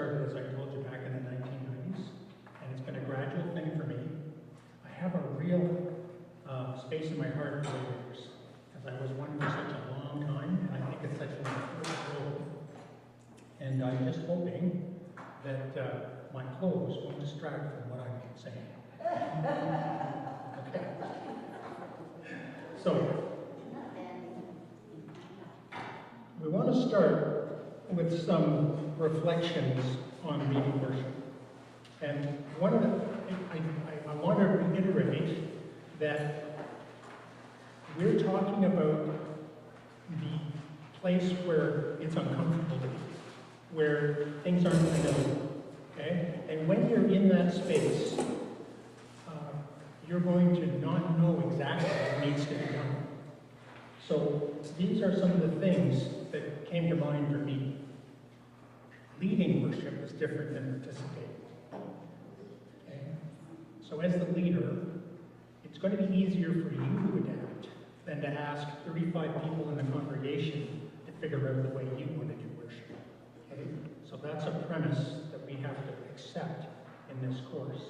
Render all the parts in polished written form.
started, as I told you, back in the 1990s, and it's been a gradual thing for me. I have a real space in my heart for leaders, because I was one for such a long time, and I think it's such an important role. And I'm just hoping that my clothes won't distract from what I'm saying. Okay. So, we want to start with some reflections on leading worship. And one of the, I want to reiterate that we're talking about the place where it's uncomfortable to be, where things aren't familiar, okay? And when you're in that space, you're going to not know exactly what needs to be done. So these are some of the things that came to mind for me. Leading worship is different than participating. Okay? So as the leader, it's going to be easier for you to adapt than to ask 35 people in the congregation to figure out the way you want to do worship. Okay? So that's a premise that we have to accept in this course.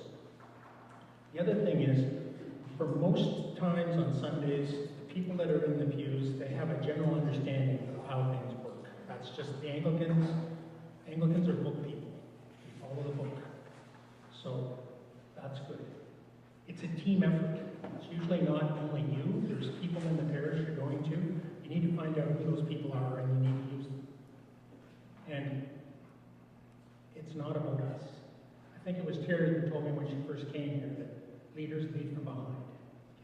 The other thing is, for most times on Sundays, the people that are in the pews, they have a general understanding of how things work. That's just the Anglicans. Anglicans are book people. We follow the book. So that's good. It's a team effort. It's usually not only you. There's people in the parish you're going to. You need to find out who those people are and you need to use them. And it's not about us. I think it was Terry who told me when she first came here that leaders lead from behind.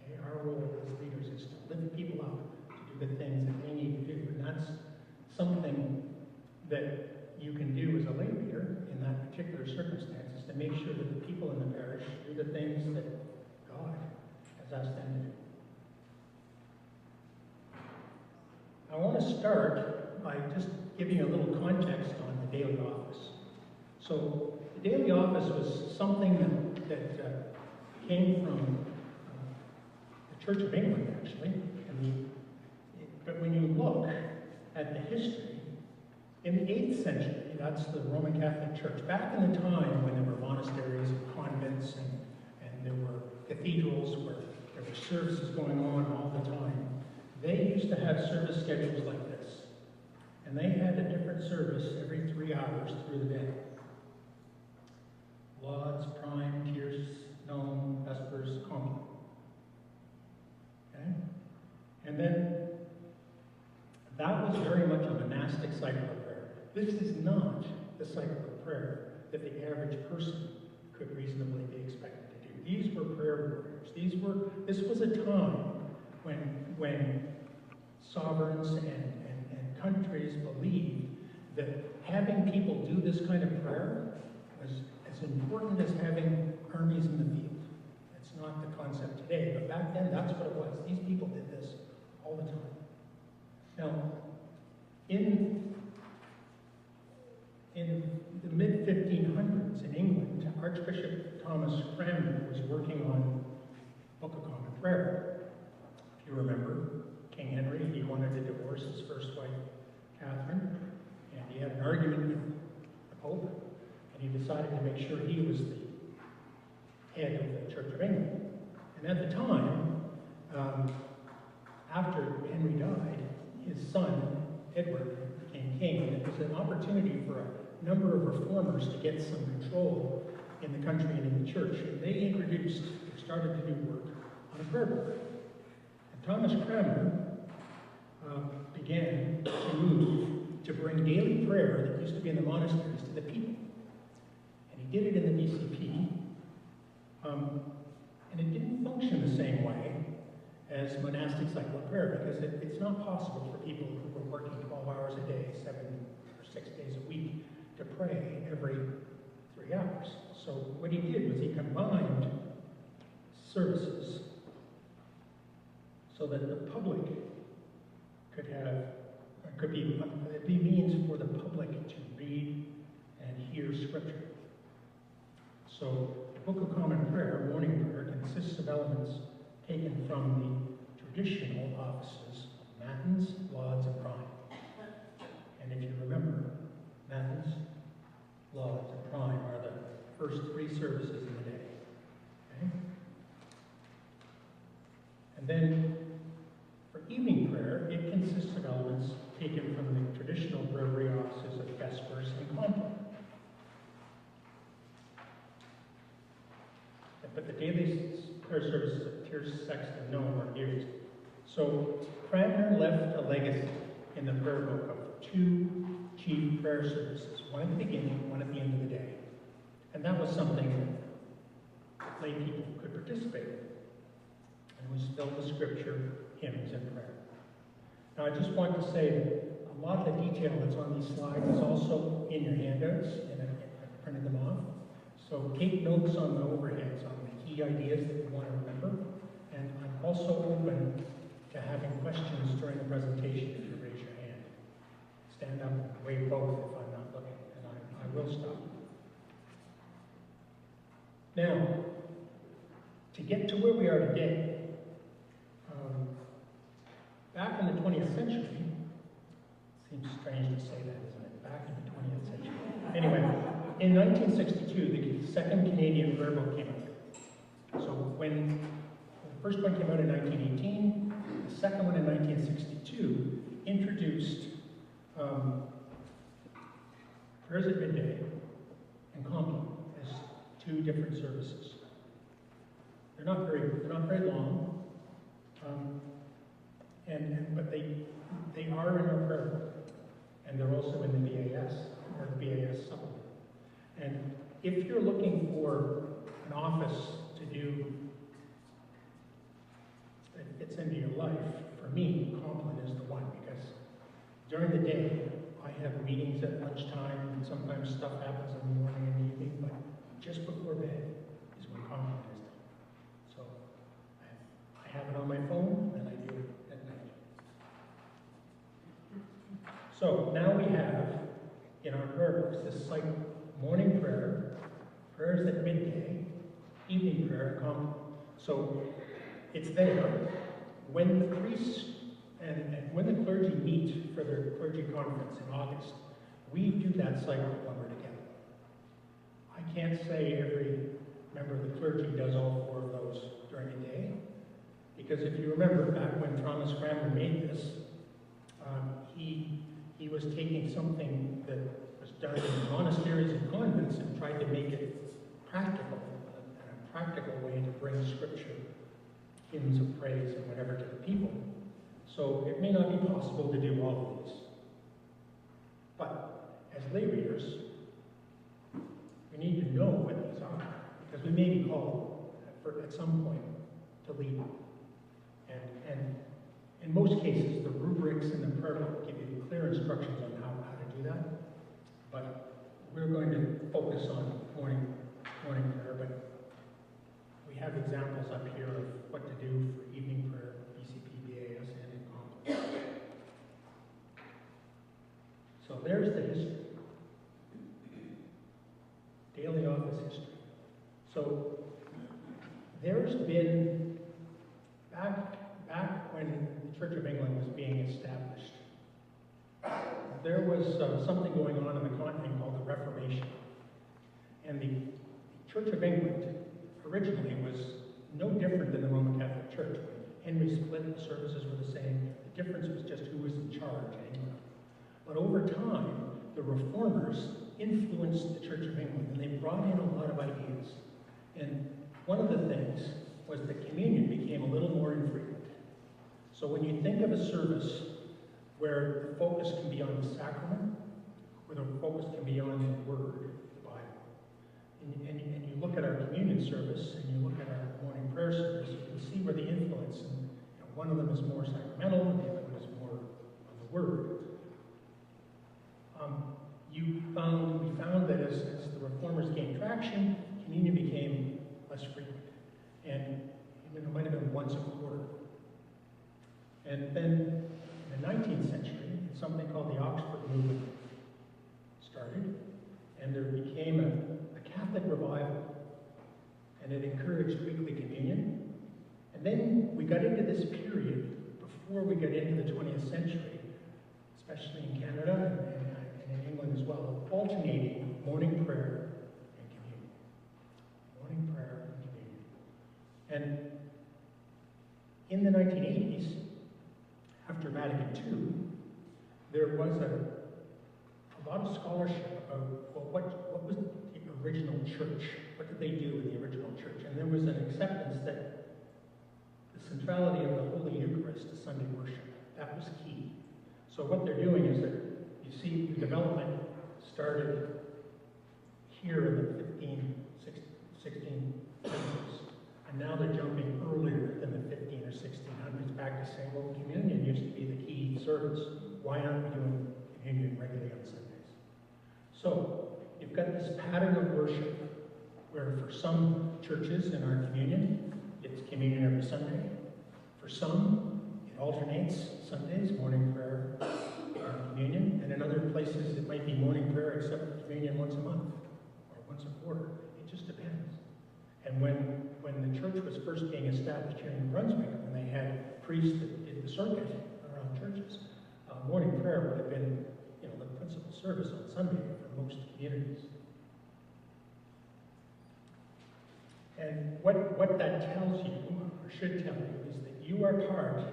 Okay? Our role as leaders is to lift people up to do the things that they need to do. And that's something that you can do as a lay leader in that particular circumstances to make sure that the people in the parish do the things that God has asked them to do. I want to start by just giving a little context on the daily office. So the daily office was something that came from the Church of England, actually. But when you look at the history, in the 8th century, that's the Roman Catholic Church, back in the time when there were monasteries and convents and there were cathedrals where there were services going on all the time, they used to have service schedules like this. And they had a different service every 3 hours through the day. Lauds, Prime, Tierce, None, Vespers, Compline. Okay? And then that was very much a monastic cycle of prayer. This is not the cycle of prayer that the average person could reasonably be expected to do. These were prayer warriors. This was a time when sovereigns and countries believed that having people do this kind of prayer was as important as having armies in the field. It's not the concept today, but back then that's what it was. These people did this all the time. Now, in the mid-1500s in England, Archbishop Thomas Cranmer was working on Book of Common Prayer. If you remember, King Henry, he wanted to divorce his first wife, Catherine, and he had an argument with the Pope, and he decided to make sure he was the head of the Church of England. And at the time, after Henry died, his son, Edward, became king, and it was an opportunity for a number of reformers to get some control in the country and in the church. And they started to do work on a prayer book. And Thomas Cranmer began to move to bring daily prayer that used to be in the monasteries to the people. And he did it in the BCP. And it didn't function the same way as monastic cycle of prayer, because it's not possible for people who were working 12 hours a day, 7 or 6 days a week, to pray every 3 hours. So what he did was he combined services so that the public could be means for the public to read and hear Scripture. So the Book of Common Prayer, morning prayer, consists of elements taken from the traditional offices of Matins, Lauds, and Prime. And if you remember, Matins lauds and prime are the first 3 services in the day. Okay? And then for evening prayer, it consists of elements taken from the traditional breviary offices of Vespers and Compline. But the daily prayer services of Tierce, Sexton, Nome are used. So Cranmer left a legacy in the prayer book of 2 chief prayer services, one at the beginning, one at the end of the day. And that was something that lay people could participate in. And it was filled with scripture, hymns, and prayer. Now I just want to say that a lot of the detail that's on these slides is also in your handouts, and I printed them off. So take notes on the overheads, on the key ideas that you want to remember. And I'm also open to having questions during the presentation if you raise your hand. Stand up and wave both if I'm not looking, and I will stop. Now, to get to where we are today, back in the 20th century, seems strange to say that, isn't it? Back in the 20th century. Anyway, in 1962, the second Canadian prayer book came out. So when the first one came out in 1918, the second one in 1962 introduced prayers at midday and Compline as 2 different services. They're not very long, but they are in our prayer book, and they're also in the BAS, or the BAS supplement. And if you're looking for an office to do that fits into your life, for me, Compline is the one, because during the day, I have meetings at lunchtime, and sometimes stuff happens in the morning and the evening, but just before bed is when Compline is done. So I have it on my phone, and I do it at night. So now we have in our prayer books this cycle: morning prayer, prayers at midday, evening prayer, and Compline. So it's there. When the priests and when the clergy meet for their clergy conference in August, we do that cycle when we're together. I can't say every member of the clergy does all 4 of those during the day, because if you remember back when Thomas Cranmer made this, he was taking something that was done in monasteries and convents and tried to make it practical, a practical way to bring scripture, hymns of praise and whatever to the people. So it may not be possible to do all of these. But as lay readers, we need to know what these are, because we may be called at some point to lead. And in most cases, the rubrics in the prayer book give you clear instructions on how to do that. But we're going to focus on morning prayer, but we have examples up here of what to do for evening prayer, BCP, BAS, and in Compline. So there's the history. Daily office history. So there's been, back when the Church of England was being established, there was something going on in the continent called the Reformation. And the Church of England originally was no different than the Roman Catholic Church. When Henry split, the services were the same. The difference was just who was in charge in England. But over time, the Reformers influenced the Church of England, and they brought in a lot of ideas. And one of the things was that communion became a little more infrequent. So when you think of a service where the focus can be on the sacrament, where the focus can be on the Word, the Bible, and you look at our communion service, and you look at our morning prayer service, you can see where the influence, and one of them is more sacramental, and the other one is more on the Word. We found that as the Reformers gained traction, communion became less frequent. And it might have been once a quarter. And then in the 19th century, something called the Oxford Movement started, and there became a Catholic revival, and it encouraged weekly communion. And then we got into this period before we got into the 20th century, especially in Canada and in England as well, of alternating morning prayer and communion. Morning prayer and communion. And in the 1980s, after Vatican II, there was a lot of scholarship about, well, what was the original church? What did they do in the original church? And there was an acceptance that the centrality of the Holy Eucharist to Sunday worship, that was key. So what they're doing is that, you see, the development started here in the 1600s, and now they're jumping earlier than the 15 or 1600s back to saying, well, communion used to be the key service. Why aren't we doing communion regularly on Sundays? So you've got this pattern of worship where for some churches in our communion, it's communion every Sunday. For some, it alternates Sundays, morning prayer and communion. And in other places, it might be morning prayer except for communion once a month or once a quarter. It just depends. And when the church was first being established here in New Brunswick, when they had priests that did the circuit around churches, morning prayer would have been, the principal service on Sunday for most communities. And what that tells you, or should tell you, is that you are part,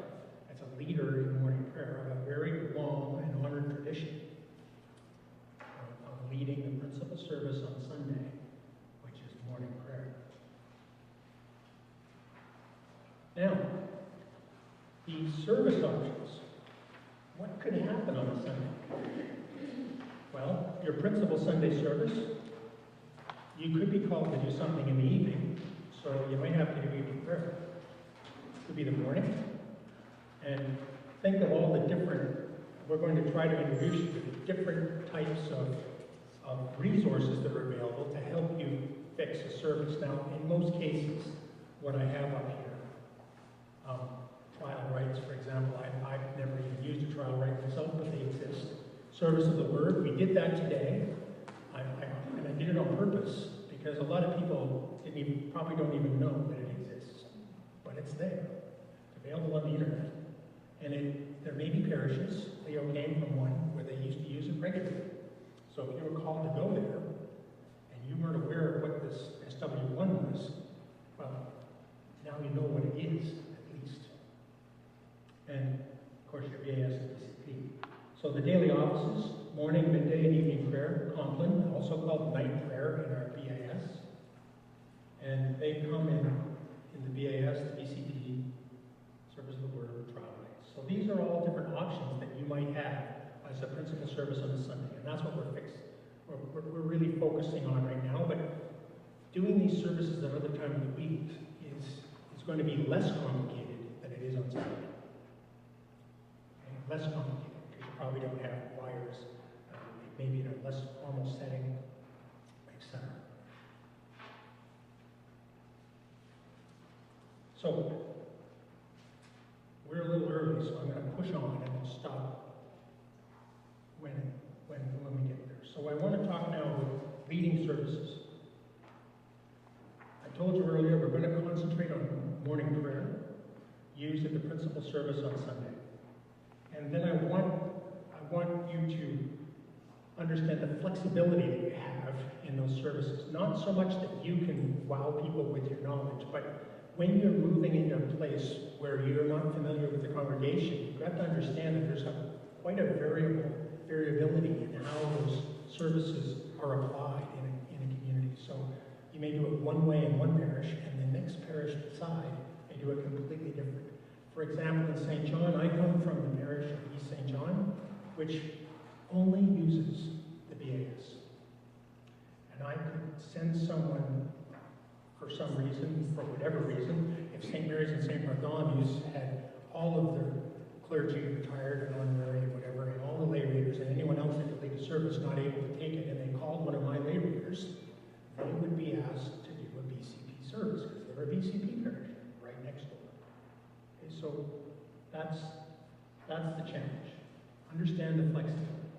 as a leader in morning prayer, of a very long and honored tradition of leading the principal service on Sunday, which is morning prayer. Now, the service options. What could happen on a Sunday? Well, your principal Sunday service, you could be called to do something in the evening, so you might have to do evening prayer. It could be the morning. And think of all the different, we're going to try to introduce you to the different types of resources that are available to help you fix a service. Now, in most cases, what I have up here, trial rites, for example, I've never even used a trial rite myself, but they exist. Service of the Word, we did that today. And I did it on purpose because a lot of people probably don't even know that it exists, but it's there. It's available on the internet. And there may be parishes, Leo came from one, where they used to use it regularly. So if you were called to go there, and you weren't aware of what this SW1 was, well, now you know what it is, at least. And, of course, your BAS and PCP. So the daily offices, morning, midday, and evening prayer, Compline, also called night prayer in our BAS. And they come in the BAS, the BCP, service of the Word, trial rites. So these are all different options that you might have as a principal service on a Sunday. And that's what we're really focusing on right now. But doing these services at other times of the week is going to be less complicated than it is on Sunday. Okay? Less complicated, because you probably don't have wires, maybe in a less formal setting, etc. So, we're a little early, so I'm going to push on and we'll stop when we get there. So I want to talk now about leading services. I told you earlier we're going to concentrate on morning prayer, used at the principal service on Sunday. And then I want you to understand the flexibility that you have in those services. Not so much that you can wow people with your knowledge, but when you're moving into a place where you're not familiar with the congregation, you've got to understand that there's quite a variability in how those services are applied in a community. So you may do it one way in one parish, and the next parish beside may do it completely different. For example, in St. John, I come from the parish of East St. John, which only uses the BAS. And I could send someone for some reason, for whatever reason, if St. Mary's and St. Bartholomew's had all of their clergy retired and honorary and whatever, and all the lay readers and anyone else that could lead a service not able to take it, and they called one of my lay readers, they would be asked to do a BCP service, because they're a BCP parish right next door. Okay, so that's the challenge. Understand the flexibility.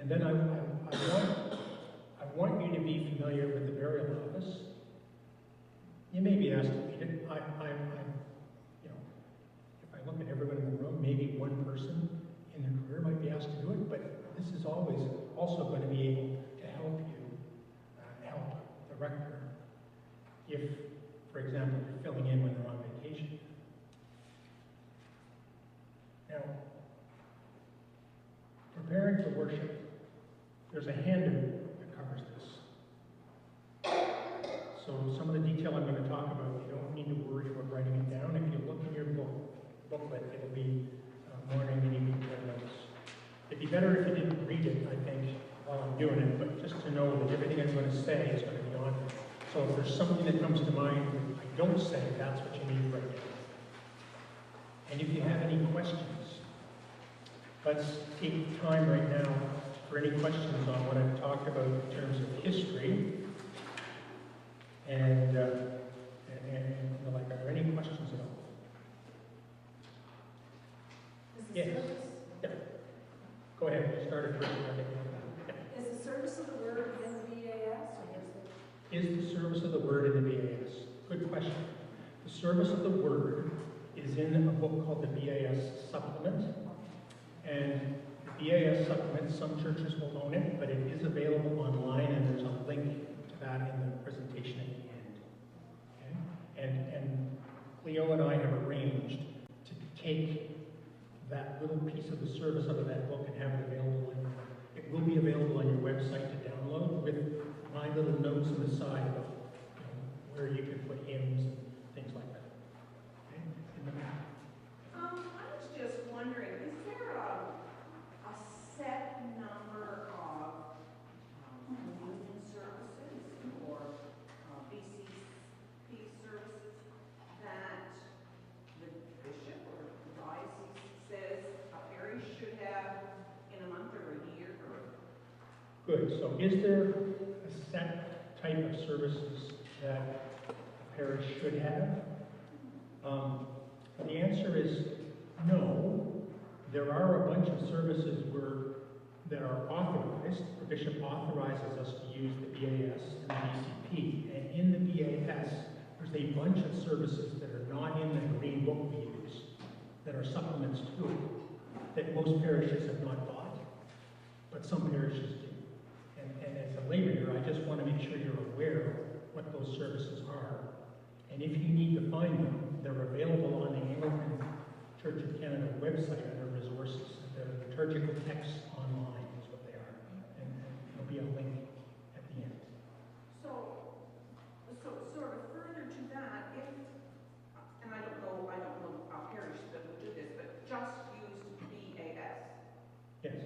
And then I want you to be familiar with the burial office. You may be asked to lead it. If I look at everyone in the room, maybe one person in their career might be asked to do it, but this is always also going to be able to help you that you're filling in when they're on vacation. Now, preparing for worship, there's a handout that covers this. So some of the detail I'm going to talk about, you don't need to worry about writing it down. If you look in your booklet, it'll be morning and evening prayer notes. It'd be better if you didn't read it, I think, while I'm doing it, but just to know that everything I'm going to say is going to be on it. So if there's something that comes to mind that I don't say, that's what you need to write down. And if you have any questions, let's take time right now for any questions on what I've talked about in terms of history. And like, are there any questions at all? Yes. Yeah. Go ahead. You started first. Yeah. Is the service of the word in the BAS? Is the service of the word in the BAS? Good question. The service of the word is in a book called the BAS Supplement. And the BAS Supplement, some churches will own it, but it is available online, and there's a link to that in the presentation at the end. Okay? And Cleo and I have arranged to take that little piece of the service out of that book and have it available on your, it will be available on your website to download with my little notes on the side about where you can put hymns and things like that. Okay? In the back. I was just wondering, is there a set number of communion services or BCP services that the bishop or the diocese says a parish should have in a month or a year? Or... Good. So is there a set type of services that a parish should have? The answer is no. There are a bunch of services that are authorized. The bishop authorizes us to use the BAS and the BCP. And in the BAS, there's a bunch of services that are not in the green book we use, that are supplements to it, that most parishes have not bought, but some parishes do. And as a lay reader, I just want to make sure you're aware of what those services are. And if you need to find them, they're available on the Anglican Church of Canada website under resources. They're liturgical texts online is what they are. And there'll be a link at the end. So sort of further to that, if, and I don't know our parish that would do this, but just use BAS. Yes.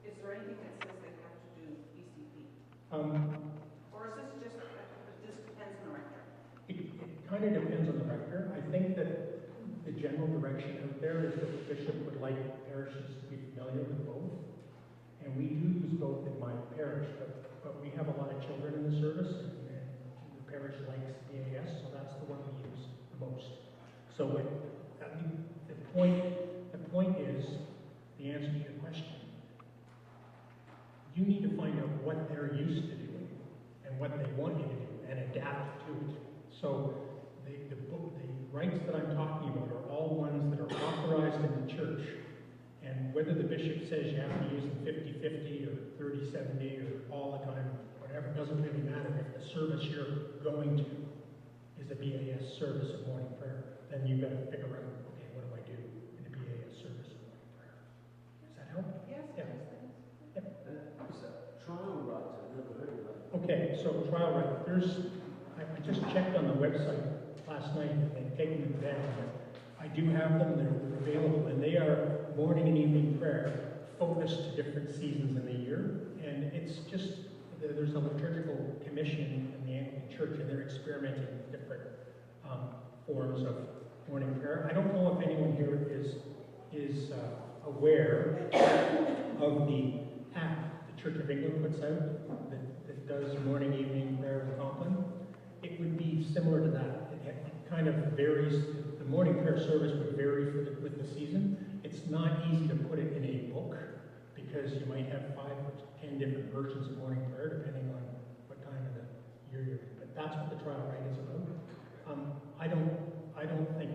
Is there anything that says they have to do BCP? Or is this just, this depends on the rector? It kind of depends on the rector. I think that the general direction out there is that the bishop would like parishes to be familiar with both. And we do use both in my parish, but we have a lot of children in the service, and the parish likes BAS, so that's the one we use the most. So the point is, the answer to your question, you need to find out what they're used to doing and what they want you to do and adapt to it. So the rights that I'm talking about are all ones that are authorized in the church. And whether the bishop says you have to use them 50-50 or 30-70 or all the time, whatever, doesn't really matter. If the service you're going to is a BAS service of morning prayer, then you've got to figure out, okay, what do I do in a BAS service of morning prayer? Does that help? Yes. Yeah. What's that? Trial rights, I've never heard of that. Okay, so trial right. I just checked on the website last night and taken them down. I do have them, they're available, and they are morning and evening prayer focused to different seasons in the year. And it's just, there's a liturgical commission in the Anglican Church, and they're experimenting with different forms of morning prayer. I don't know if anyone here is aware of the app the Church of England puts out that does morning, evening prayer in Compline. It would be similar to that. It kind of varies. The morning prayer service would vary with the season. It's not easy to put it in a book because you might have 5 or 10 different versions of morning prayer depending on what time of the year you're in. But that's what the trial right is about. I don't think,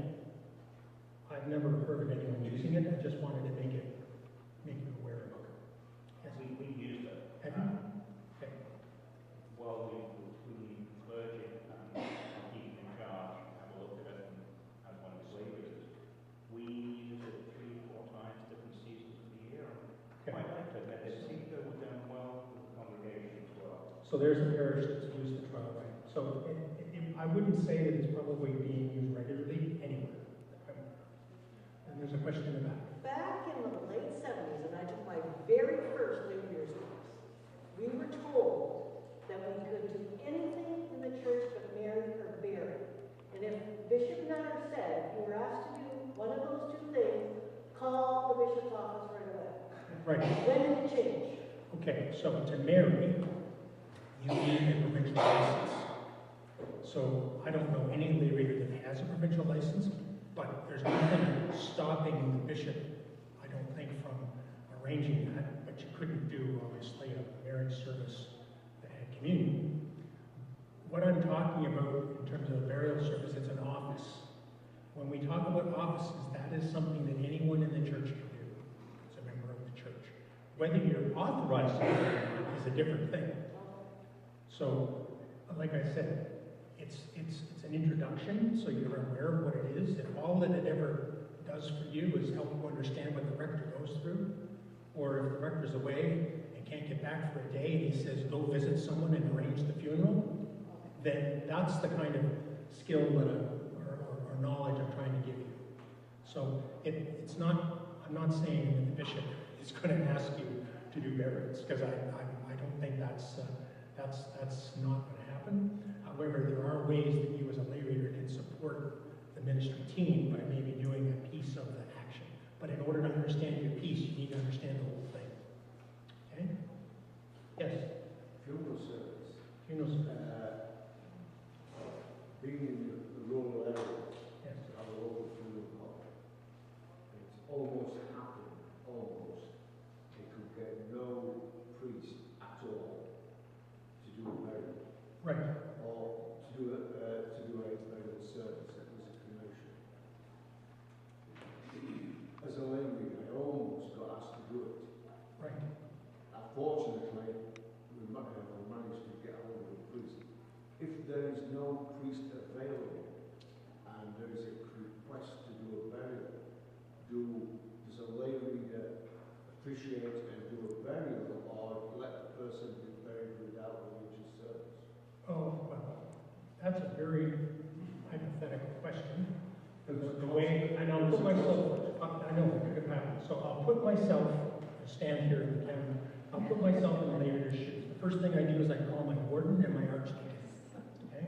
I've never heard of anyone using it. I just wanted to make you aware of it. Yes. We used it. Have you? Okay. While we were clergy evening So there's a parish that's used the trial right. So I wouldn't say that it's probably being used regularly anywhere. And there's a question in the back. Back in the late 70s, when I took my very first New Year's course, we were told that we could do anything in the church but marry or bury. And if Bishop Nutter said you were asked to do one of those two things, call the bishop's office right away. Right. When did it change? Okay, so to marry, you need a provincial license. So I don't know any lay reader that has a provincial license, but there's nothing stopping the bishop, I don't think, from arranging that. But you couldn't do, obviously, a marriage service and communion. What I'm talking about in terms of a burial service, it's an office. When we talk about offices, that is something that anyone in the church can do as a member of the church. Whether you're authorized to do it is a different thing. So, like I said, it's an introduction, so you're aware of what it is, and all that it ever does for you is help you understand what the rector goes through. Or if the rector's away and can't get back for a day, and he says, go visit someone and arrange the funeral, then that's the kind of skill that or knowledge I'm trying to give you. So it's not, I'm not saying that the bishop is going to ask you to do burials, because I don't think that's not going to happen. However, there are ways that you as a lay reader can support the ministry team by maybe doing a piece of the action. But in order to understand your piece, you need to understand the whole thing. Okay? Yes? Funeral service. Funeral service. Being in the rural area, Yes. to have a local funeral home, it's almost happened, almost, they could get no priest at all to do a burial, Right. or to do a burial service. It was a commotion. As a lay reader, I almost got asked to do it. Right. Fortunately, we managed to get hold of a priest. If there is no priest available and there is a request to do a burial, does a lay reader appreciate and do a burial, or let the person be buried without religious service? Oh, well, that's a very hypothetical question. The way, and I'll put myself, I know it could happen, so I'll put myself, I stand here in the camera, I'll put myself in the lay reader's shoes. The first thing I do is I call my warden and my archdeacon, okay,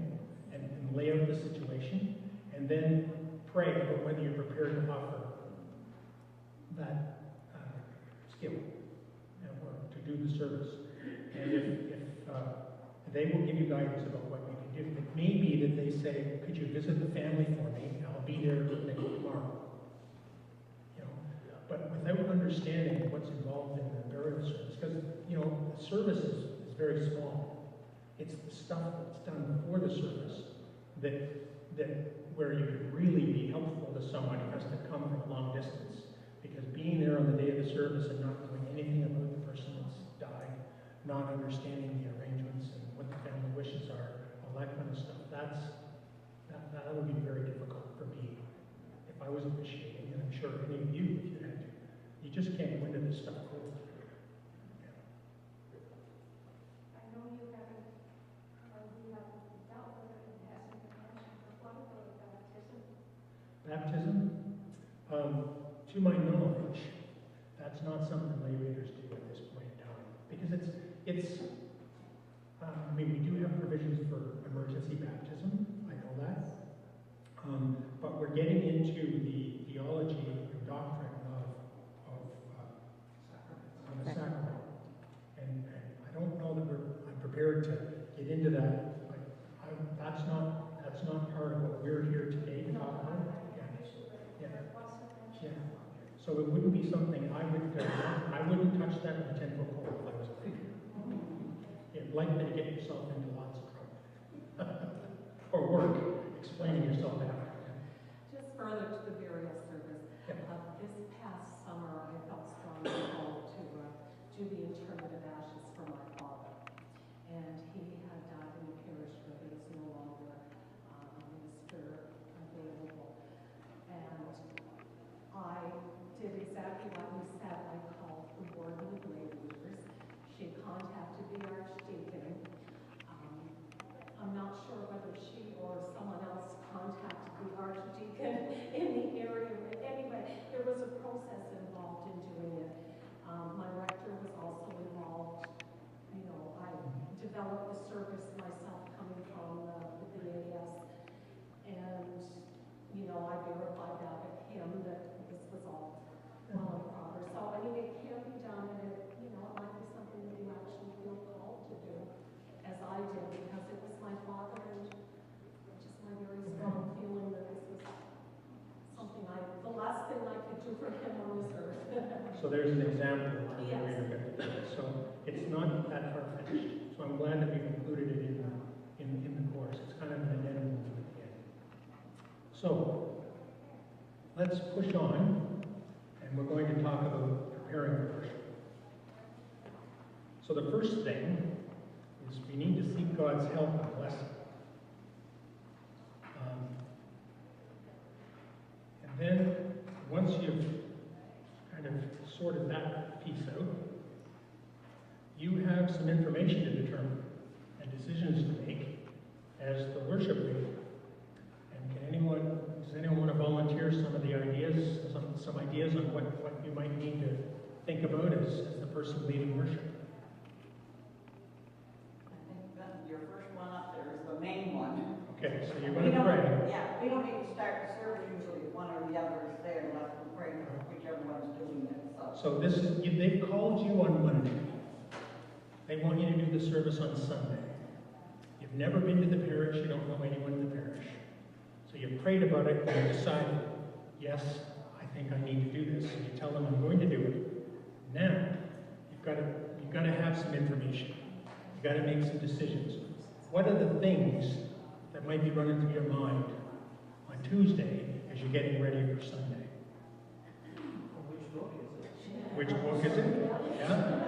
and lay out the situation, and then pray about whether you're prepared to offer that skill or to do the service. And if they will give you guidance about what you can do. It may be that they say, could you visit the family for me? I'll be there tomorrow. You know, but without understanding what's involved in the burial service, because you know the service is very small. It's the stuff that's done before the service that where you could really be helpful to someone who has to come from a long distance. Because being there on the day of the service and not knowing anything about the person that's died, not understanding the arrangements and what the family wishes are, all that kind of stuff, that would be very difficult for me if I was officiating, and I'm sure any of you, if you had to. You just can't go into this stuff cold. Yeah. I know you haven't dealt with it and hasn't been mentioned, but what about baptism? Baptism, to my knowledge, that's not something lay readers do at this point in time. Because I mean, we do have provisions for emergency baptism, I know that. But we're getting into the theology and doctrine of the sacrament. And I don't know that I'm prepared to get into that, but that's not part of what we're here today to talk about. Yeah. So it wouldn't be something I wouldn't touch that with a 10-foot pole if I was a leader. You're likely to get yourself into lots of trouble. Or work, explaining yourself after. Just further to the burial service. Yeah. This past summer, I felt strongly called to do the interment of ashes for my father. And he had died in the parish where he was no longer a minister available. And I did exactly what you said. I called the warden of lay readers. She contacted the archdeacon. So there's an example of how you're going to do it. So it's not that far-fetched. So I'm glad that we've included it in the course. It's kind of an addendum at the end. So let's push on, and we're going to talk about preparing for worship. So the first thing is we need to seek God's help and blessing. And then once you've kind of sorted that piece out, you have some information to determine and decisions to make as the worship leader. And does anyone want to volunteer some of the ideas, some ideas on what you might need to think about as the person leading worship? I think that your first one up there is the main one. Okay, so you're going to pray. Yeah, we don't need to start the service usually with one or the other is there unless we're praying for whichever one's doing it, so. So they've called you on Monday. They want you to do the service on Sunday. You've never been to the parish, you don't know anyone in the parish. So you've prayed about it and you decided, yes, I think I need to do this. So you tell them I'm going to do it. Now, you've got to have some information. You've got to make some decisions. What are the things that might be running through your mind on Tuesday as you're getting ready for Sunday? Which book is it? Yeah?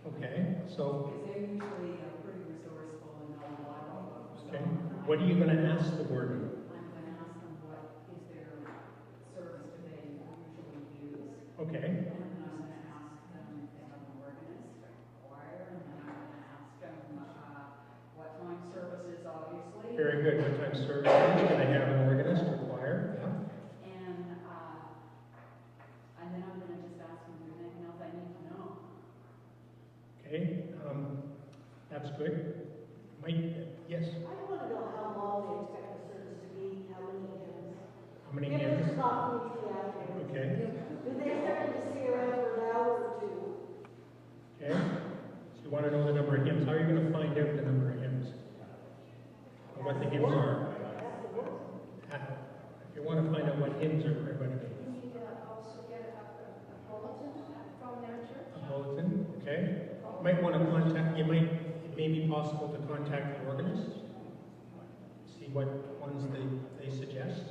Okay, so, Because they're usually pretty resourceful and know a lot about books. okay. What are you going to ask the warden? I'm going to ask them what is their service do they usually use. Okay, And then I'm going to ask them if they have an organist or a choir. And then I'm going to ask them what time service is, obviously. very good. What time service is? Do they have an organist or choir? Yeah. And then I'm going to just ask them if there's anything else I need to know. Okay, that's good. Yes? I want to know how long they expect the service to be, how many hymns. How many Give us hymns? a soft week after. Okay, Do they start to stay around for an hour or two? okay. So you want to know the number of hymns. How are you going to find out the number of hymns? Or what the hymns are? That's the work. If you want to find out what hymns are going to be. You need to also get a bulletin from their church. A bulletin, okay? It may be possible to contact the organist, see what ones they suggest.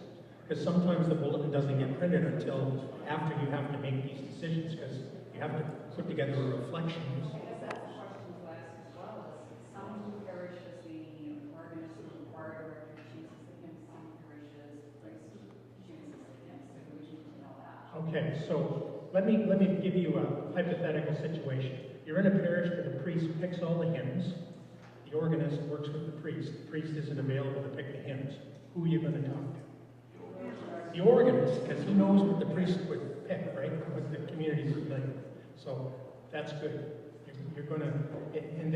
Because sometimes the bulletin doesn't get printed until after you have to make these decisions, because you have to put together a reflection. I guess that's the question to ask as well. Is some parishes, the organist and the choir director chooses the hymns, some parishes, the priest chooses the hymns, so we need to know that. Okay, so let me give you a hypothetical situation. You're in a parish where the priest picks all the hymns. The organist works with the priest. The priest isn't available to pick the hymns. Who are you going to talk to? The organist, because he knows what the priest would pick, right? What the community's familiar with. So that's good. You're going to, and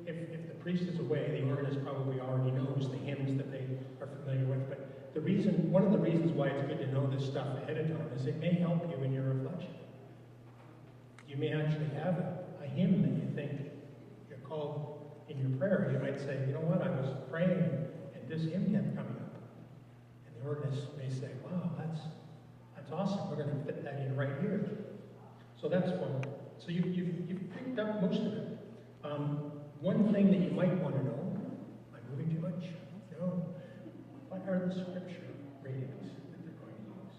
if the priest is away, the organist probably already knows the hymns that they are familiar with. But one of the reasons why it's good to know this stuff ahead of time is it may help you in your reflection. You may actually have a hymn that you think you're called in your prayer. You might say, you know what, I was praying and this hymn kept coming up. And the organist may say, wow, that's awesome. We're going to fit that in right here. So that's one. So you've picked up most of it. One thing that you might want to know, am I moving too much? No. What are the scripture readings that they're going to use?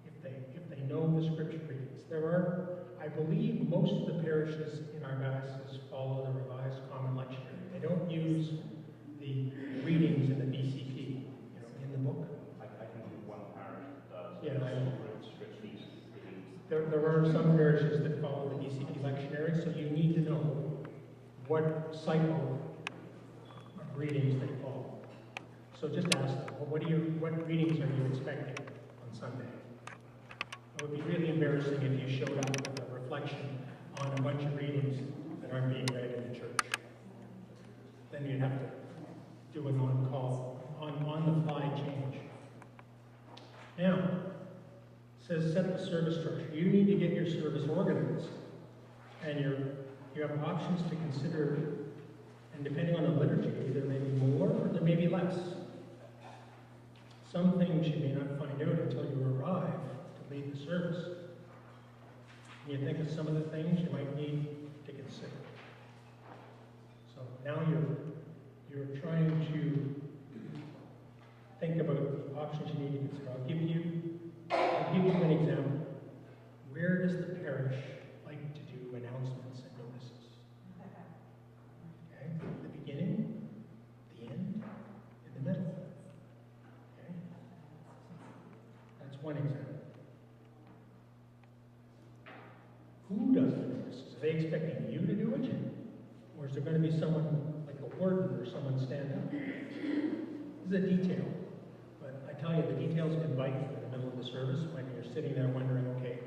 If they know the scripture readings. There are, I believe, most of the parishes in our diocese follow the Revised Common Lectionary. They don't use the readings in the BCP, in the book. I can do one parish that does. Yeah, Strictly readings. There are some parishes that follow the BCP lectionary, so you need to know what cycle of readings they follow. So just ask them, well, what readings are you expecting on Sunday? It would be really embarrassing if you showed up with a reflection on a bunch of readings that aren't being read in the church. Then you'd have to do an on-call, on-the-fly change. Now, it says set the service structure. You need to get your service organized. And you have options to consider, and depending on the liturgy, there may be more or there may be less. some things you may not find out until you arrive to lead the service. And you think of some of the things you might need to consider. So now you're trying to think about the options you need to consider. I'll give you an example. Where does the parish like to do announcements and notices? Okay, the beginning, the end, and the middle. Okay, that's one example. Who does the notices? Are they expecting you to do it? Or is there going to be someone like a warden or someone stand up? This is a detail, but I tell you, the details can bite you in the middle of the service when you're sitting there wondering, okay,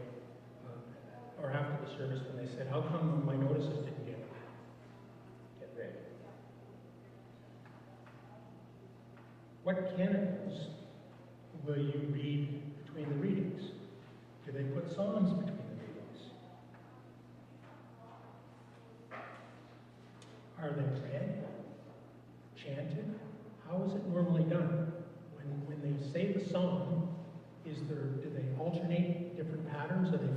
or after the service when they said, how come my notices didn't get read? What canticles will you read between the readings? Do they put psalms between the readings? Are they read? Chanted? How is it normally done? When they say the song, do they alternate different patterns? Are the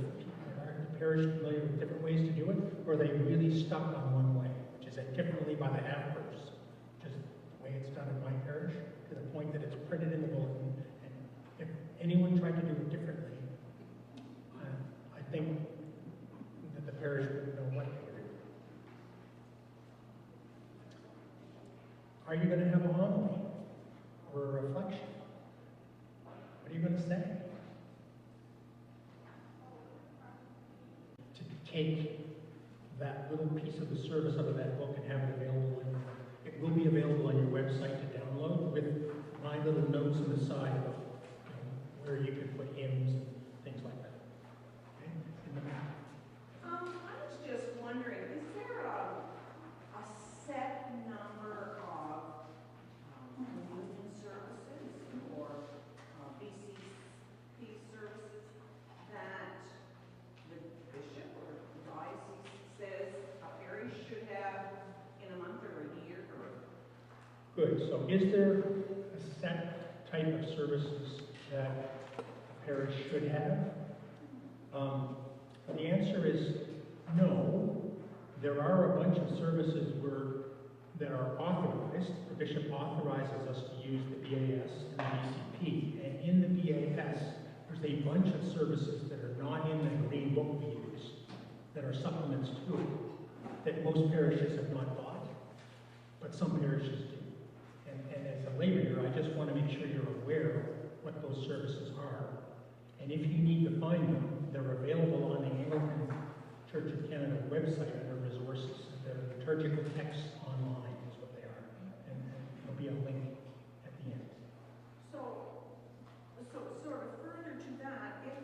parish familiar with different ways to do it? Or are they really stuck on one way, which is it differently by the half verse, which is the way it's done in my parish, to the point that it's printed in the bulletin. And if anyone tried to do it differently, I think that the parish wouldn't know what they were doing. Are you going to have a homily or a reflection? What are you going to say? To take that little piece of the service out of that book and have it available. It will be available on your website to download with my little notes on the side of where you can put hymns and things like that. Okay? In the back. I was just wondering, is there a set number of communion services or BCP services that the bishop or diocese says a parish should have in a month or a year or? Good. So is there a set type of services that a parish should have? The answer is no. There are a bunch of services that are authorized. The bishop authorizes us to use the BAS and the BCP. And in the BAS, there's a bunch of services that are not in the green book we use, that are supplements to it, that most parishes have not bought, but some parishes do. And as a lay reader, I just want to make sure you're aware of what those services are. And if you need to find them, they're available on the Anglican Church of Canada website under resources. They're liturgical texts online is what they are. And there'll be a link at the end. So sort of further to that, if,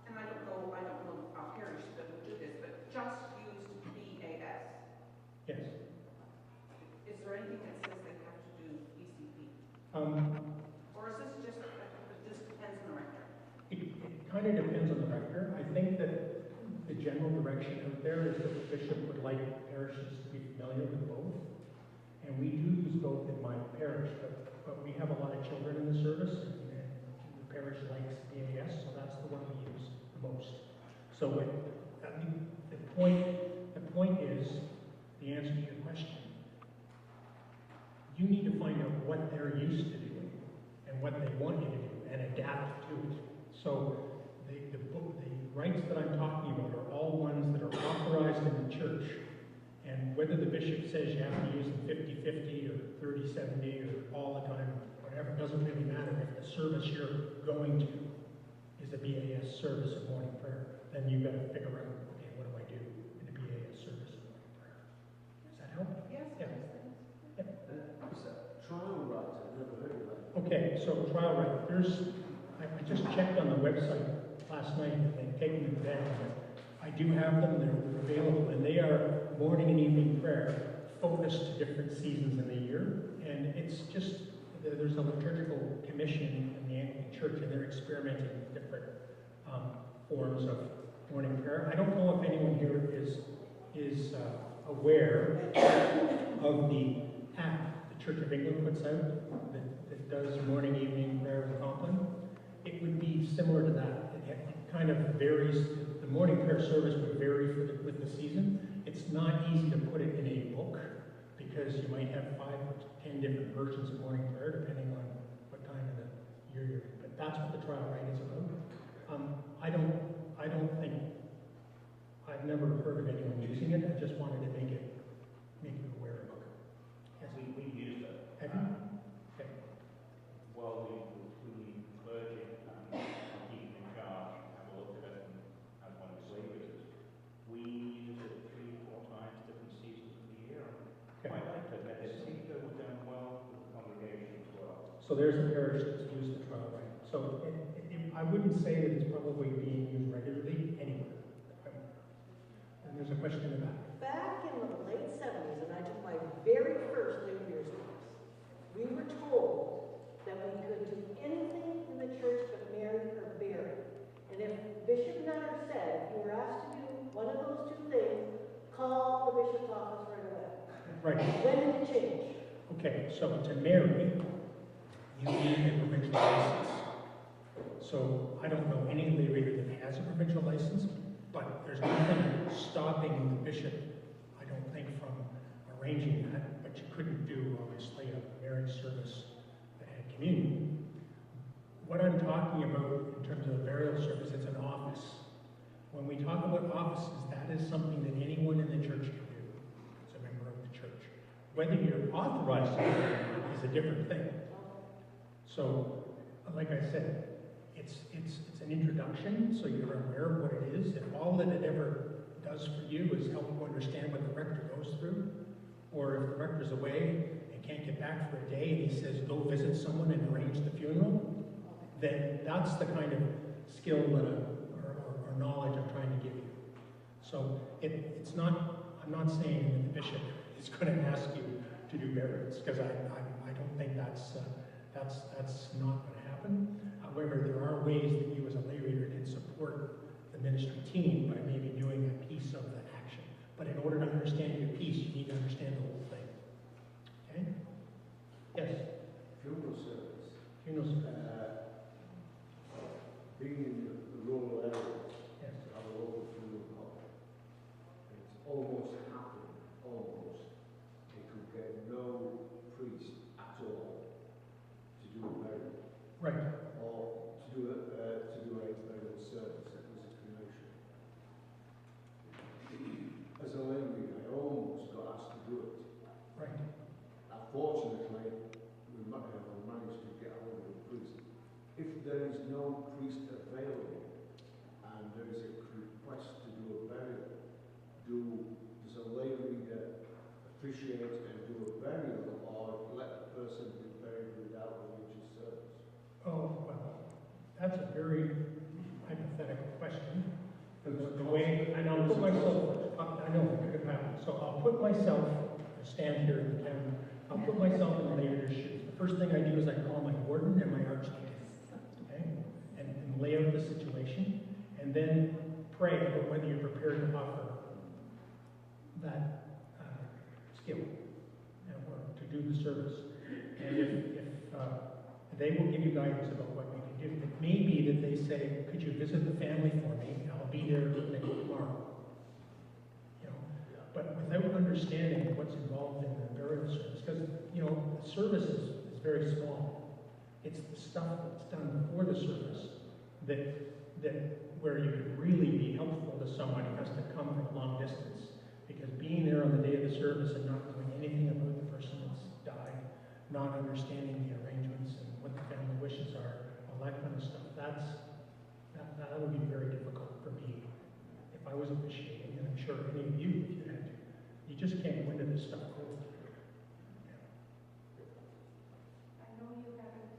and I don't know a parish that would do this, but just use BAS. Yes. Is there anything that says they have to do BCP? Or is this just, it just depends on the rector? It kind of depends on the rector. I think that the general direction out there is that the bishop would like parishes to be familiar with both. And we do use both in my parish, but we have a lot of children in the service, and the parish likes BAS, so that's the one we use the most. So the point is, the answer to your question, you need to find out what they're used to doing and what they want you to do and adapt to it. So the rights that I'm talking about are all ones that are authorized in the church. And whether the bishop says you have to use them 50-50 or 30-70 or all the time, whatever, doesn't really matter. If the service you're going to is a BAS service of morning prayer, then you've got to figure out, okay, what do I do in a BAS service of morning prayer? Does that help? Yes. Yeah. It's a trial right, I've never heard of that. Okay, so trial right. I just checked on the website last night, and they've taken them down, but I do have them, they're available, and they are morning and evening prayer focused to different seasons in the year. And it's just, there's a liturgical commission in the Anglican Church, and they're experimenting with different forms of morning prayer. I don't know if anyone here is aware of the app, the Church of England puts out that does morning, evening prayer in Compline. It would be similar to that. It kind of varies. The morning prayer service would vary with the season. It's not easy to put it in a book because you might have 5 or 10 different versions of morning prayer depending on what time of the year you're in. But that's what the trial rite is about. I don't think, I've never heard of anyone using it. I just wanted to make you aware of it. Yes. We use it. Have you? Okay. Well, the clergy and keeping in charge have a look at it and as one of the leaders. We use it 3 or 4 times, different seasons of the year. Okay. Quite like it, and it seems to have done well with the congregation as well. So there's a parish that's used the trial rite. So I wouldn't say that it's probably being used regularly anywhere. And there's a question in the back. Back in the late 70s, and I took my very first New Year's course, we were told that we could do anything in the church but marry or bury. And if Bishop Nutter said you were asked to do one of those 2 things, call the bishop's office right away. Right. When did it change? Okay, so to marry, you need a provincial license. So I don't know any lay reader that has a provincial license, but there's nothing stopping the bishop, I don't think, from arranging that. But you couldn't do, obviously, a marriage service that had communion. What I'm talking about in terms of a burial service, it's an office. When we talk about offices, that is something that anyone in the church can do as a member of the church. Whether you're authorized to do it is a different thing. So, like I said, it's an introduction, so you're aware of what it is. If all that it ever does for you is help you understand what the rector goes through, or if the rector's away and can't get back for a day and he says, go visit someone and arrange the funeral, then that's the kind of skill that or knowledge I'm trying to give you. So it's not, I'm not saying that the bishop is going to ask you to do burials, because I don't think that's not going to happen. However, there are ways that you as a lay reader can support the ministry team by maybe doing a piece of the action. But in order to understand your piece, you need to understand the whole thing. Okay? Yes? Funeral service. Funeral service. Being in the rural areas, Yes. to have a local funeral home, it's almost happened, almost. They could get no priest at all to do a burial, Right. or to do a burial service. It was a cremation. As a lay reader, I almost got asked to do it. Right. Unfortunately, we managed to get hold of a priest. If there is no priest available and there is a request to do a burial, does a lay reader appreciate and do a burial, or let the person be buried without religious service? Oh, well, that's a very hypothetical question. The way, and I'll put myself, I know it could happen, so I'll put myself, I stand here in the camera, I'll put myself in the lay reader's shoes. The first thing I do is I call my warden and my archdeacon, okay? And lay out the situation, and then pray about whether you're prepared to offer that skill or to do the service. And if they will give you guidance about what you can do. It may be that they say, could you visit the family for me? I'll be there tomorrow. You know, but without understanding what's involved in the burial service, because, you know, the service is very small. It's the stuff that's done before the service that where you could really be helpful to someone who has to come from a long distance. Because being there on the day of the service and not knowing anything about the person that's died, not understanding the arrangements and what the family wishes are, all that kind of stuff, that would be very difficult for me if I was officiating, and I'm sure any of you, if you had to. You just can't go into this stuff cold. Yeah. I know you haven't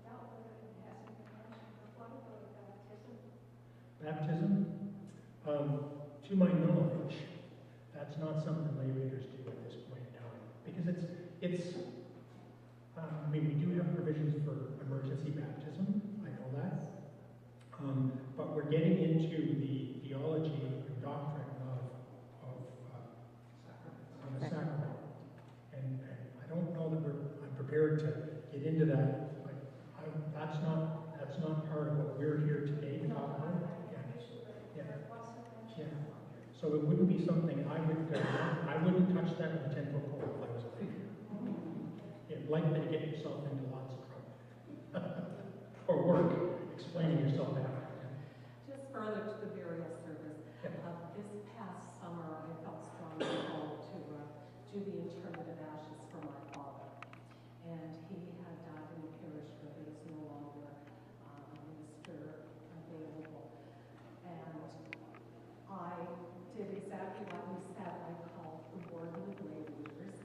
dealt with it and hasn't been mentioned, but what about baptism? Baptism, to my knowledge, that's not something lay readers do at this point in time. Because I mean, we do have provisions for emergency baptism, I know that. But we're getting into the theology and doctrine of the sacrament. And prepared to get into that. Like, that's not part of what we're here today to talk about. Yeah. Yeah. So it wouldn't be something I wouldn't touch that with a 10-foot pole if I was a leader. You're likely to get yourself into lots of trouble. Or work, explaining yourself after. Just further to the burial service, this past summer I felt strongly called to do the interment of ashes for my father. And he had died in the parish where there was no longer a minister available. And I did exactly what you said. I called the warden of lay leaders.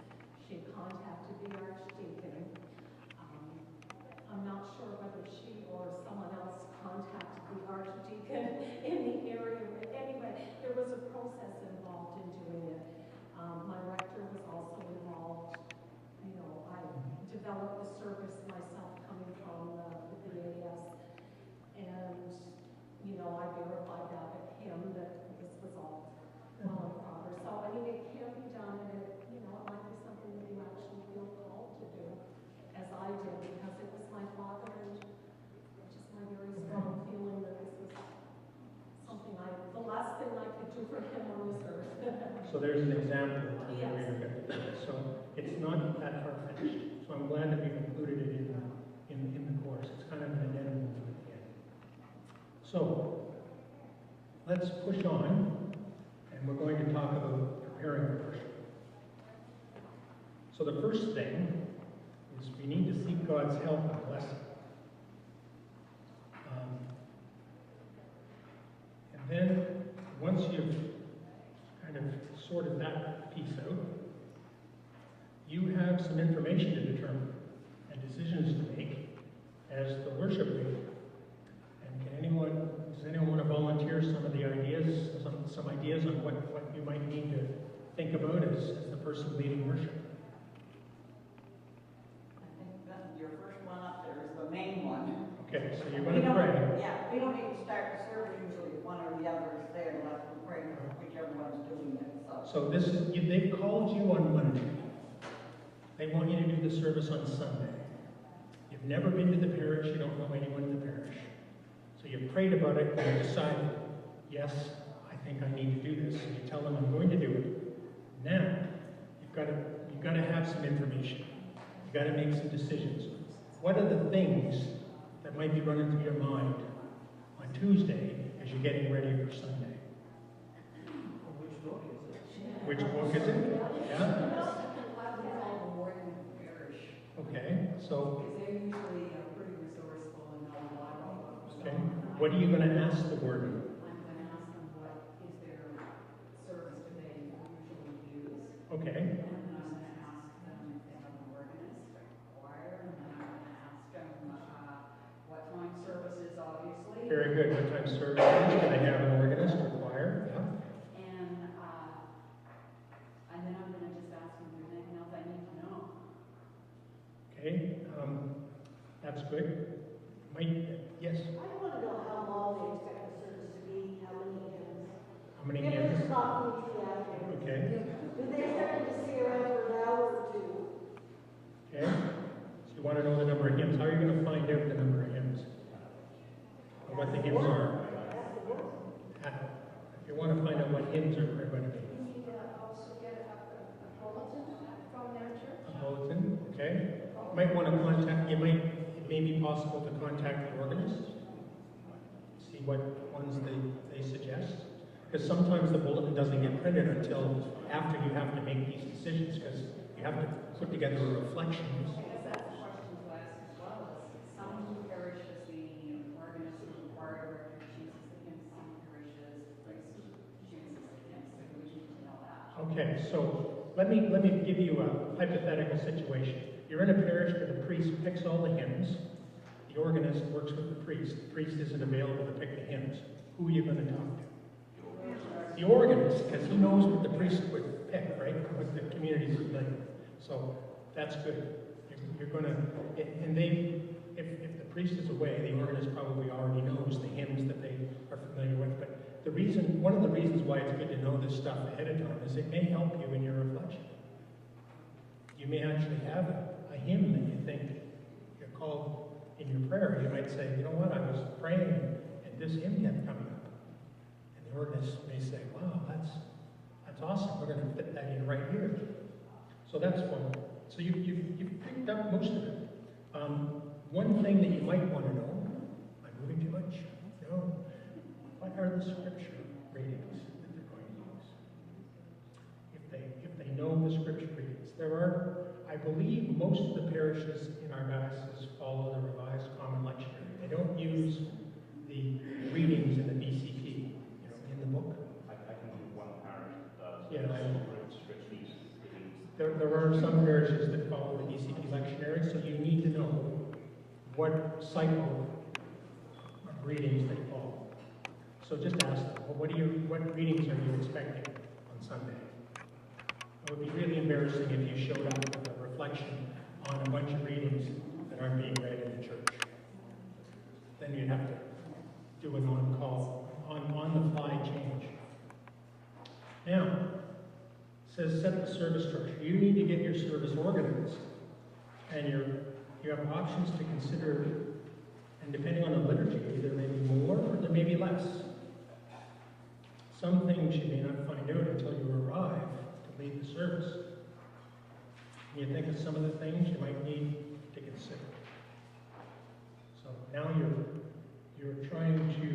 She contacted the archdeacon. I'm not sure whether she or someone else contacted the archdeacon in the area, but anyway, there was a process involved in doing it. My rector was also involved. You know, I developed the service myself coming from the BAS, and, you know, I verified that with him that this was all well and proper. So, I mean, it can be done, and it, you know, it might be something that you actually feel called to do, as I did, because it was my father, and just my very strong feeling that this was something the last thing I could do for him on this earth. So there's an example of where you're going to do it. So it's not that far-fetched. So I'm glad that we've included it in the course. It's kind of an addendum at the end. So let's push on, and we're going to talk about preparing for worship. So the first thing is we need to seek God's help and blessing. And then once you've kind of sorted that piece out, you have some information to determine and decisions to make as the worship leader. And does anyone want to volunteer some of the ideas, some ideas on what you might need to think about as the person leading worship? I think that your first one up there is the main one. Okay, so you're going to pray. Yeah, we don't need to start the service usually if one or the other is there, unless we pray for whichever one's doing it, So they've called you on Monday. They want you to do the service on Sunday. You've never been to the parish, you don't know anyone in the parish. So you prayed about it and you decided, yes, I think I need to do this. So you tell them I'm going to do it. Now, you've got to have some information. You've got to make some decisions. What are the things that might be running through your mind on Tuesday as you're getting ready for Sunday? Which book is it? Yeah? Okay, so... Because they're usually pretty resourceful and know a lot about books. Okay, what are you going to ask the warden? I'm going to ask them what is their service do they usually use. Okay, And then I'm going to ask them if they have an organist or choir. And then I'm going to ask them what time service is, obviously. very good. What time service is? Do they have an organist or choir? Yeah. And then I'm going to just ask them if there's anything else I need to know. Okay, that's good. Yes? I want to know how long they expect the service to be, how many hymns. How many If hymns? it's not usually after. Okay, Do they expect to stay around for an hour or two? okay. So you want to know the number of hymns. How are you going to find out the number of hymns? Or what the hymns are? If you want to find out what hymns are going to be. You need to also get a bulletin from their church. A bulletin, okay. It may be possible to contact the organist, see what ones they suggest. Because sometimes the bulletin doesn't get printed until after you have to make these decisions, because you have to put together a reflection. I guess that's a question to ask as well. Some parishes, the organist is required, rector chooses the hymns, some parishes, priest chooses the hymns, so we need to know that. Okay, so let me give you a hypothetical situation. You're in a parish where the priest picks all the hymns. The organist works with the priest. The priest isn't available to pick the hymns. Who are you going to talk to? The organist, because he knows what the priest would pick, right? What the community's familiar with. So that's good. You're going to, and if the priest is away, the organist probably already knows the hymns that they are familiar with. But one of the reasons why it's good to know this stuff ahead of time is it may help you in your reflection. You may actually have a a hymn that you think you're called in your prayer, you might say, you know what, I was praying and this hymn kept coming up. And the organist may say, wow, that's awesome. We're going to fit that in right here. So that's one. So you've picked up most of it. One thing that you might want to know, am I moving too much? No. What are the scripture readings that they're going to use? If they know the scripture readings. There are, I believe, most of the parishes in our diocese follow the Revised Common Lectionary. They don't use the readings in the BCP, in the book. I can do one parish that does. Yeah, I know. Strictly readings. There are some parishes that follow the BCP lectionary, so you need to know what cycle of readings they follow. So just ask them, well, what readings are you expecting on Sunday? It would be really embarrassing if you showed up with a reflection on a bunch of readings that aren't being read in the church. Then you'd have to do an on-call, on-the-fly change. Now, it says set the service structure. You need to get your service organized. And you have options to consider, and depending on the liturgy, there may be more or there may be less. Some things you may not find out until you arrive to lead the service. And you think of some of the things you might need to consider. So now you're trying to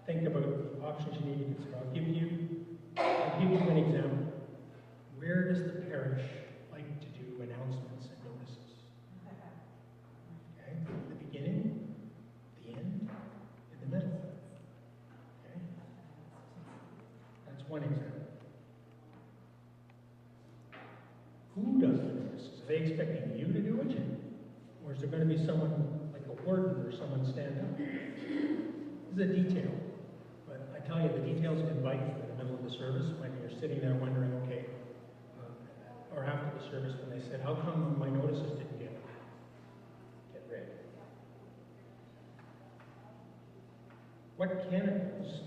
think about the options you need to consider. I'll give you an example. Where does the parish like to do announcements and notices? Okay, the beginning, the end, and the middle. Okay, that's one example. Who does the notices? Are they expecting you to do it? Or is there going to be someone like a warden or someone stand up? This is a detail, but I tell you, the details can bite you in the middle of the service when you're sitting there wondering, okay, or after the service when they said, how come my notices didn't get read? What canticles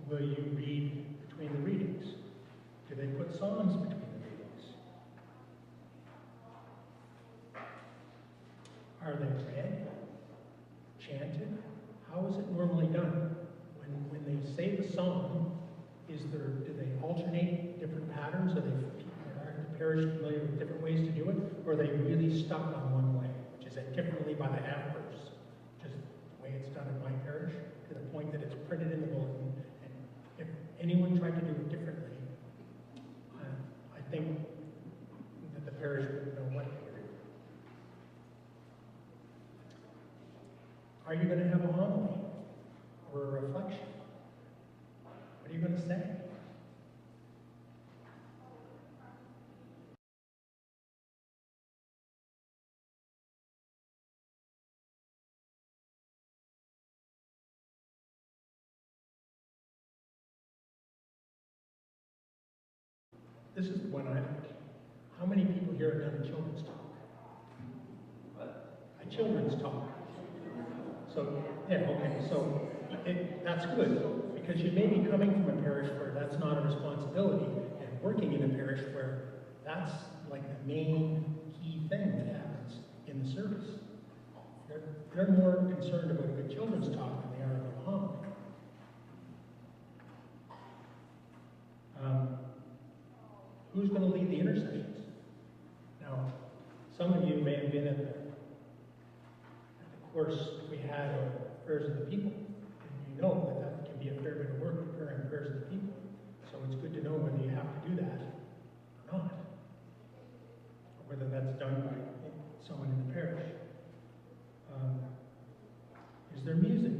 will you read between the readings? Do they put psalms between the readings? Are they read? Chanted? How is it normally done? When they say the psalm, do they alternate different patterns? Are the parish familiar with different ways to do it? Or are they really stuck on one way, which is said differently by the half verse, which is the way it's done in my parish, to the point that it's printed in the bulletin. And if anyone tried to do it differently, I think that the parish wouldn't know what to do. Are you going to have a homily or a reflection? What are you going to say? This is the one I like. How many people here have done a children's talk? What? A children's talk. So, yeah, okay, so that's good, because you may be coming from a parish where that's not a responsibility, and working in a parish where that's like the main key thing that happens in the service. They're more concerned about a good children's talk than they are about a homily. Who's going to lead the intercessions? Now, some of you may have been at the course we had on prayers of the people, and you know that can be a fair bit of work preparing prayers of the people. So it's good to know whether you have to do that or not, or whether that's done by someone in the parish. Is there music?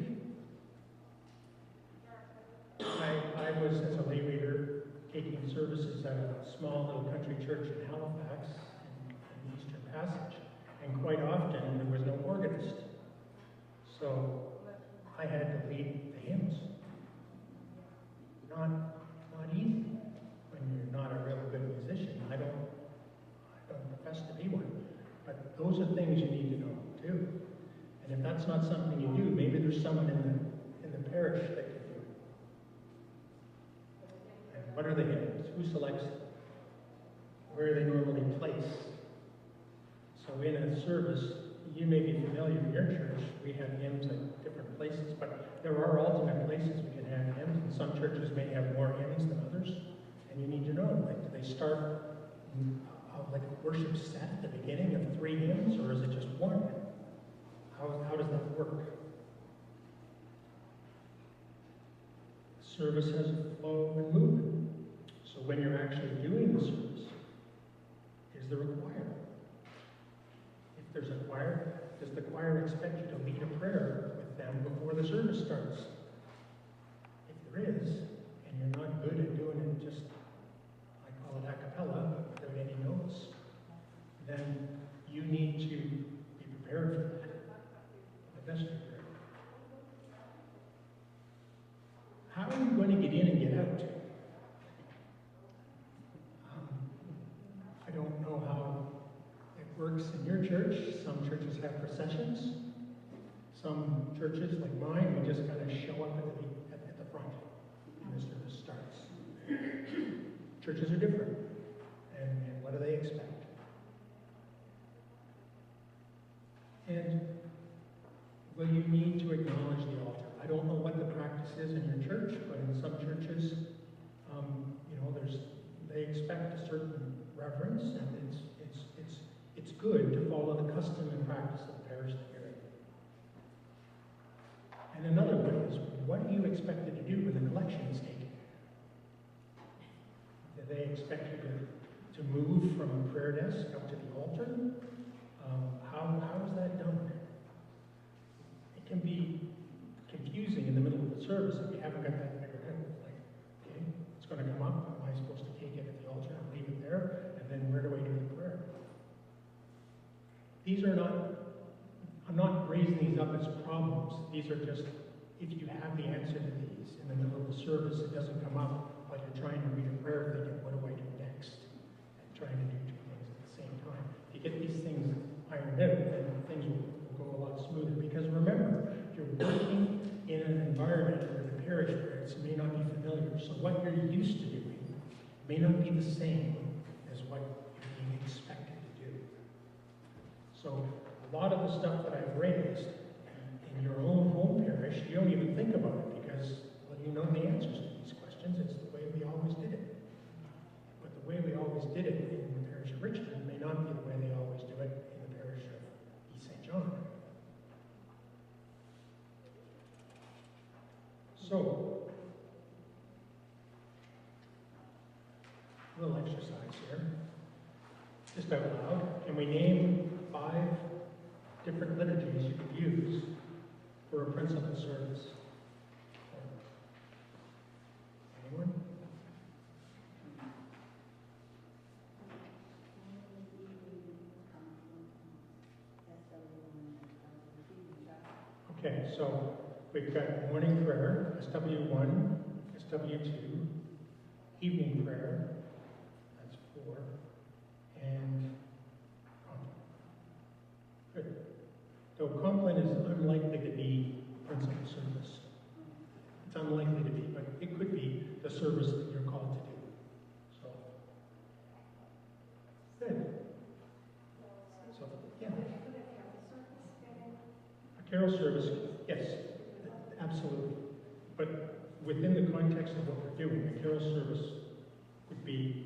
I was, as a lay reader, taking services at a small little country church in Halifax, in the Eastern Passage, and quite often there was no organist. So I had to lead the hymns. Not easy when you're not a real good musician. I don't profess to be one, but those are things you need to know too. And if that's not something you do, maybe there's someone in the parish that can do it. And what are the hymns? Who selects them? Where are they normally placed So in a service, you may be familiar in your church, we have hymns at different places, but there are alternate places we can have hymns, and some churches may have more hymns than others, and you need to know, like, do they start like a worship set at the beginning of 3 hymns, or is it just one? How does that work? Service has a flow and movement. So when you're actually doing the service, is there a choir? If there's a choir, does the choir expect you to lead a prayer with them before the service starts? If there is, and you're not good at doing it just, I call it a cappella, without any notes, then you need to be prepared for that. The best prepared. How are you going to get in and get out? I don't know how it works in your church. Some churches have processions. Some churches, like mine, we just kind of show up at the front and the service starts. Churches are different. And what do they expect? And well, you need to acknowledge the altar. I don't know what the practice is in your church, but in some churches, they expect a certain reverence, and it's good to follow the custom and practice of the parish that you're in. And another way is, what are you expected to do when the collection is taken? Do they expect you to move from a prayer desk up to the altar? How is that done? It can be confusing in the middle of the service if you haven't got that figured out. Like, okay, it's going to come up. Am I supposed to take it at the altar and leave it there? And then where do I do the prayer? These are not, I'm not raising these up as problems. These are just, if you have the answer to these in the middle of the service, it doesn't come up while you're trying to read a prayer thinking, what do I do next? And trying to do 2 things at the same time. If you get these things ironed out, then things will go a lot smoother. Because remember, you're working in an environment where the parish prayers may not be familiar. So what you're used to doing may not be the same as what you're being expected to do. So a lot of the stuff that I've raised in your own home parish, you don't even think about it because, well, you know the answers to these questions. It's the way we always did it. But the way we always did it in the parish of Richmond may not be the way they always do it in the parish of East St. John. So, a little exercise here. Just out loud, can we name 5 different liturgies you could use for a principal service? Anyone? Okay, so we've got morning prayer, SW1, SW2, evening prayer, that's 4, and compline. Good. So compline is unlikely to be principal service. It's unlikely to be, but it could be the service that you're called to do. So, good. So, yeah. A carol service, yes, absolutely. But within the context of what we're doing, a carol service would be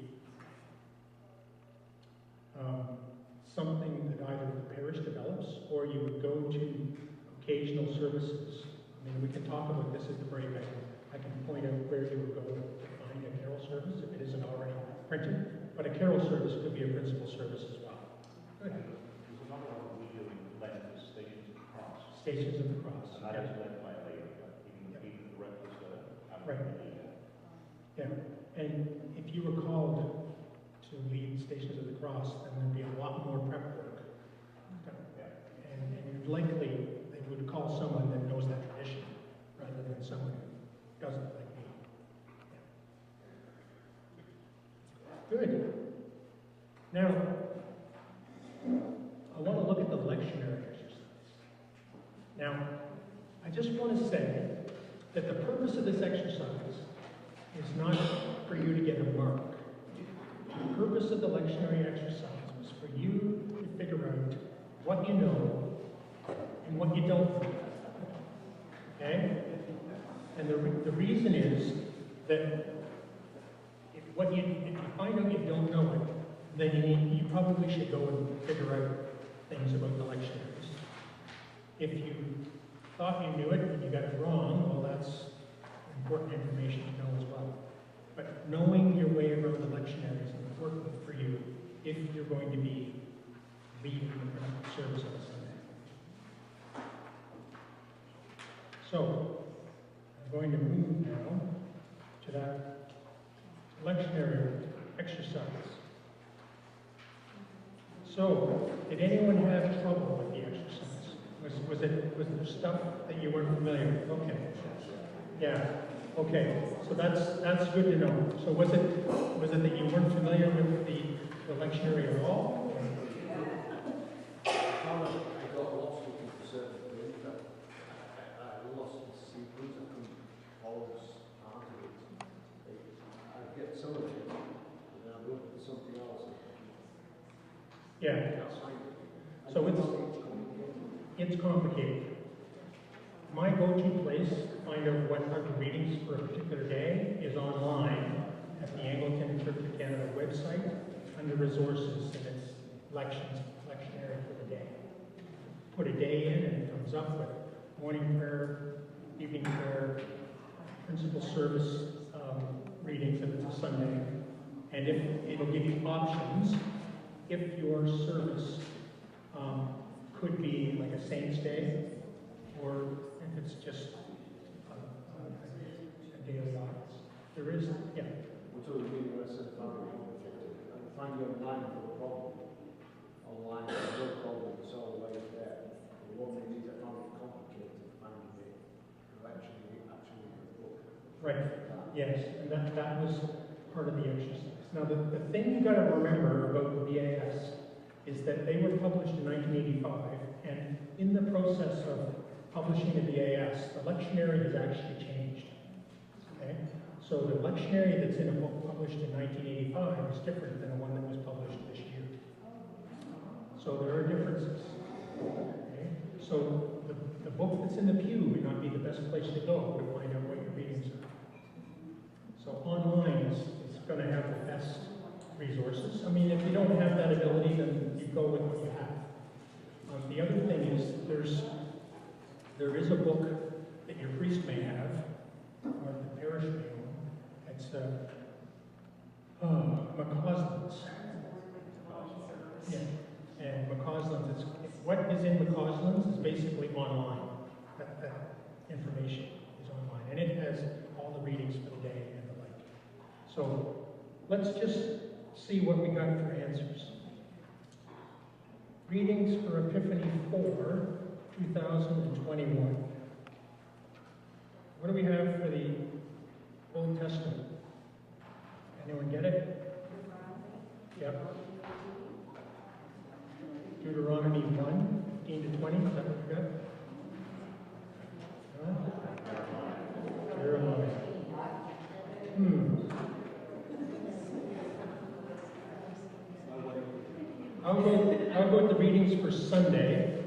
something that either the parish develops or you would go to occasional services. I mean, we can talk about this at the break. I can point out where you would go to find a carol service if it isn't already printed. But a carol service could be a principal service as well. Good. There's another one we do in Lent, is Stations of the Cross. Stations of the Cross. And that is led by a lady, even the reckless Right. Yeah. And if you were called to lead Stations of the Cross, then there'd be a lot more prep work. And likely they would call someone that knows that tradition rather than someone who doesn't, like me. Yeah. Good. Now, I want to look at the lectionary exercise. Now, I just want to say that the purpose of this exercise is not for you to get a mark. The purpose of the lectionary exercise was for you to figure out what you know and what you don't know. Okay? And the reason is that if you find out you don't know it, then you probably should go and figure out things about the lectionaries. If you thought you knew it and you got it wrong, well, that's important information to know as well. But knowing your way around the lectionary is important for you if you're going to be leading the service on Sunday. So, I'm going to move now to that lectionary exercise. So, did anyone have trouble with the exercise? Was there stuff that you weren't familiar with? Okay. Yeah. Okay. So that's good to know. So was it that you weren't familiar with the lectionary at all? I got lost looking for certain things. I lost the sequence. I couldn't follow part of it. I get some of it, and then I look for something else. Yeah. That's fine. So it's complicated. My go-to place to find out what are the readings for a particular day is online at the Anglican Church of Canada website under resources, and it's lectionary for the day. Put a day in and it comes up with morning prayer, evening prayer, principal service readings if it's a Sunday, and if it'll give you options if your service could be like a Saint's Day, or if it's just a daily office. There is, yeah. What do you mean when I said family complicated? I can find you online for a problem. Online, there's no problem, it's all the way there. The one thing is I found it complicated finding it actually in the book. Right, yes, and that was part of the exercise. Now, the thing you got to remember about the BAS is that they were published in 1985, and in the process of publishing the BAS, the lectionary has actually changed. Okay? So the lectionary that's in a book published in 1985 is different than the one that was published this year. So there are differences. Okay? So the book that's in the pew may not be the best place to go to find out what your readings are. So online is going to have the best resources. I mean, if you don't have that ability, then you go with what you have. The other thing is there is a book that your priest may have, or the parish may own. It's McCausland's. Yeah, and McCausland's. What is in McCausland's is basically online. That information is online, and it has all the readings for the day and the like. So let's just see what we got for answers. Readings for Epiphany 4, 2021. What do we have for the Old Testament? Anyone get it? Yep. Deuteronomy 1, 15 to 20, is that what we got? Jeremiah. How about the readings for Sunday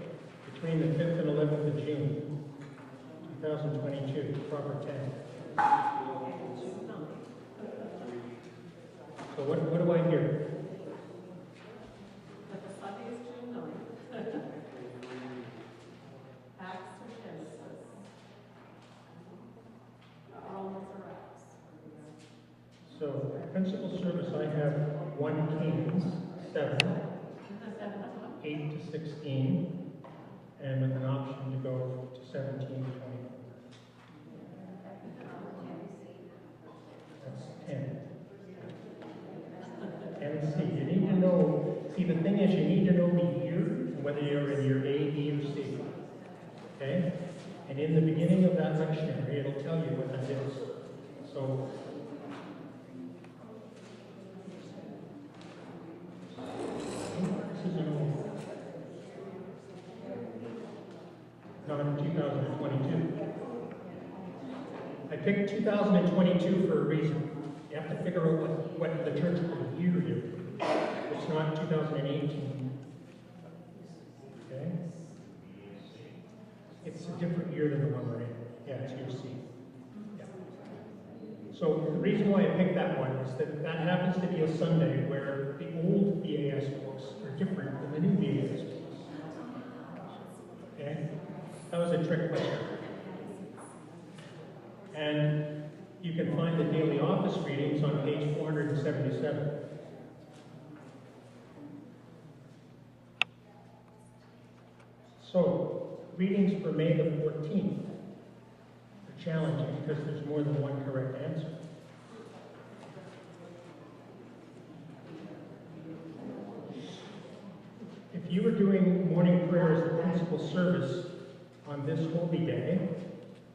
between the 5th and 11th of June, 2022, Proverbs 10? So what do I hear? But the Sunday is June 9th. Acts or Genesis. Romans or Acts. So, principal service, I have 1 Kings 7, 8 to 16, and with an option to go to 17 to 24. That's 10. And see, you need to know, the thing is, you need to know the year, whether you're in year A, B, or C. Okay? And in the beginning of that lectionary, it'll tell you what that is. So, this is an old, not in 2022. I picked 2022 for a reason. You have to figure out what the church year here. It's not 2018. that's your seat. Yeah. So the reason why I picked that one is that that happens to be a Sunday where the old BAS books are different than the new BAS books. Okay? That was a trick question. And you can find the daily office readings on page 477. So, readings for May the 14th are challenging because there's more than one correct answer. If you were doing morning prayer as the principal service on this holy day,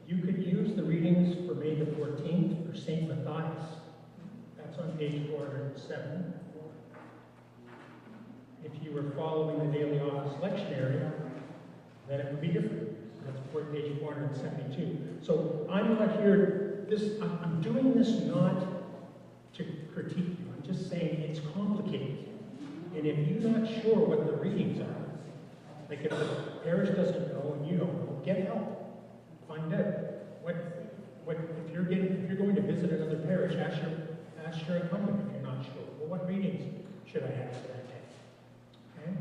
you could use the readings for May the 14th for St. Matthias. That's on page 407. If you were following the daily office lectionary, then it would be different. That's page 472. So I'm not here, I'm doing this not to critique you. I'm just saying it's complicated. And if you're not sure what the readings are, like if the parish doesn't know and you don't know, get help. Find out. If you're going to visit another parish, ask your incumbent if you're not sure. Well, what readings should I have for that day? Okay?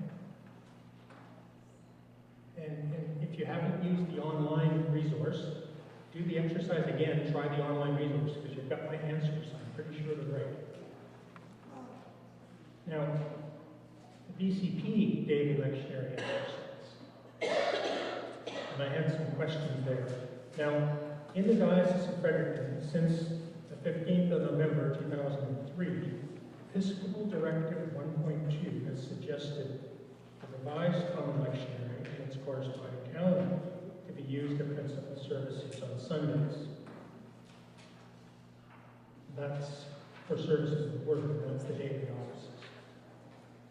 And if you haven't used the online resource, do the exercise again, try the online resource, because you've got my answers. I'm pretty sure they're right. Now, the BCP daily lectionary exercise. And I had some questions there. Now, in the Diocese of Fredericton, since the 15th of November 2003, Episcopal Directive 1.2 has suggested a revised common lectionary and its corresponding calendar to be used at principal services on Sundays. That's for services of work, that's the daily offices.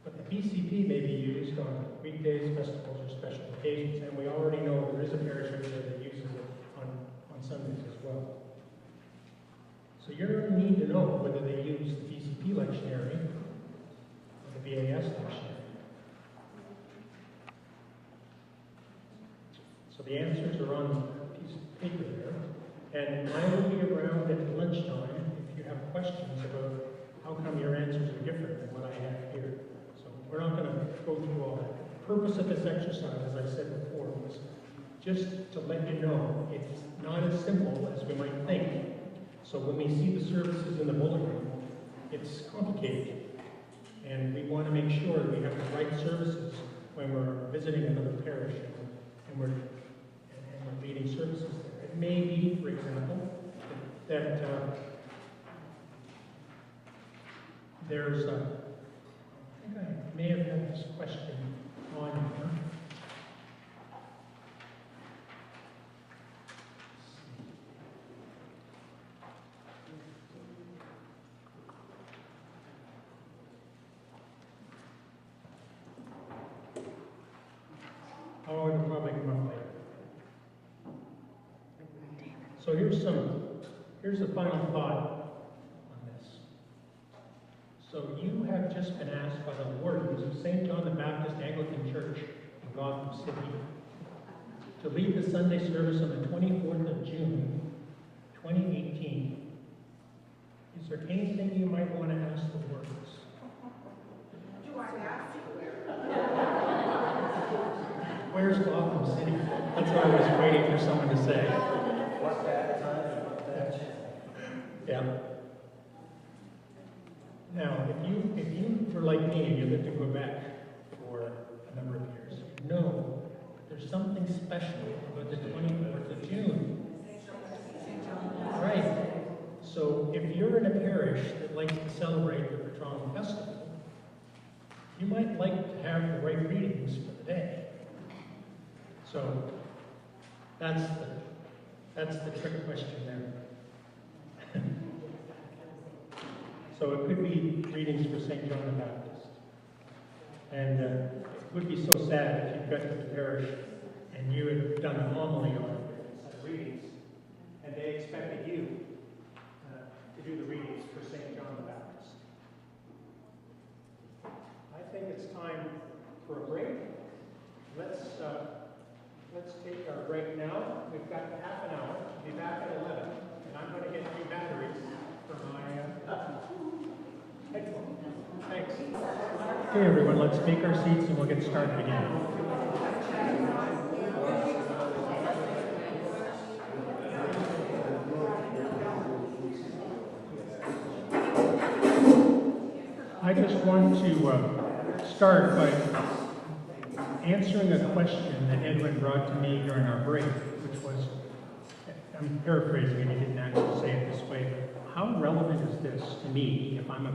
But the BCP may be used on weekdays, festivals, or special occasions, and we already know there is a parish out there that uses it on Sundays as well. So you're going to need to know whether they use the BCP lectionary or the BAS lectionary. So the answers are on a piece of paper there, and I will be around at lunchtime if you have questions about how come your answers are different than what I have here. So we're not going to go through all that. The purpose of this exercise, as I said before, was just to let you know it's not as simple as we might think. So when we see the services in the bulletin, it's complicated. And we want to make sure that we have the right services when we're visiting another parish and we're leading services there. It may be, for example, that there's I think I may have had this question on here. Oh, it'll probably come up later. So here's the final thought on this. So you have just been asked by the wardens of St. John the Baptist Anglican Church in Gotham City to lead the Sunday service on the 24th of June, 2018. Is there anything you might want to ask the wardens? Do I have to? Where's Gotham City? That's what I was waiting for someone to say. What's that time? Yeah. Now, if you were like me and you lived in Quebec for a number of years, you know there's something special about the 24th of June. Right. So if you're in a parish that likes to celebrate the Patron Festival, you might like to have the right readings for the day. So that's the trick question there. So it could be readings for St. John the Baptist. And it would be so sad if you got to the parish and you had done a homily on readings, and they expected you to do the readings for St. John the Baptist. I think it's time for a break. Let's take our break now. We've got half an hour. We'll be back. Okay, everyone, let's take our seats and we'll get started again. I just want to start by answering a question that Edwin brought to me during our break, which was, I'm paraphrasing it, he didn't actually say it this way, but how relevant is this to me if I'm a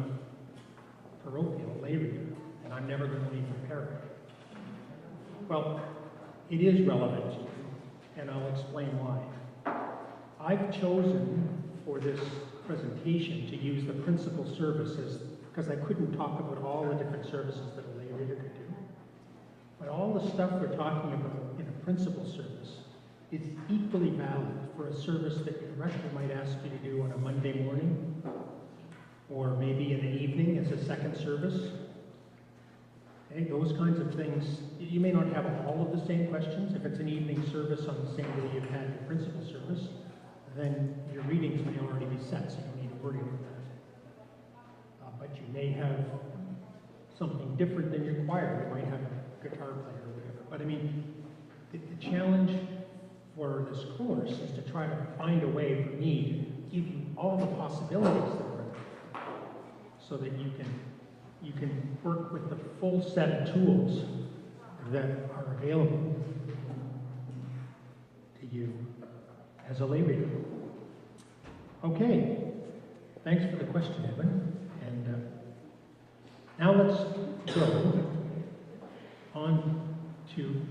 parochial lay reader and I'm never going to leave the parish? Well, it is relevant to you, and I'll explain why. I've chosen for this presentation to use the principal services because I couldn't talk about all the different services that a lay reader could do. But all the stuff we're talking about in a principal service is equally valid for a service that your rector might ask you to do on a Monday morning, or maybe in the evening as a second service. Okay, those kinds of things. You may not have all of the same questions. If it's an evening service on the same day you've had your principal service, then your readings may already be set, so you don't need to worry about that. But you may have something different than your choir. You might have a guitar player or whatever. But I mean, the challenge for this course is to try to find a way for me to give you all the possibilities that are there, so that you can work with the full set of tools that are available to you as a lay reader. Okay, thanks for the question, Edwin. And now let's go on to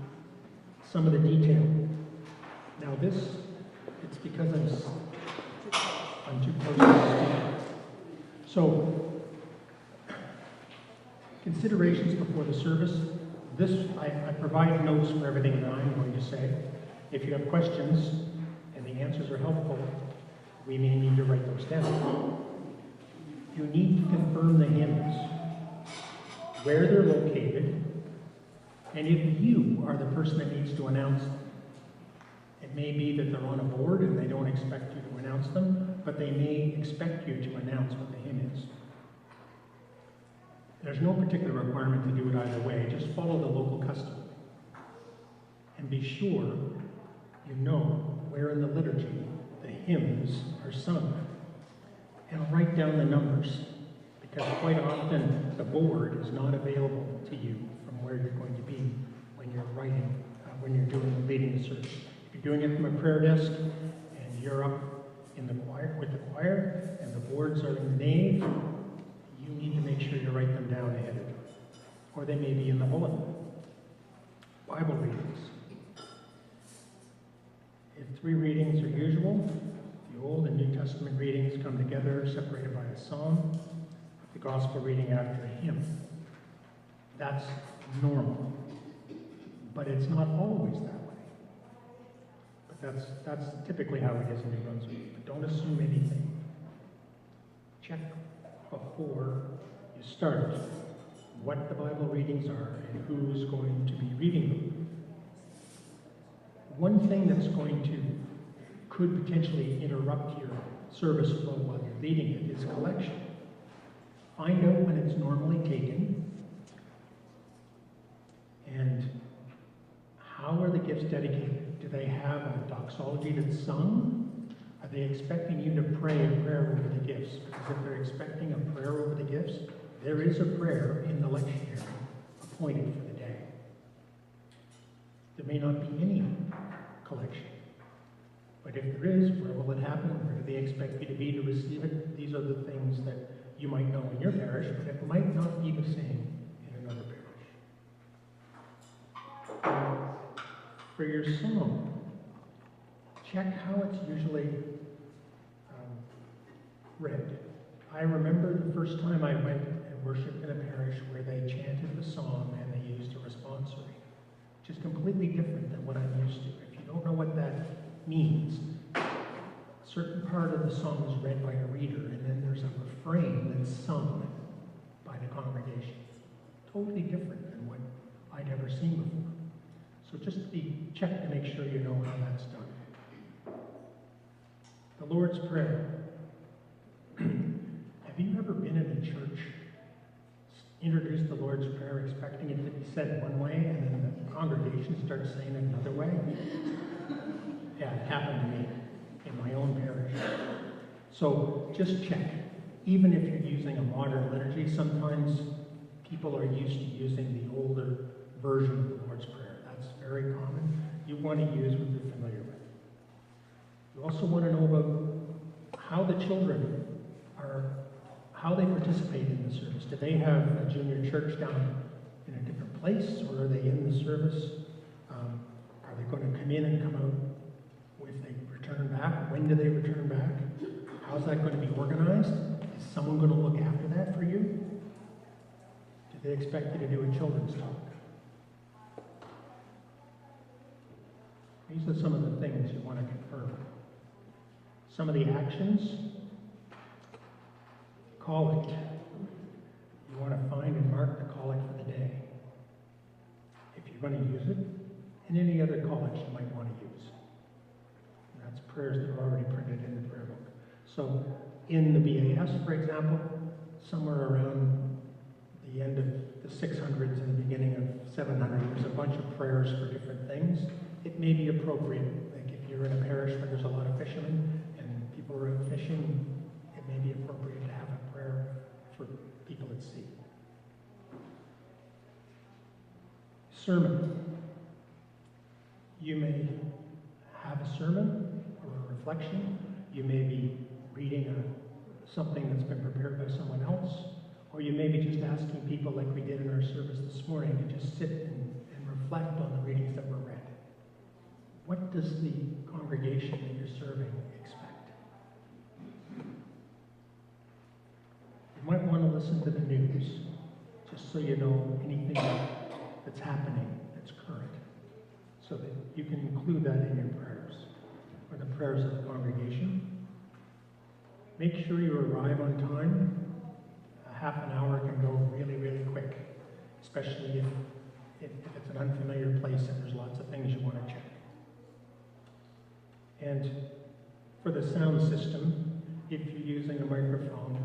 some of the detail. Now this, it's because I'm too close to the speaker. So, considerations before the service. This, I provide notes for everything that I'm going to say. If you have questions and the answers are helpful, we may need to write those down. You need to confirm the hymns, where they're located, and if you are the person that needs to announce them. It may be that they're on a board and they don't expect you to announce them, but they may expect you to announce what the hymn is. There's no particular requirement to do it either way. Just follow the local custom. And be sure you know where in the liturgy the hymns are sung. And write down the numbers, because quite often the board is not available to you from where you're going to be when you're writing, when you're leading the service. If you're doing it from a prayer desk and you're up in the choir with the choir and the boards are in the nave, you need to make sure you write them down ahead of time, or they may be in the bulletin. Bible readings. If 3 readings are usual, the Old and New Testament readings come together, separated by a psalm, the gospel reading after a hymn. That's normal, but it's not always that way. But that's typically how it is in New Brunswick. But don't assume anything. Check before you start what the Bible readings are and who's going to be reading them. One thing that's could potentially interrupt your service flow while you're leading it is collection. Find out when it's normally taken, and how are the gifts dedicated? Do they have a doxology that's sung? Are they expecting you to pray a prayer over the gifts? Because if they're expecting a prayer over the gifts, there is a prayer in the lectionary appointed for the day. There may not be any collection. But if there is, where will it happen? Where do they expect you to be to receive it? These are the things that you might know in your parish, but it might not be the same in another parish. For your song, check how it's usually read. I remember the first time I went and worshiped in a parish where they chanted the psalm and they used a responsory, which is completely different than what I'm used to. If you don't know what that means, a certain part of the song is read by a reader, and then there's a refrain that's sung by the congregation. Totally different than what I'd ever seen before. So just check to make sure you know how that's done. The Lord's Prayer. Have you ever been in a church introduce the Lord's Prayer expecting it to be said one way, and then the congregation starts saying it another way. Yeah, it happened to me in my own parish. So just check. Even if you're using a modern liturgy, sometimes people are used to using the older version of the Lord's Prayer. That's very common. You want to use what you're familiar with. You also want to know about how the children how they participate in the service. Do they have a junior church down in a different place, or are they in the service? Are they going to come in and come out if they return back? When do they return back? How's that going to be organized? Is someone going to look after that for you? Do they expect you to do a children's talk? These are some of the things you want to confirm. Some of the actions, collect. You want to find and mark the collect for the day, if you're going to use it, and any other collect you might want to use. And that's prayers that are already printed in the prayer book. So in the BAS, for example, somewhere around the end of the 600s and the beginning of 700, there's a bunch of prayers for different things. It may be appropriate, like if you're in a parish where there's a lot of fishermen and people are out fishing, it may be appropriate to have a prayer for people at sea. Sermon. You may have a sermon or a reflection. You may be reading something that's been prepared by someone else, or you may be just asking people, like we did in our service this morning, to just sit and reflect on the readings that were read. What does the congregation that you're serving expect? You might want to listen to the news, just so you know anything that's happening that's current, so that you can include that in your prayers, or the prayers of the congregation. Make sure you arrive on time. A half an hour can go really, really quick, especially if it's an unfamiliar place and there's lots of things you want to check. And for the sound system, if you're using a microphone,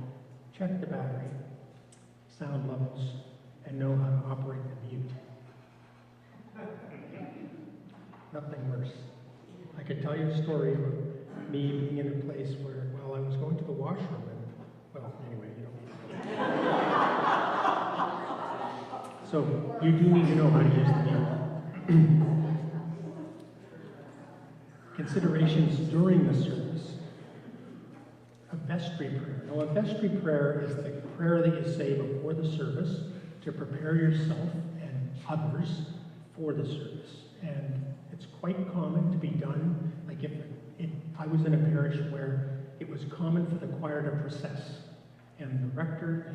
check the battery, sound levels, and know how to operate the mute. Nothing worse. I could tell you a story about me being in a place where, well, I was going to the washroom and, well, anyway, you don't need to. So you do need to know how to use the mute. Considerations during the service. A vestry prayer. Now, a vestry prayer is the prayer that you say before the service to prepare yourself and others for the service. And it's quite common to be done, like if I was in a parish where it was common for the choir to process, and the rector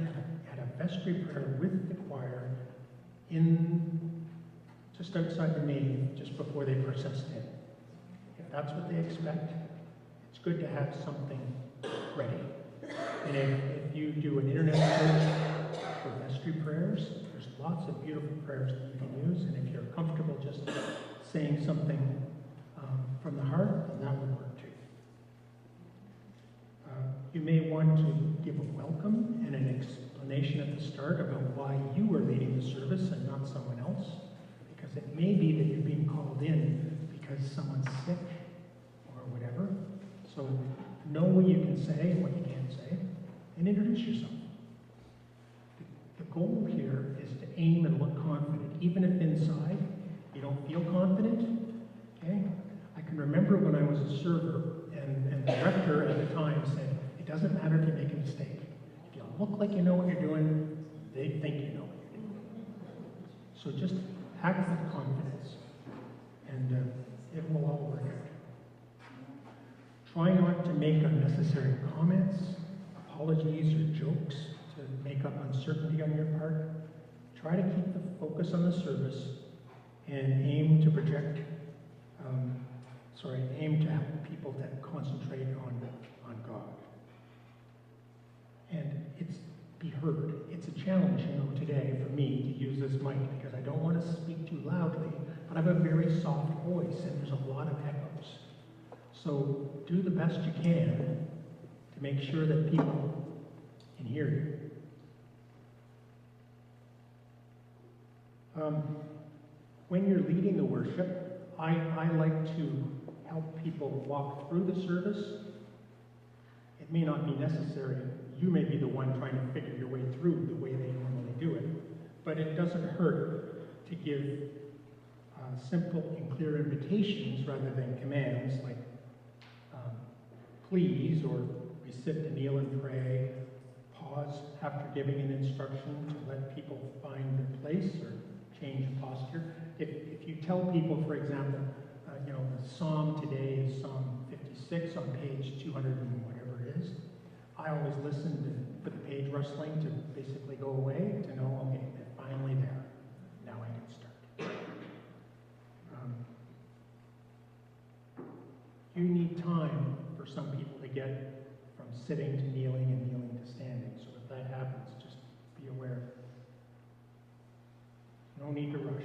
had a vestry prayer with the choir just outside the nave, just before they processed in. If that's what they expect, it's good to have something ready. And if you do an internet search for vestry prayers, there's lots of beautiful prayers that you can use, and if you're comfortable just saying something from the heart, then that would work too. You may want to give a welcome and an explanation at the start about why you are leading the service and not someone else, because it may be that you're being called in because someone's sick or whatever. So know what you can say and what you can't say, and introduce yourself. The goal here is to aim and look confident, even if inside you don't feel confident. Okay? I can remember when I was a server, and the rector at the time said, it doesn't matter if you make a mistake. If you look like you know what you're doing, they think you know what you're doing. So just act with confidence, and it will all work out. Try not to make unnecessary comments, apologies, or jokes to make up uncertainty on your part. Try to keep the focus on the service and aim to have people that concentrate on God. And be heard. It's a challenge, today for me to use this mic because I don't want to speak too loudly, but I have a very soft voice and there's a lot of echoes. So do the best you can to make sure that people can hear you. When you're leading the worship, I like to help people walk through the service. It may not be necessary. You may be the one trying to figure your way through the way they normally do it. But it doesn't hurt to give simple and clear invitations rather than commands like please, or we sit to kneel and pray, pause after giving an instruction to let people find their place or change posture. If you tell people, for example, the psalm today is Psalm 56 on page 200 and whatever it is, I always listen for the page rustling to basically go away, to know, okay, they're finally there. Now I can start. You need time for some people to get from sitting to kneeling and kneeling to standing. So if that happens, just be aware. No need to rush.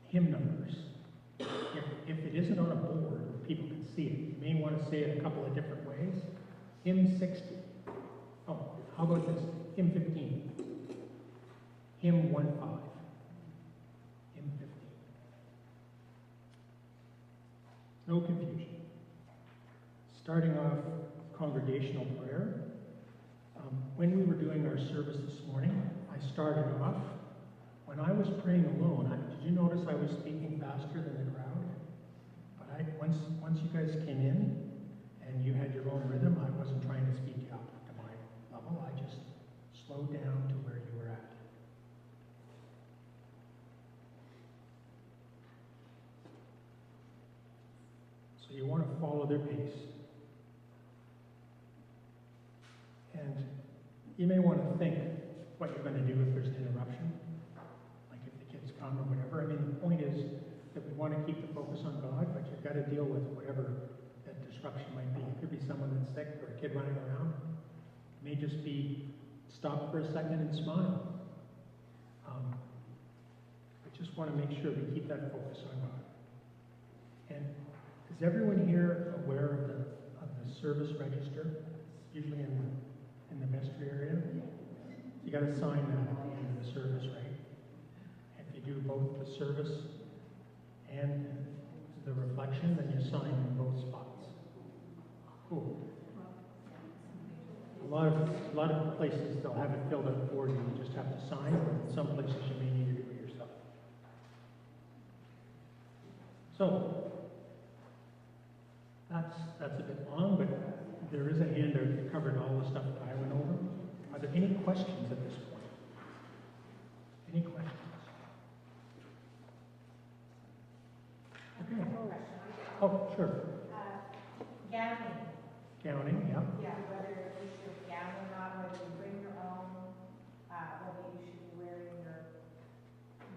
Hymn numbers. If it isn't on a board where people can see it, you may want to say it a couple of different ways. Hymn 60. Oh, how about this? Hymn 15. Hymn 15. Hymn 15. No confusion. Starting off congregational prayer. When we were doing our service this morning, I started off. When I was praying alone, did you notice I was speaking faster than the crowd? But once you guys came in and you had your own rhythm, I wasn't trying to speak up to my level. I just slowed down to where you were at. So you want to follow their pace. And you may want to think what you're going to do if there's an interruption, like if the kids come or whatever. I mean, the point is that we want to keep the focus on God, but you've got to deal with whatever that disruption might be. It could be someone that's sick or a kid running around. It may just be stop for a second and smile. I just want to make sure we keep that focus on God. And is everyone here aware of the service register? It's usually in the vestry area. You got to sign that at the end of the service, right? If you do both the service and the reflection, then you sign in both spots. Cool. A lot of places they'll have it filled out for you. You just have to sign. But in some places you may need to do it yourself. So that's a bit long, but there is a handout that covered all the stuff that I went over. Are there any questions at this point? Any questions? Okay. Oh, sure. Gowning. Gowning, yeah. Yeah, whether you should gown or not, whether you bring your own, whether you should be wearing your.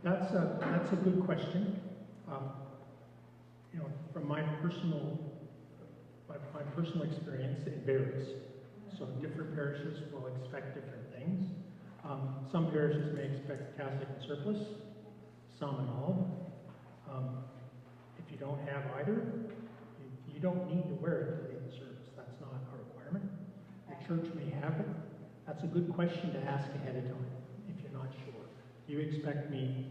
That's a good question. From my personal experience, it varies. So different parishes will expect different things. Some parishes may expect cassock and surplice, some and all. If you don't have either, you don't need to wear it to lead the service. That's not a requirement. The church may have it. That's a good question to ask ahead of time if you're not sure. Do you expect me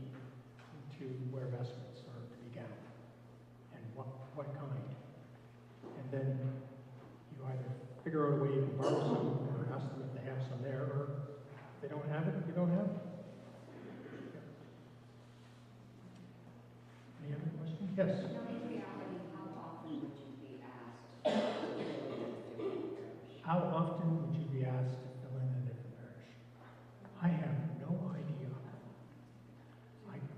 to wear vestments or to be gowned? And what kind? And then you either figure out a way to borrow some or ask them if they have some there, or if they don't have it, you don't have it. Any other questions? Yes? How often would you be asked to fill in a different parish? I have no idea.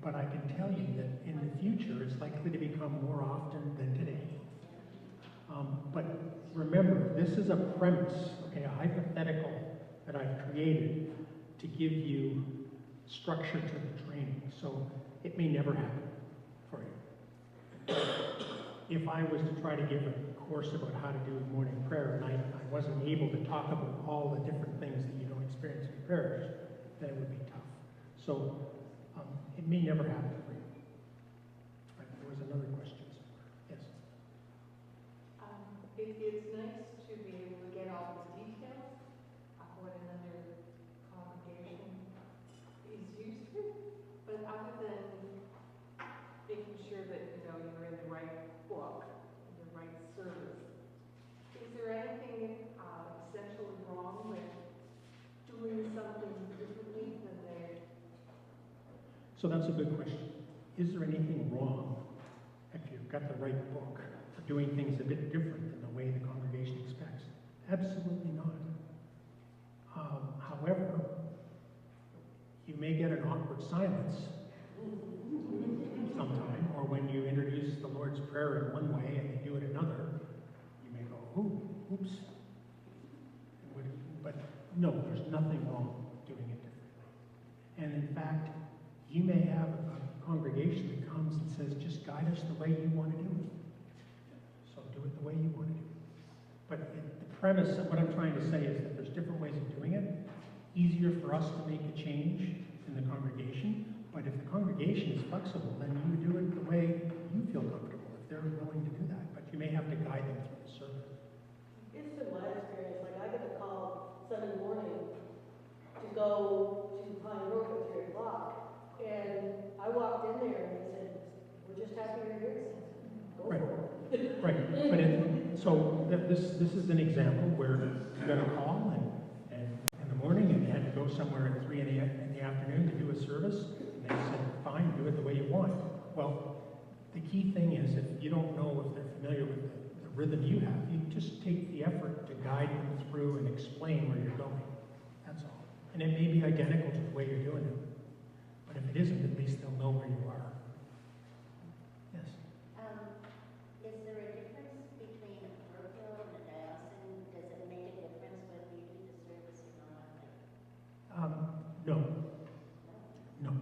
But I can tell you that in the future, it's likely to become more often than today. But remember, this is a premise, okay, a hypothetical that I've created to give you structure to the training. So it may never happen for you. If I was to try to give a course about how to do morning prayer and I wasn't able to talk about all the different things that you don't experience in parish, then it would be tough. So it may never happen for you. Right, there was another question somewhere. Yes? It's nice to be able to get all the details of what another sure that, you know, you're in the right book, the right service. Is there anything essentially wrong with doing something differently than they? So that's a good question. Is there anything wrong if you've got the right book for doing things a bit different than the way the congregation expects? Absolutely not. However, you may get an awkward silence sometime, or when you introduce the Lord's Prayer in one way and they do it another, you may go, "Ooh, oops." But no, there's nothing wrong doing it differently. And in fact, you may have a congregation that comes and says, "Just guide us the way you want to do it." So do it the way you want to do it. But the premise of what I'm trying to say is that there's different ways of doing it. Easier for us to make a change in the congregation, but if the congregation is flexible, then you do it the way you feel comfortable, if they're willing to do that. But you may have to guide them through the service. It's been my experience, like I get a call Sunday morning to go to Pine Brook at 3 o'clock, and I walked in there and they said, "We're just happy you're here." Go Right. for it. Right, but so this is an example where you got a call and in the morning and you had to go somewhere at 3 in the afternoon to do a service, and they said, "Fine, do it the way you want." Well, the key thing is if you don't know if they're familiar with the rhythm you have, you just take the effort to guide them through and explain where you're going. That's all. And it may be identical to the way you're doing it, but if it isn't, at least they'll know where you are. Yes. Is there a difference between a parochial and a diocesan? Does it make a difference whether you do the service or not? No. No.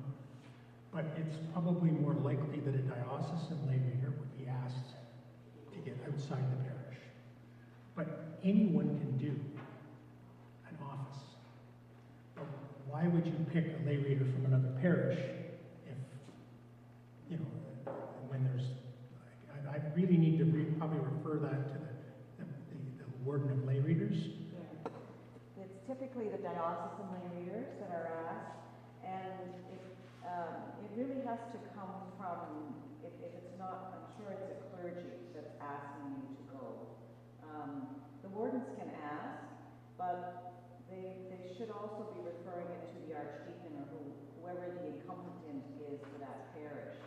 But it's probably more likely that a diocesan lay reader would be asked to get outside the parish. But anyone can do an office. But why would you pick a lay reader from another parish if, you know, when there's, I really need to probably refer that to the warden of lay readers. It's typically the diocesan lay readers that are asked, and it really has to come from, if it's not, I'm sure it's a clergy that's asking you to go. The wardens can ask, but they should also be referring it to the archdeacon or whoever the incumbent is for that parish,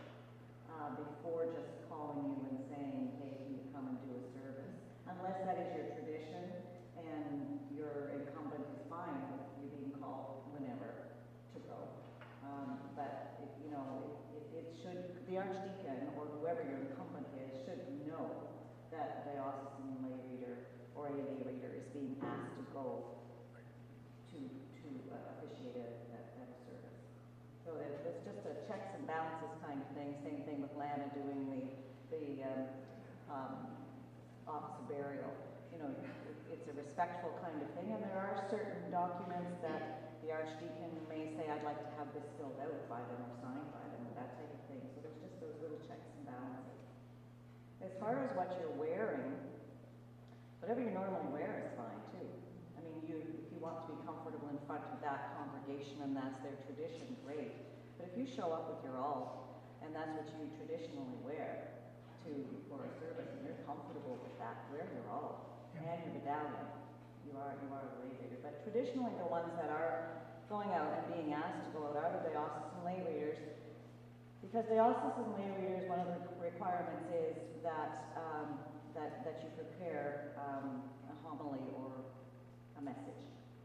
before just calling you and saying, "Hey, can you come and do a service?" Unless that is your tradition and your incumbent is fine with you being called whenever to go. But it should, the archdeacon or whoever your incumbent is should know that a diocesan lay reader or a lay reader is being asked to go to officiate at a service. So it's just a checks and balances kind of thing. Same thing with Lana doing the office of burial. You know, it's a respectful kind of thing, and there are certain documents that the archdeacon may say, "I'd like to have this filled out by them or signed by them," or that type of thing. So there's just those little checks and balances. As far as what you're wearing, whatever you normally wear is fine too. I mean, if you want to be comfortable in front of that congregation and that's their tradition, great. But if you show up with your all and that's what you traditionally wear for a service and you're comfortable with that, wear your all and your medallion. You are a lay reader. But traditionally the ones that are going out and being asked to go out are the diocesan lay readers, because diocesan lay readers, one of the requirements is that that you prepare a homily or a message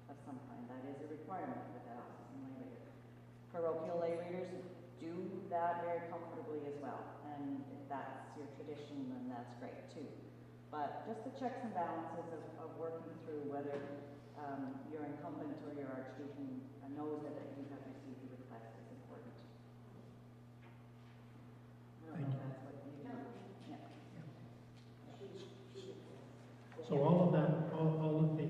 of some kind. That is a requirement for diocesan lay readers. Parochial lay readers do that very comfortably as well, and if that's your tradition, then that's great too. But just the checks and balances of working through whether your incumbent or your archdeacon knows that you have received the request is important. I don't know if that's what you do. Yeah. So all of that, all of the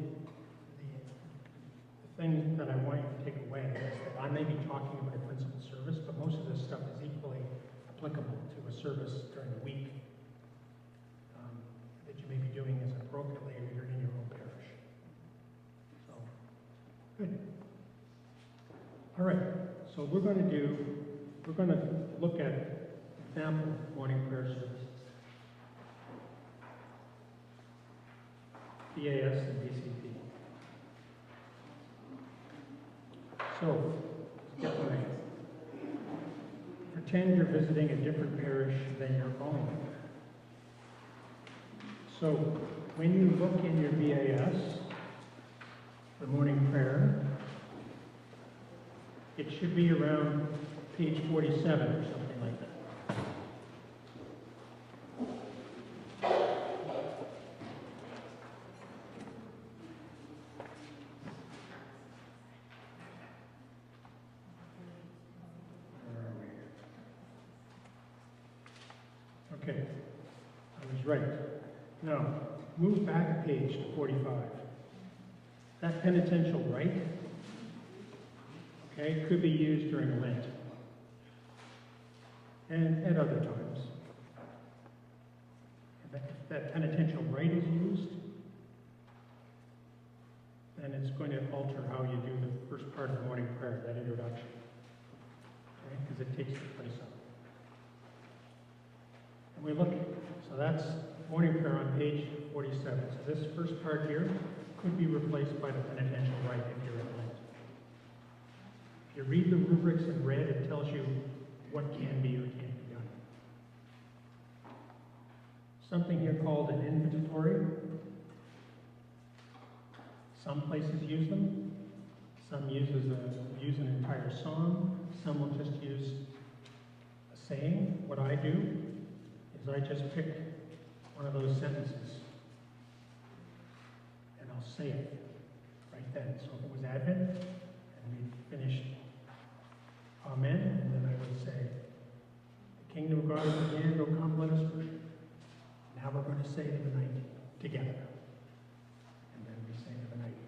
things that I want you to take away is that I may be talking about a principal service, but most of this stuff is equally applicable to a service during the week that you may be doing as a parochial lay reader in your own parish. So, good. All right, so we're going to look at example, morning prayer services. BAS and BCP. So, get my, pretend you're visiting a different parish than your own. So, when you look in your BAS for morning prayer, it should be around page 47 or something like that. Okay, I was right. Now, move back a page to 45. That penitential rite, okay, could be used during Lent and at other times. If that penitential rite is used, then it's going to alter how you do the first part of morning prayer, that introduction, okay, because it takes the place up. And we look, so that's morning prayer on page 47. So this first part here could be replaced by the penitential rite if you're at Lent. If you read the rubrics in red, it tells you what can be or can't be done. Something here called an invitatory. Some places use them. Some use an entire song. Some will just use a saying. What I do is I just pick one of those sentences and I'll say it right then. So if it was Advent and we finished Amen, and then I would say, the kingdom of God is at hand, O come, let us worship. Now we're going to say the night together. And then we say the night.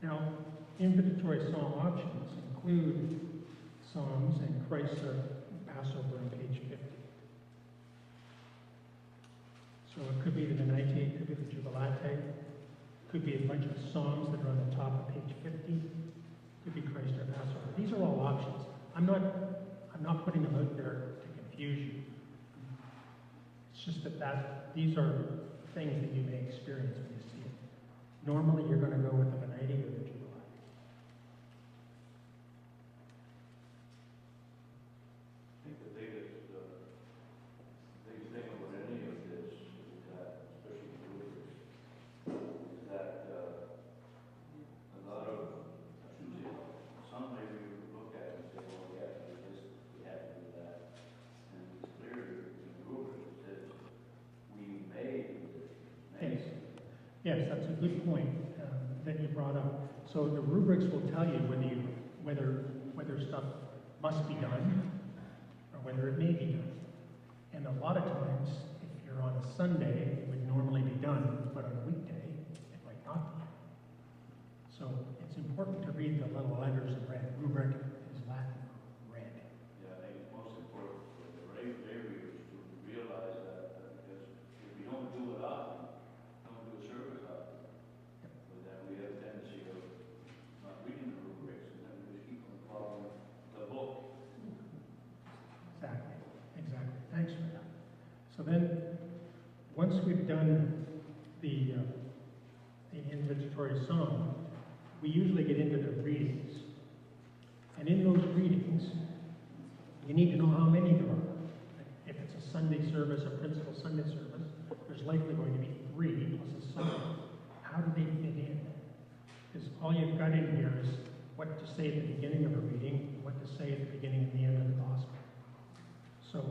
Now, invitatory psalm options include Psalms and Christ's Passover on page 50. So it could be the Venite, it could be the Jubilate, it could be a bunch of Psalms that are on the top of page 50. Could be Christ our Passover. These are all options. I'm not putting them out there to confuse you. It's just that these are things that you may experience when you see it. Normally, you're going to go with the Venite or the Jubilate. I think the biggest thing about any of this is that, especially the Lutheran, is that a lot of some maybe we look at it and say, well, we have to do this, we have to do that. And it's clear in the rubric it says we may do this. Yes. Yes, that's a good point that you brought up. So the rubrics will tell you whether stuff must be done or whether it may be done. And a lot of times, if you're on a Sunday, it would normally be done, but on a weekday, it might not be. So it's important to read the little letters in red. Rubric is Latin for red. Yeah, I think it's most important for the lay readers to realize that, because if we don't do it often, don't do a service often, but then we have a tendency of not reading the rubrics, and then we just keep on following the book. Exactly. Thanks for that. So then, once we've done the invitatory song, we usually get into the readings. And in those readings, you need to know how many there are. If it's a Sunday service, a principal Sunday service, there's likely going to be 3 plus a song. How do they fit in? Because all you've got in here is what to say at the beginning of a reading, what to say at the beginning and the end of the gospel. So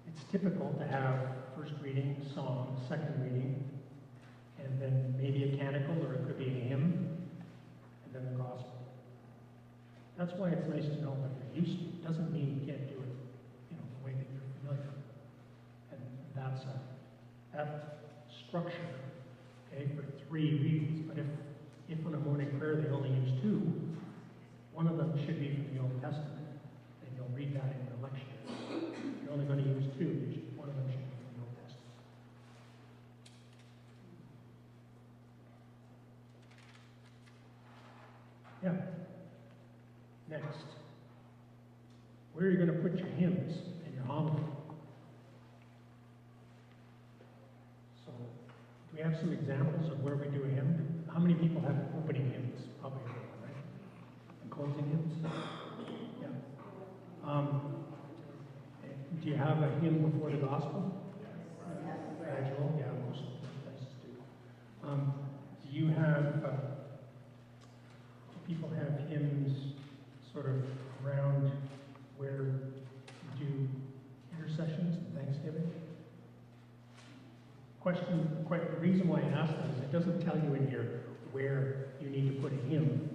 it's typical to have first reading, song, second reading, and then maybe a canticle, or it could be a hymn, and then the gospel. That's why it's nice to know what you're used to. It doesn't mean you can't do it, the way that you're familiar. And that's that structure, okay, for 3 readings. But if on a morning prayer they only use 2, one of them should be from the Old Testament, and you'll read that in the lecture. If you're only going to use 2, one of them should be from the Old Testament. Yeah. Next. where are you going to put your hymns and your homily? So, do we have some examples of where we do a hymn? How many people have opening hymns? Probably everyone, right? And closing hymns? Yeah. Do you have a hymn before the gospel? Gradual, yeah, most places do. Do you have, do people have hymns sort of around where you do intercessions and thanksgiving? The reason why I ask that is it doesn't tell you in here where you need to put a hymn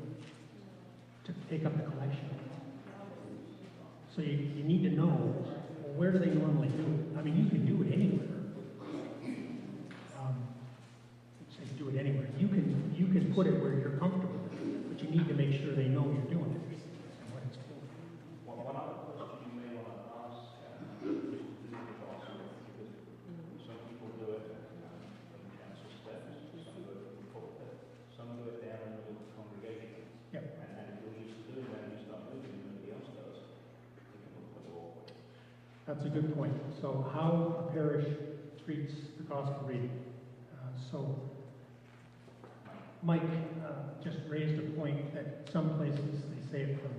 to take up the collection. So you need to know, well, where do they normally do it? I mean, you can do it anywhere. Say do it anywhere. You can put it where you're comfortable, but you need to make sure they know you're doing it and what it's for. Well, one other question you may want to ask is to do it also, because some people do it in the council steps, some do it in the pulpit, some do it down in the little congregation. Yep. And if you're used to doing that and you start moving and nobody else does, it can look quite awkward. That's a good point. So how a parish treats the gospel reading. So Mike just raised a point that some places they say it from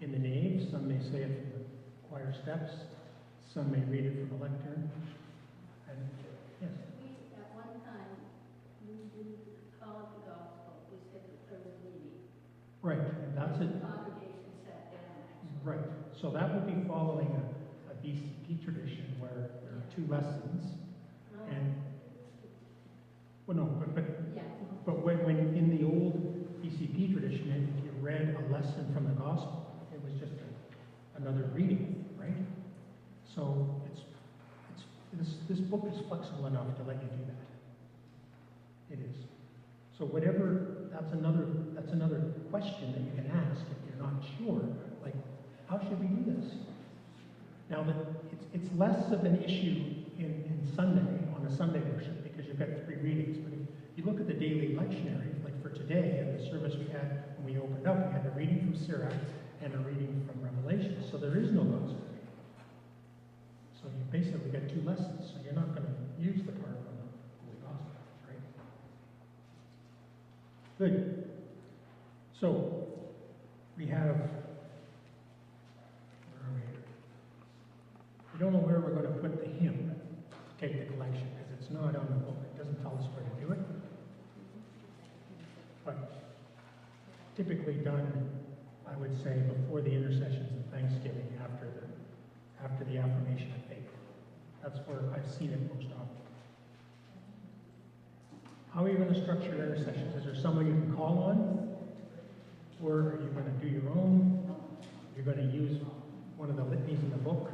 in the nave, some may say it from the choir steps, some may read it from the lectern. And yes. We, at one time, we called the gospel, we said the first reading. Right, and that's it. The congregation sat down, actually. Right. So that would be following a BCP tradition where there are 2 lessons. And well, no, but when in the old BCP tradition, if you read a lesson from the gospel, it was just another reading, right? So this book is flexible enough to let you do that. It is. So whatever, that's another question that you can ask if you're not sure. Like, how should we do this? Now that it's less of an issue in Sunday on a Sunday worship because you've got 3 readings, but if you look at the daily lectionary, like for today and the service we had when we opened up, we had a reading from Sirach and a reading from Revelation. So there is no gospel reading. So you basically got 2 lessons. So you're not going to use the part from the gospel, right? Good. So we have. Where are we here? We don't know where we're going to put the hymn to take the collection because it's not on the book. It doesn't tell us where to do it. But typically done, I would say, before the intercessions and thanksgiving, after the affirmation of faith. That's where I've seen it most often. How are you going to structure intercessions? Is there someone you can call on? Or are you going to do your own? You're going to use one of the litanies in the book?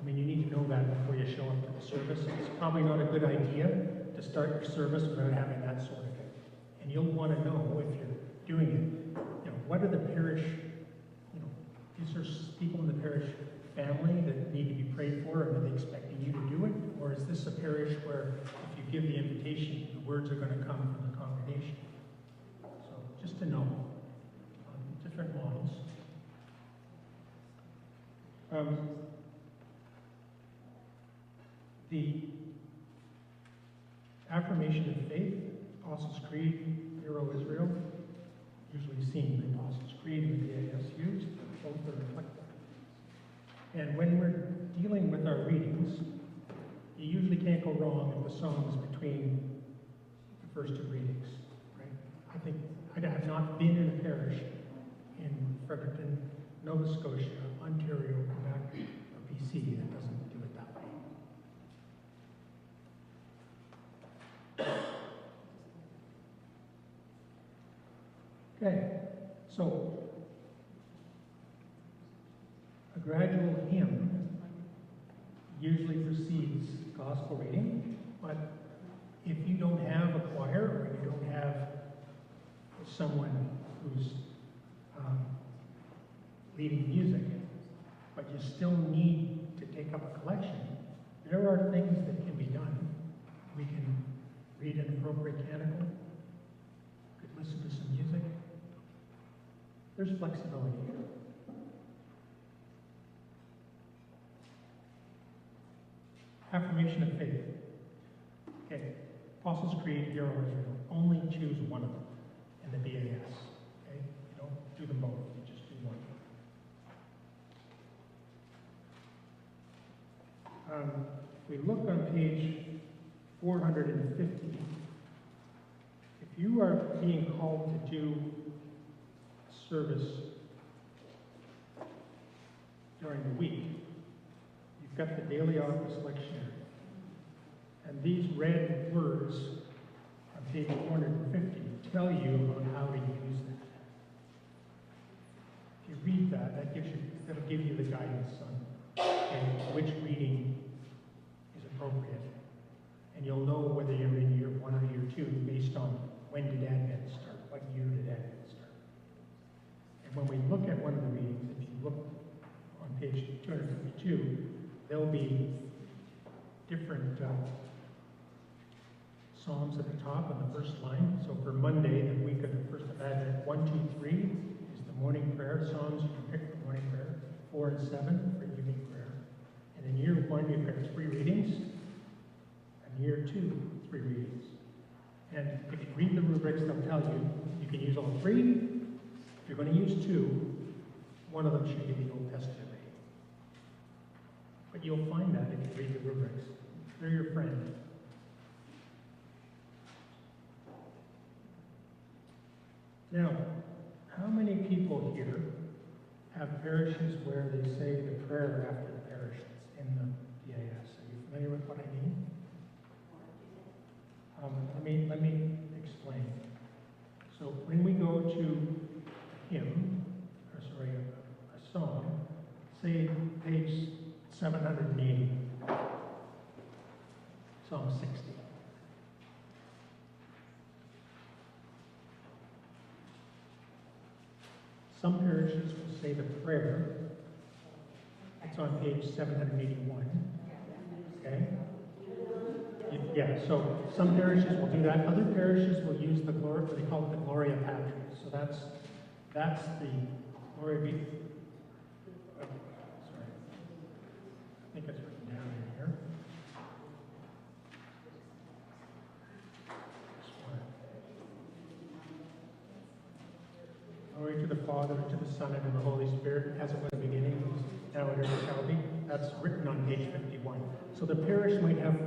I mean, you need to know that before you show up to the service. It's probably not a good idea to start your service without having that sort of thing. And you'll want to know if you're doing it. What are the parish, is there people in the parish family that need to be prayed for and are they expecting you to do it? Or is this a parish where if you give the invitation, the words are going to come from the congregation? So just to know, different models. The affirmation of faith, Apostles' Creed, Hero Israel, usually seen in the Apostles' Creed with the ASUs, both are reflected. And when we're dealing with our readings, you usually can't go wrong if the song is between the first 2 readings, right? I think I have not been in a parish in Fredericton, Nova Scotia, Ontario, Quebec, or BC that doesn't do it that way. Okay, so a gradual hymn usually precedes gospel reading, but if you don't have a choir or you don't have someone who's leading music, but you still need to take up a collection, there are things that can be done. We can read an appropriate canticle, we could listen to some music. There's flexibility here. Affirmation of faith. Okay, Apostles' Creed, Hero of Israel. Only choose one of them in the BAS. Okay, you don't do them both, you just do one. We look on page 450. If you are being called to do service during the week, you've got the daily office lectionary. And these red words on page 450 tell you about how to use that. If you read that, that'll give you the guidance on which reading is appropriate. And you'll know whether you're in year 1 or year 2 based on when did Advent start, what year did Advent start. And when we look at one of the readings, if you look on page 252, there'll be different psalms at the top on the first line. So for Monday, the week of the first of Advent, 1, 2, 3 is the morning prayer. Psalms, you can pick the morning prayer. 4 and 7 for evening prayer. And in year 1, you've got 3 readings. And year 2, 3 readings. And if you read the rubrics, they'll tell you you can use all 3. If you're going to use 2, one of them should be the Old Testament reading. But you'll find that if you read the rubrics. They're your friend. Now, how many people here have parishes where they say the prayer after the parish that's in the BAS? Are you familiar with what I mean? Let me explain. So when we go to a song, say page 780, Psalm 60. Some parishes will say the prayer. It's on page 781. Okay? Yeah, so some parishes will do that. Other parishes will use the glory, they call it the Gloria Patri. So that's the Gloria be. Oh, sorry. I think it's written down in here. Glory to the Father, to the Son, and to the Holy Spirit, as it was in the beginning, now and ever shall be. That's written on page 51. So the parish might have,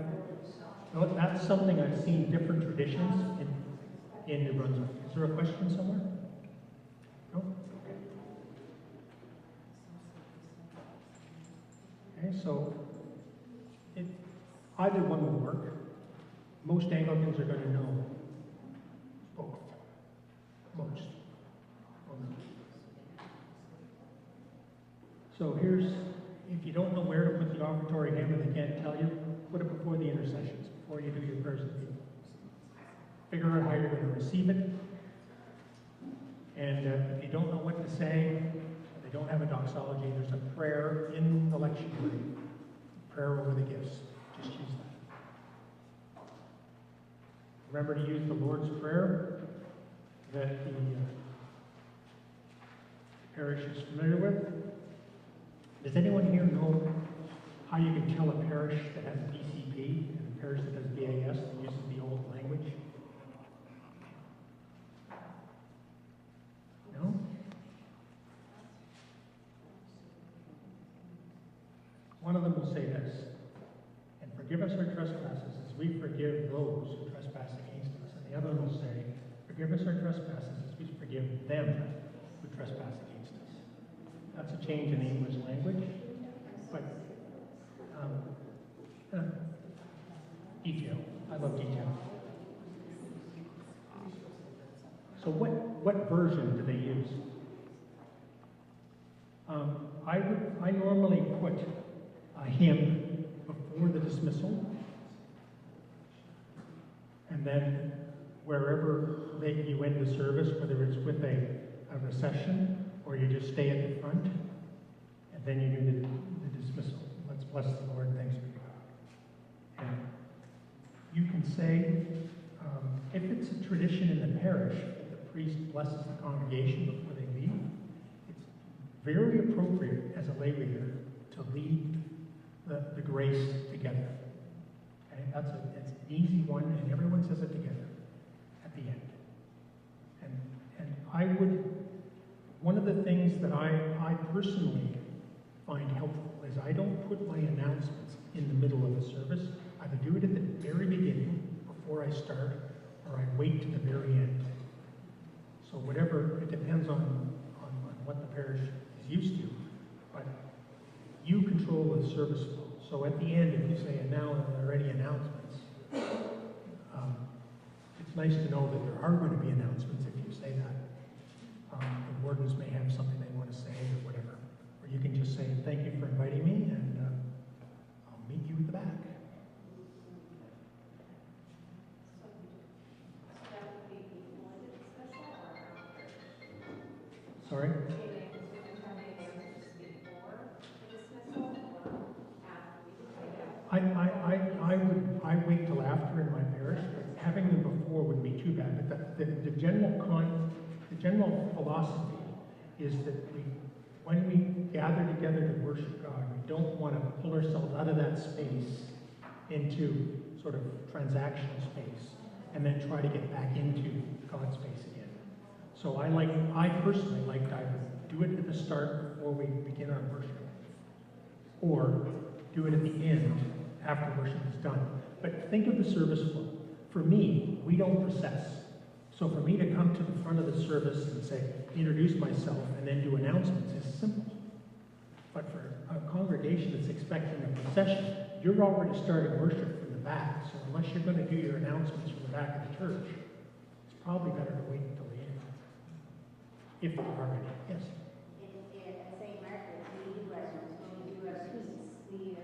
that's something I've seen different traditions in New Brunswick. Is there a question somewhere? No? Okay, so either one will work. Most Anglicans are going to know both. Most. So here's, if you don't know where to put the offertory hymn and they can't tell you, put it before the intercessions, before you do your prayers of people. Figure out how you're going to receive it. And if you don't know what to say, they don't have a doxology, there's a prayer in the lectionary. Prayer over the gifts. Just use that. Remember to use the Lord's Prayer that the parish is familiar with. Does anyone here know how you can tell a parish that has BCP and a parish that does BAS that uses the old language? No? One of them will say this, and forgive us our trespasses as we forgive those who trespass against us. And the other one will say, forgive us our trespasses as we forgive them who trespass against us. That's a change in the English language, but detail. I love detail. So what version do they use? I normally put a hymn before the dismissal, and then wherever you end the service, whether it's with a recession or you just stay at the front, and then you do the dismissal. Let's bless the Lord, thanks be to God. And you can say, if it's a tradition in the parish that the priest blesses the congregation before they leave, it's very appropriate as a lay reader to lead the grace together. that's an easy one, and everyone says it together at the end. And I would, one of the things that I personally find helpful is I don't put my announcements in the middle of the service. Either do it at the very beginning, before I start, or I wait to the very end. So whatever, it depends on what the parish is used to, but you control the service flow. So at the end, if you say, and now are there any announcements, it's nice to know that there are going to be announcements if you say that. The wardens may have something they want to say or whatever. Or you can just say, thank you for inviting me, and I'll meet you at the back. Sorry? I wait till after in my parish, but having them before wouldn't be too bad. But the general philosophy is that when we gather together to worship God, we don't want to pull ourselves out of that space into sort of transactional space and then try to get back into God's space again. So I personally like to either do it at the start before we begin our worship, or do it at the end after worship is done. But think of the service flow. For me, we don't process. So for me to come to the front of the service and say, introduce myself, and then do announcements is simple. But for a congregation that's expecting a procession, you're already starting worship from the back. So unless you're going to do your announcements from the back of the church, it's probably better to wait until the end. If there are any. Yes? In St. Margaret's, we do our peace. We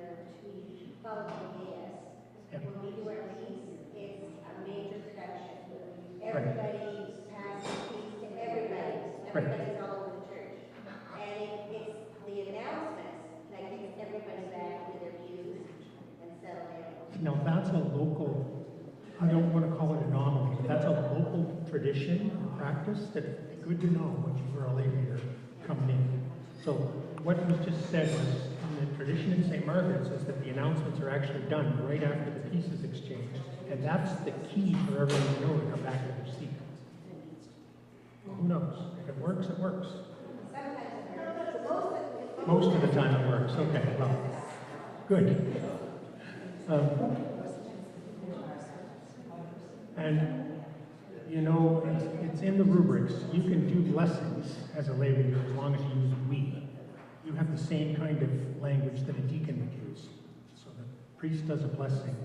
follow the AS. Yep. When we do our peace, it's a major production. Everybody passes peace to everybody. Everybody's all over the church. And it's the announcements that gets everybody back into their pews and settle in. Now that's a local, I don't want to call it anomaly, but that's a local tradition and practice that's good to know when you were a lay reader coming in. So what was just said was, in the tradition in St. Margaret's is that the announcements are actually done right after the peace is exchanged. And that's the key for everyone to know to come back to their seat. Well, who knows? If it works, it works. Most of the time it works. Okay, well, good. And, you know, it's in the rubrics. You can do blessings as a lay reader as long as you use we. You have the same kind of language that a deacon would use. So the priest does a blessing.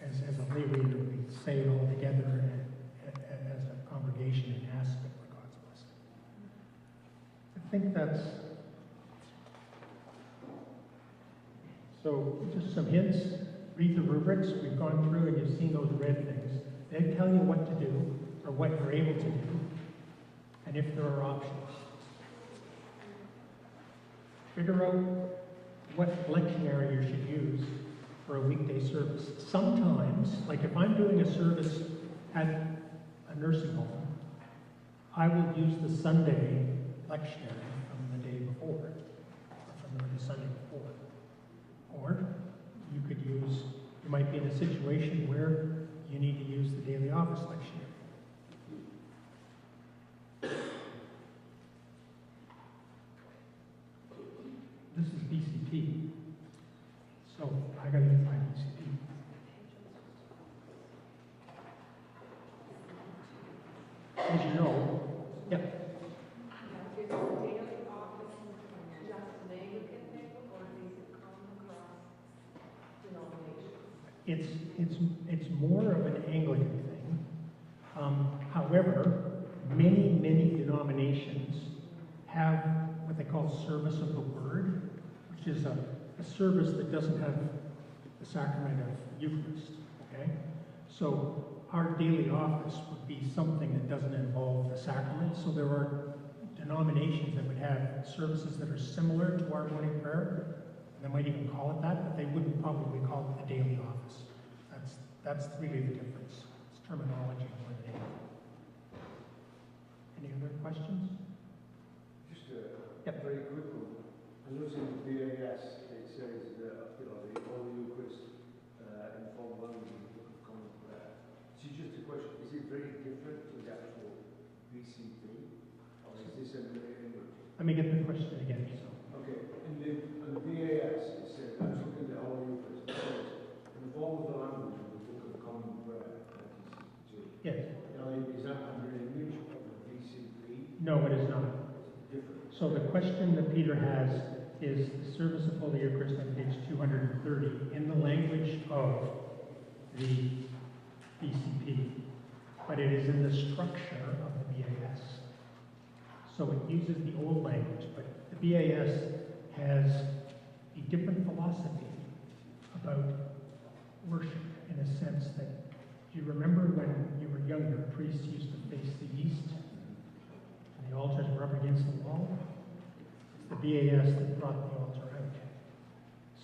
As a lay reader, we say it all together as a congregation and ask for God's blessing. I think that's... So just some hints. Read the rubrics. We've gone through and you've seen those red things. They tell you what to do or what you're able to do and if there are options. Figure out what lectionary you should use for a weekday service. Sometimes, like if I'm doing a service at a nursing home, I will use the Sunday lectionary from the day before, or from the Sunday before. Or you could use, you might be in a situation where you need to use the daily office lectionary. This is BCP. So I gotta get my BCP. As you know, yeah. Is the daily office just an Anglican thing, or does it come across denominations? It's more of an Anglican thing. However, many denominations have what they call service of the word, which is a service that doesn't have the sacrament of Eucharist. Okay, so our daily office would be something that doesn't involve the sacrament. So there are denominations that would have services that are similar to our morning prayer. They might even call it that, but they wouldn't probably call it the daily office. That's really the difference. It's terminology more than anything. Any other questions? Just a very quick one. I noticed in the BAS it says that all the Eucharist informal language in the Book of Common Prayer. So just a question, is it very different to the actual BCP? Or is this a language? Let me get the question again, so. Okay, in the BAS, it says, I was looking at all your it says, involve the language of the Book of Common Prayer, that is G. Yes. Now, is that under an image of the BCP? No, it is not. Different. So the question that Peter has is the service of Holy Eucharist on page 230 in the language of the BCP, but it is in the structure of the BAS. So it uses the old language, but the BAS has a different philosophy about worship in a sense that, do you remember when you were younger, priests used to face the east and the altars were up against the wall? It's the BAS that brought the altar out.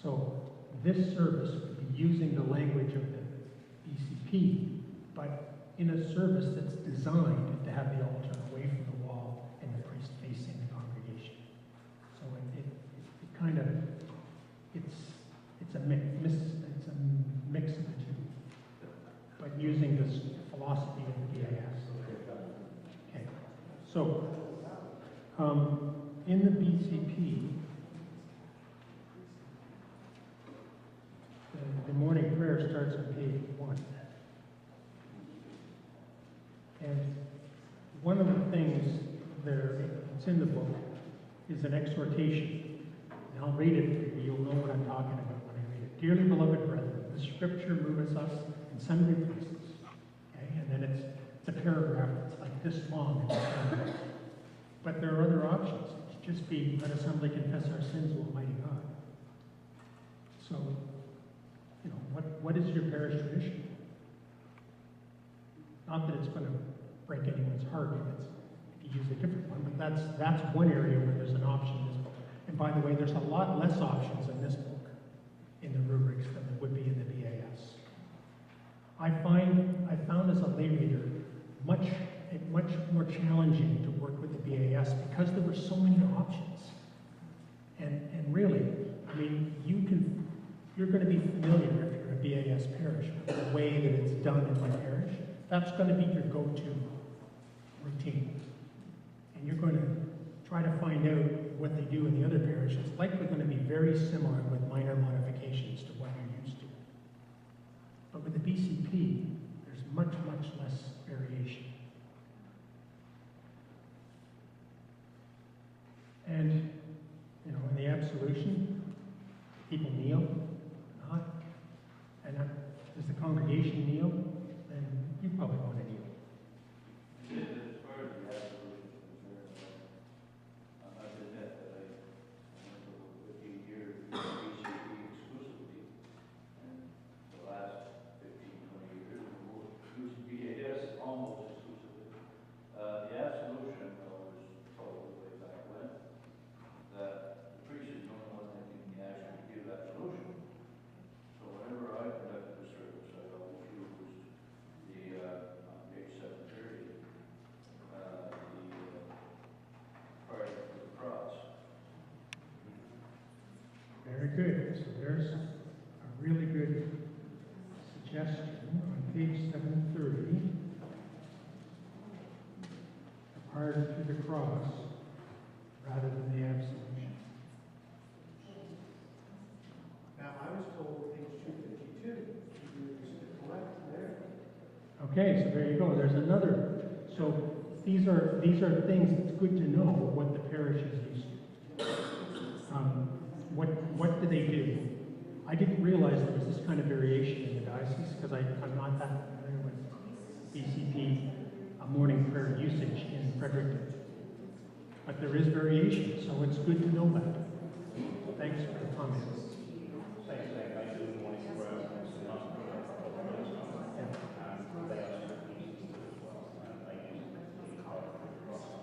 So this service would be using the language of the BCP, but in a service that's designed to have the altar away from the wall and the priest facing the congregation. So it kind of, it's a mix of the two, but using this philosophy of the BAS. Okay. So, in the BCP, the morning prayer starts on page 1. And one of the things that's in the book is an exhortation. And I'll read it for you. You'll know what I'm talking about when I read it. Dearly beloved brethren, the scripture moveth us in sundry places. Okay? And then it's a paragraph that's like this long. But there are other options. It's just be, let us humbly confess our sins to Almighty God. So, you know, what is your parish tradition? Not that it's going to break anyone's heart if you use a different one, but that's one area where there's an option in this book. And by the way, there's a lot less options in this book, in the rubrics, than there would be in the BAS. I found as a lay reader much more challenging to work with the BAS because there were so many options. And really, I mean, you're going to be familiar if you're a BAS parish with the way that it's done in my parish. That's going to be your go-to routine. And you're going to try to find out what they do in the other parishes. It's likely going to be very similar with minor modifications to what you're used to. But with the BCP, there's much, much less variation. And, you know, in the absolution, people kneel, not. And does the congregation kneel? Then you probably want to kneel. As far as the absolution is concerned, I've been that I went over 15 years with BCP exclusively, and the last 15, 20 years, we used BAS almost exclusively. The absolution was told way back when that the priest is the only one that can actually give absolution. So whenever I conducted the service, I always used the on page 730, the part of the cross. Very good. So there's a really good suggestion on page 730. A part to the cross rather than the absolution. Now, I was told page 252, you used to collect there. Okay, so there you go. There's another. So these are things it's good to know what the parish is used to. What do they do? I didn't realize there was this kind of variation in the diocese because I'm not that familiar with BCP morning prayer usage in Fredericton. But there is variation, so it's good to know that. Thanks for the comments.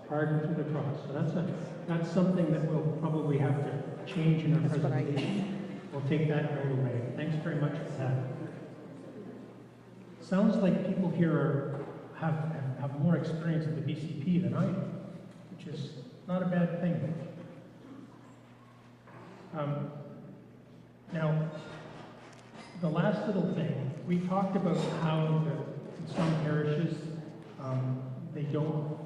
Pardon to the cross. So that's something that we'll probably have to change in our presentation. We'll take that note away. Thanks very much for that. Sounds like people here have more experience at the BCP than I do, which is not a bad thing. Now, the last little thing, we talked about how in some parishes, they don't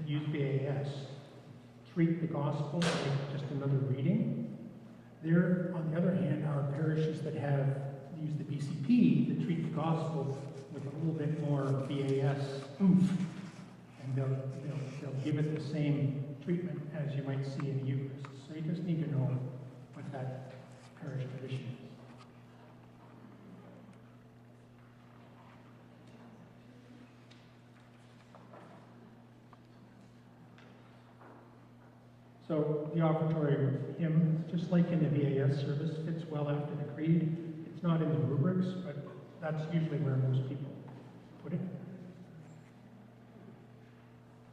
use BAS. Treat the gospel like just another reading. There, on the other hand, are parishes that use the BCP to treat the gospel with a little bit more BAS oomph. And they'll give it the same treatment as you might see in the Eucharist. So you just need to know what that parish tradition is. So the offertory hymn, just like in the VAS service, fits well after the creed. It's not in the rubrics, but that's usually where most people put it.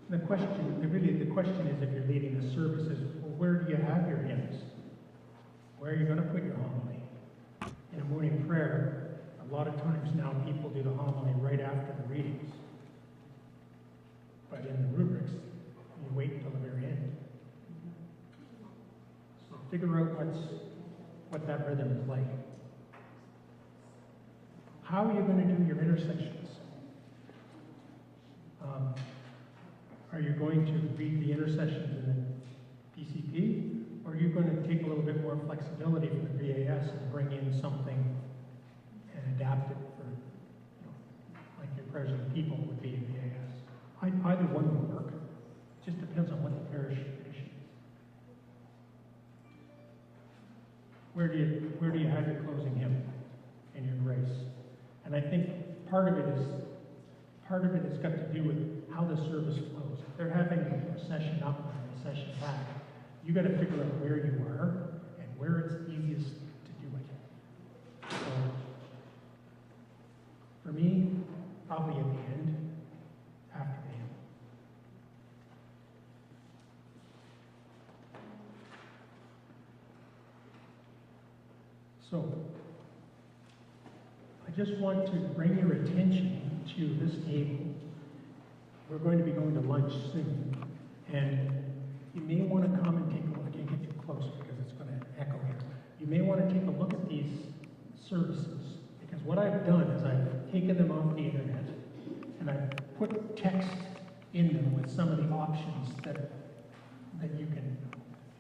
The question is, if you're leading the service, is, well, where do you have your hymns? Where are you going to put your homily? In a morning prayer, a lot of times now people do the homily right after the readings. But in the rubrics, you wait until the very end. So figure out what that rhythm is like. How are you going to do your intersections? Are you going to read the intercessions in the PCP, or are you going to take a little bit more flexibility from the VAS and bring in something and adapt it for, like your prayers of the people would be in VAS? Either one will work. It just depends on what the parish tradition is. Where do you have your closing hymn and your grace? And I think part of it has got to do with how the service flows. If they're having a procession up and a procession back, you got to figure out where you are and where it's easiest to do it. So, for me, probably at the end, after the hymn. So, I just want to bring your attention to this table. We're going to be going to lunch soon, and you may want to come and take a look. I can't get too close because it's going to echo here. You may want to take a look at these services, because what I've done is I've taken them off the internet, and I've put text in them with some of the options that you can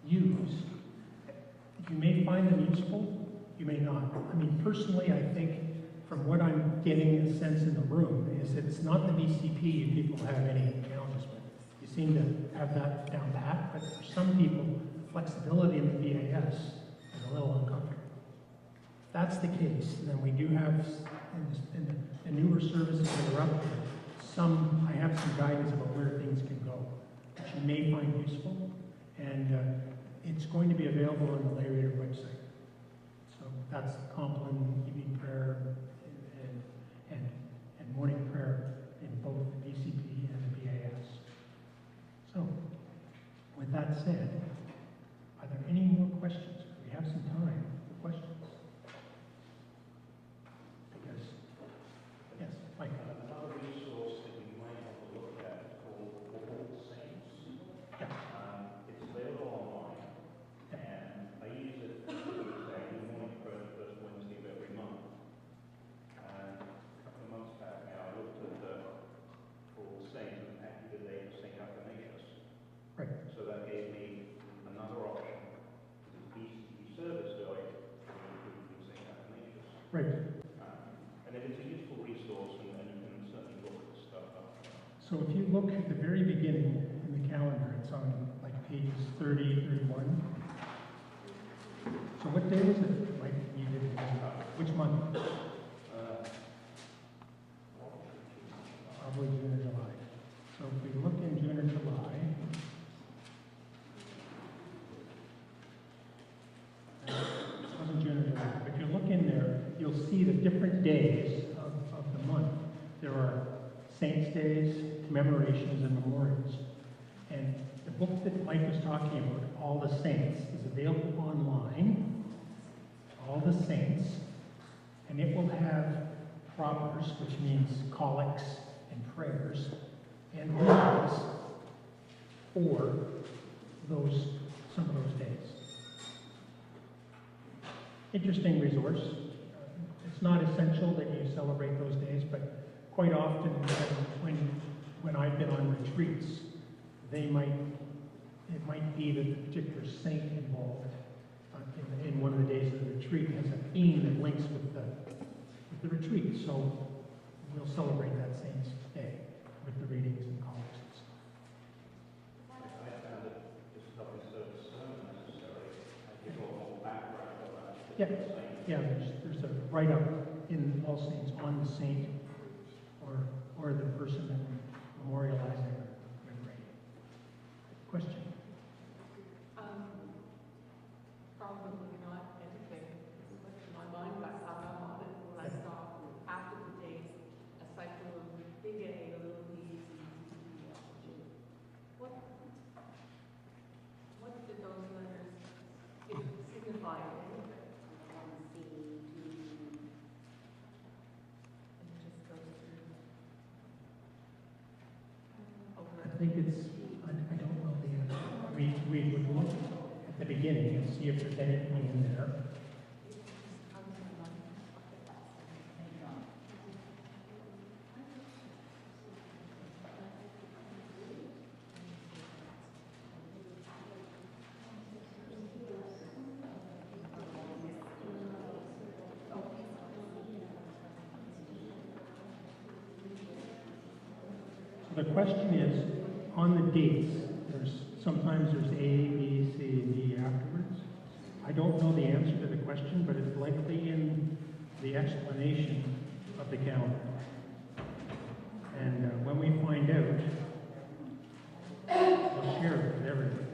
use. You may find them useful, you may not. I mean, personally, I think from what I'm getting a sense in the room is it's not the VCP people have any challenges with. You seem to have that down pat, but for some people, flexibility in the VAS is a little uncomfortable. If that's the case, then we do have, in the newer services that are up there, I have some guidance about where things can go, which you may find useful, and it's going to be available on the Lay Reader website. So that's Compline, evening prayer, and morning prayer in both the BCP and the BAS. So, with that said, are there any more questions? We have some time for questions. Yes. Yes, Mike. Another resource that you might have to look at is called All Saints. Yeah. It's available online, and I use it every morning for the first Wednesday of every month. And a couple of months back now, I looked at the All Saints and actually the day of St. Athanasius. Right. So that gave me another option. The BCP service guide for St. Athanasius. Right. And it's a useful resource, and you can certainly look at the stuff up. So if you look at the very beginning in the calendar, it's on like pages 30, 31. So what day was it? Like you did it? Which month? Probably June or July. So if we look in June or July, it wasn't June or July, but if you look in there, you'll see the different days of the month. There are saints' days, commemorations, and memorials. And the book that Mike was talking about, All the Saints, is available online, All the Saints, and it will have propers, which means collects and prayers, and homilies for some of those days. Interesting resource. it's not essential that you celebrate those days, but quite often when I've been on retreats, it might be that the particular saint involved in one of the days of the retreat has a theme that links with the retreat. So we'll celebrate that saint's day with the readings and collects and stuff. I found that it's not necessarily a sermon necessarily. I give a whole background about the Yeah. saint. Yeah, there's a write-up in All Saints on the saint or the person that we're memorializing or commemorating. Question? Probably not anything. My mind got hung up on it when I saw after the days a cycle of big A, little d, C, D, E, F, G. What did those letters signify? Anything? And it just goes through. I think I don't know the answer. We would look at the beginning and see if there's anything in there. So the question is, on the dates, sometimes there's A, B, C, and D afterwards. I don't know the answer to the question, but it's likely in the explanation of the calendar. And when we find out, we'll share it with everyone.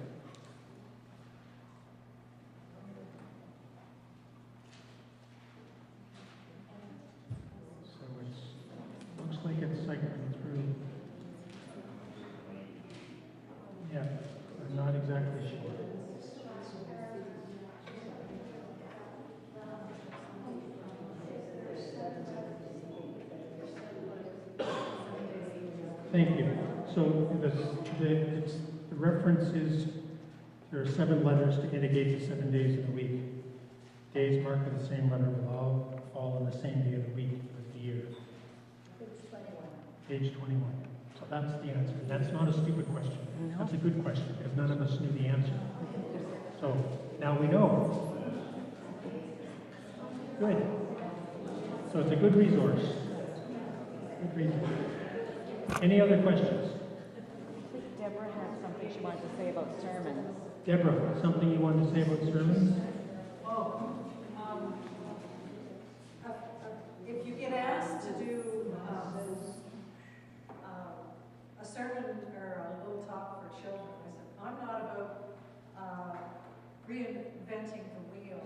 So it looks like it's cycling through. Yeah, I'm not exactly sure. Thank you. So the reference is there are 7 letters to indicate the 7 days of the week. Days marked with the same letter will all fall on the same day of the week of the year. Page 21. So that's the answer. That's not a stupid question. No. That's a good question because none of us knew the answer. So now we know. Good. So it's a good resource. Good resource. Any other questions? I think Deborah had something she wanted to say about sermons. Deborah, something you wanted to say about sermons? If you get asked to do a sermon or a little talk for children, I said, I'm not about reinventing the wheel.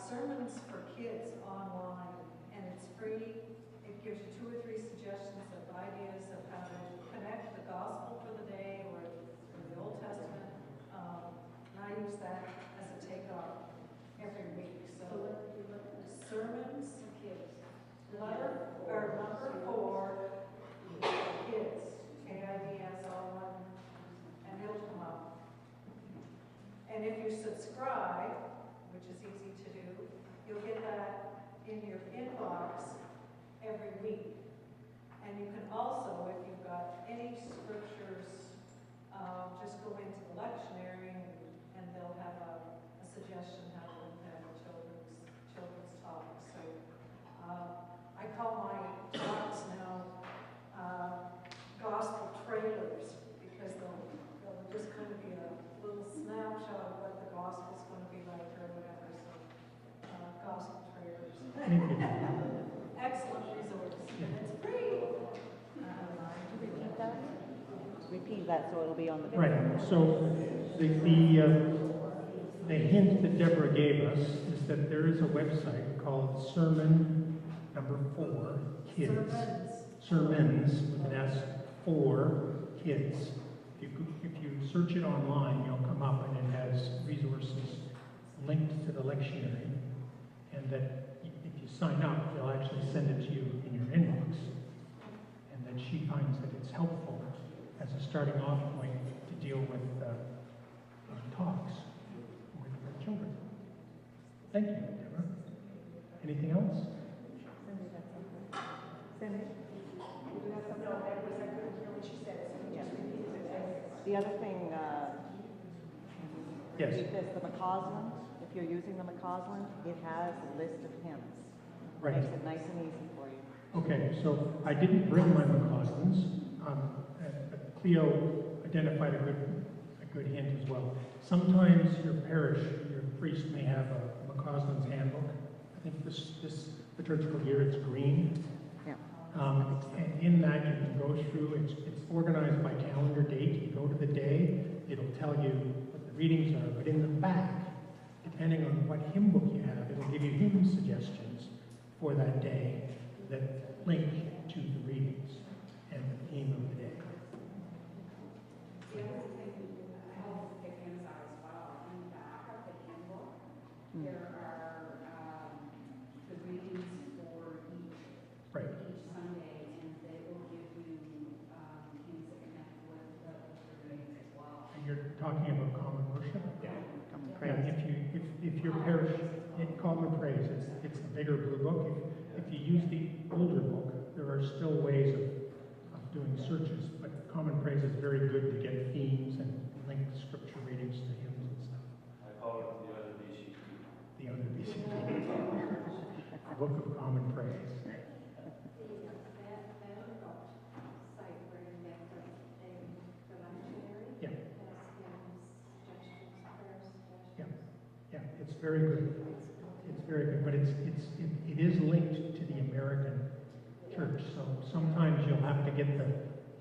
Sermons for kids online, and it's free. It gives you 2 or 3 suggestions of ideas of how to connect the gospel for the day or the Old Testament. And I use that as a takeoff every week. So sermons, number 4, kids, KIDS, all one, and it'll come up. And if you subscribe, which is easy to do, you'll get that in your inbox every week. And you can also, if you've got any scriptures, just go into the lectionary and they'll have a suggestion how to have a children's talk. So I call my talks now gospel trailers because they'll just kind of be a little snapshot of what the gospel's going to be like or whatever. So gospel trailers. Thank you. Excellent resource. It's free. Repeat that? Repeat that so it'll be on the video. Right. So the hint that Deborah gave us is that there is a website called Sermon number 4 Kids. Sermons with an S, 4 Kids. If you search it online, you'll come up and it has resources linked to the lectionary, and that if you sign up, they'll actually send it to you in your inbox, and that she finds that it's helpful as a starting off point to deal with talks with children. Thank you, Deborah. Anything else? the other thing, Yes. Because the McCausland, if you're using the McCausland, it has a list of hymns. Right. Makes it nice and easy for you. Okay, so I didn't bring my McCauslands, but Cleo identified a good hint as well. Sometimes your parish, your priest may have a McCausland's handbook. I think this liturgical year it's green. Yeah. And in that you can go through, it's organized by calendar date. You go to the day, it'll tell you what the readings are, but in the back, depending on what hymn book you have, it'll give you hymn suggestions for that day that link to the readings and the theme of the day. The other thing I hope the hymns are as well, in the back of the hymn book, there are the readings for Right. each Sunday, and they will give you hymns that connect with the readings as well. And you're talking about common worship? Yeah. Common Yeah, praise. if your parish, in common praise, it's the bigger blue book. If you use the older book, there are still ways of doing searches, but common praise is very good to get themes and link scripture readings to hymns and stuff. I call it the other BCP. The other BCP. The Book of Common Praise. Yeah. Yeah, yeah, it's very good. It's very good, but it is linked to the American church. So sometimes you'll have to get the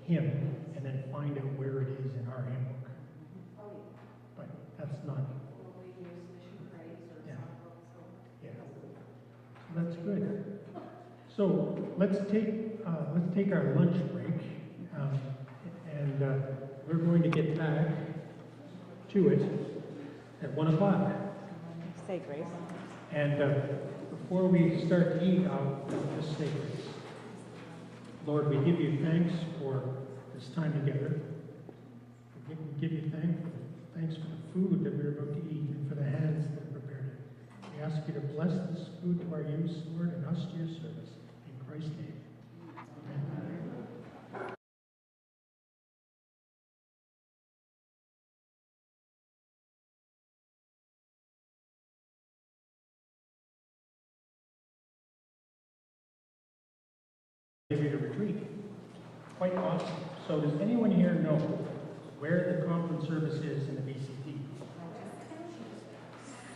hymn and then find out where it is in our hymn book. But that's not. Yeah. Yeah. So that's good. So let's take our lunch break, and we're going to get back to it at 1 o'clock. Say grace. And before we start to eat, I'll just say this. Lord, we give you thanks for this time together. We give you thanks for the food that we're about to eat and for the hands that prepared it. We ask you to bless this food to our use, Lord, and us to your service. In Christ's name. Amen. To retreat. Quite awesome. So does anyone here know where the conference service is in the VCT?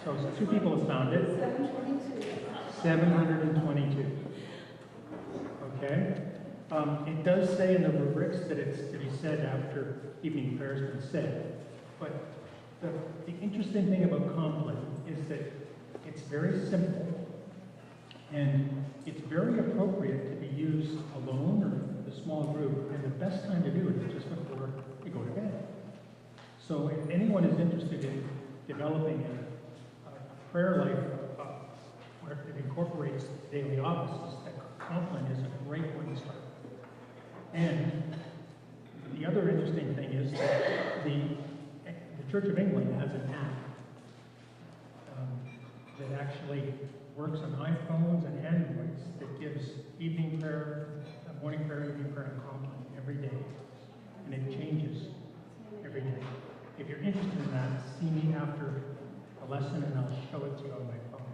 So two people have found it. 722. Okay. It does say in the rubrics that it's to be said after evening prayer has been said. But the interesting thing about Compline is that it's very simple. And it's very appropriate to be used alone or a small group, and the best time to do it is just before you go to bed. So if anyone is interested in developing a prayer life where it incorporates daily offices, that Compline is a great one to start with. And the other interesting thing is that the Church of England has an app that actually works on iPhones and Androids that gives evening prayer, morning prayer, evening prayer, and Compline every day. And it changes every day. If you're interested in that, see me after a lesson and I'll show it to you on my phone.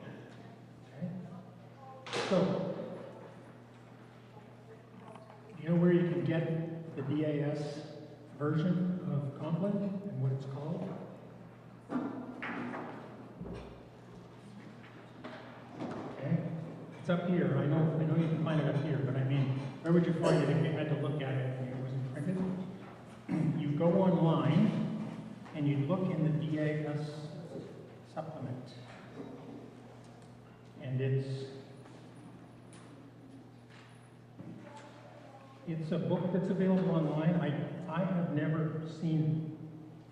Okay? So, you know where you can get the DAS version of Compline and what it's called? It's up here. I know you can find it up here, but I mean, where would you find it if you had to look at it and it wasn't printed? You go online and you look in the DAS supplement. And it's a book that's available online. I have never seen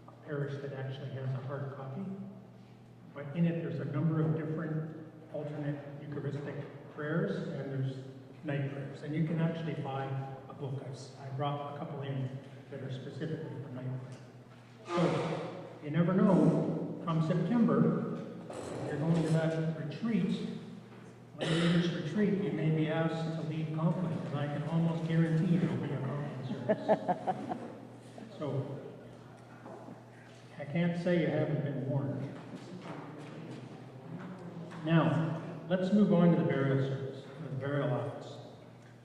a parish that actually has a hard copy. But in it, there's a number of different alternate Eucharistic prayers, and there's night prayers. And you can actually buy a book. I brought a couple in that are specifically for night prayer. So, you never know, come September, if you're going to that retreat, when you do this retreat, you may be asked to lead Compline, and I can almost guarantee there'll be a Compline service. So, I can't say you haven't been warned. Now, let's move on to the burial service, the burial office.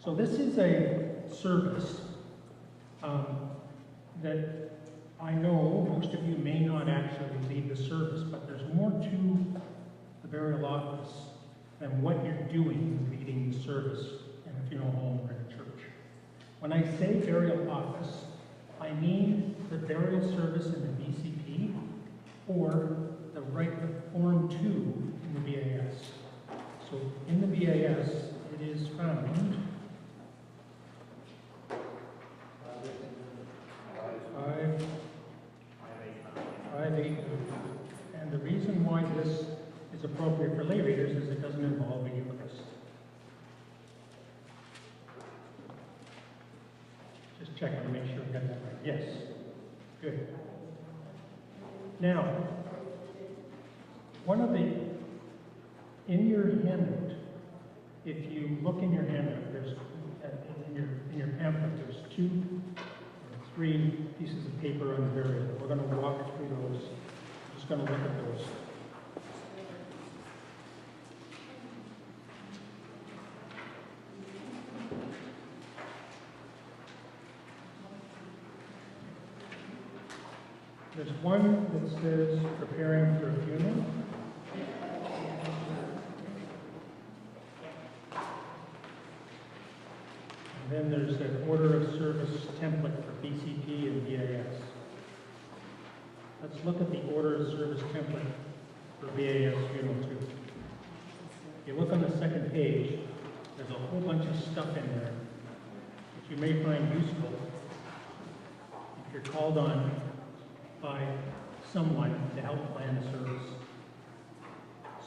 So this is a service that I know most of you may not actually lead the service, but there's more to the burial office than what you're doing leading the service in a funeral home or in a church. When I say burial office, I mean the burial service in the BCP or the Form 2 in the BAS. So in the BAS, it is found 589. And the reason why this is appropriate for lay readers is it doesn't involve a Eucharist. Just checking to make sure we got that right. Yes. Good. Now, in your handout, if you look in your handout, there's in your pamphlet, there's 2 or 3 pieces of paper on the burial. We're going to walk through those. Just going to look at those. There's one that says preparing for a funeral. And then there's an order of service template for BCP and BAS. Let's look at the order of service template for BAS funeral 2. If you look on the second page, there's a whole bunch of stuff in there that you may find useful if you're called on by someone to help plan the service.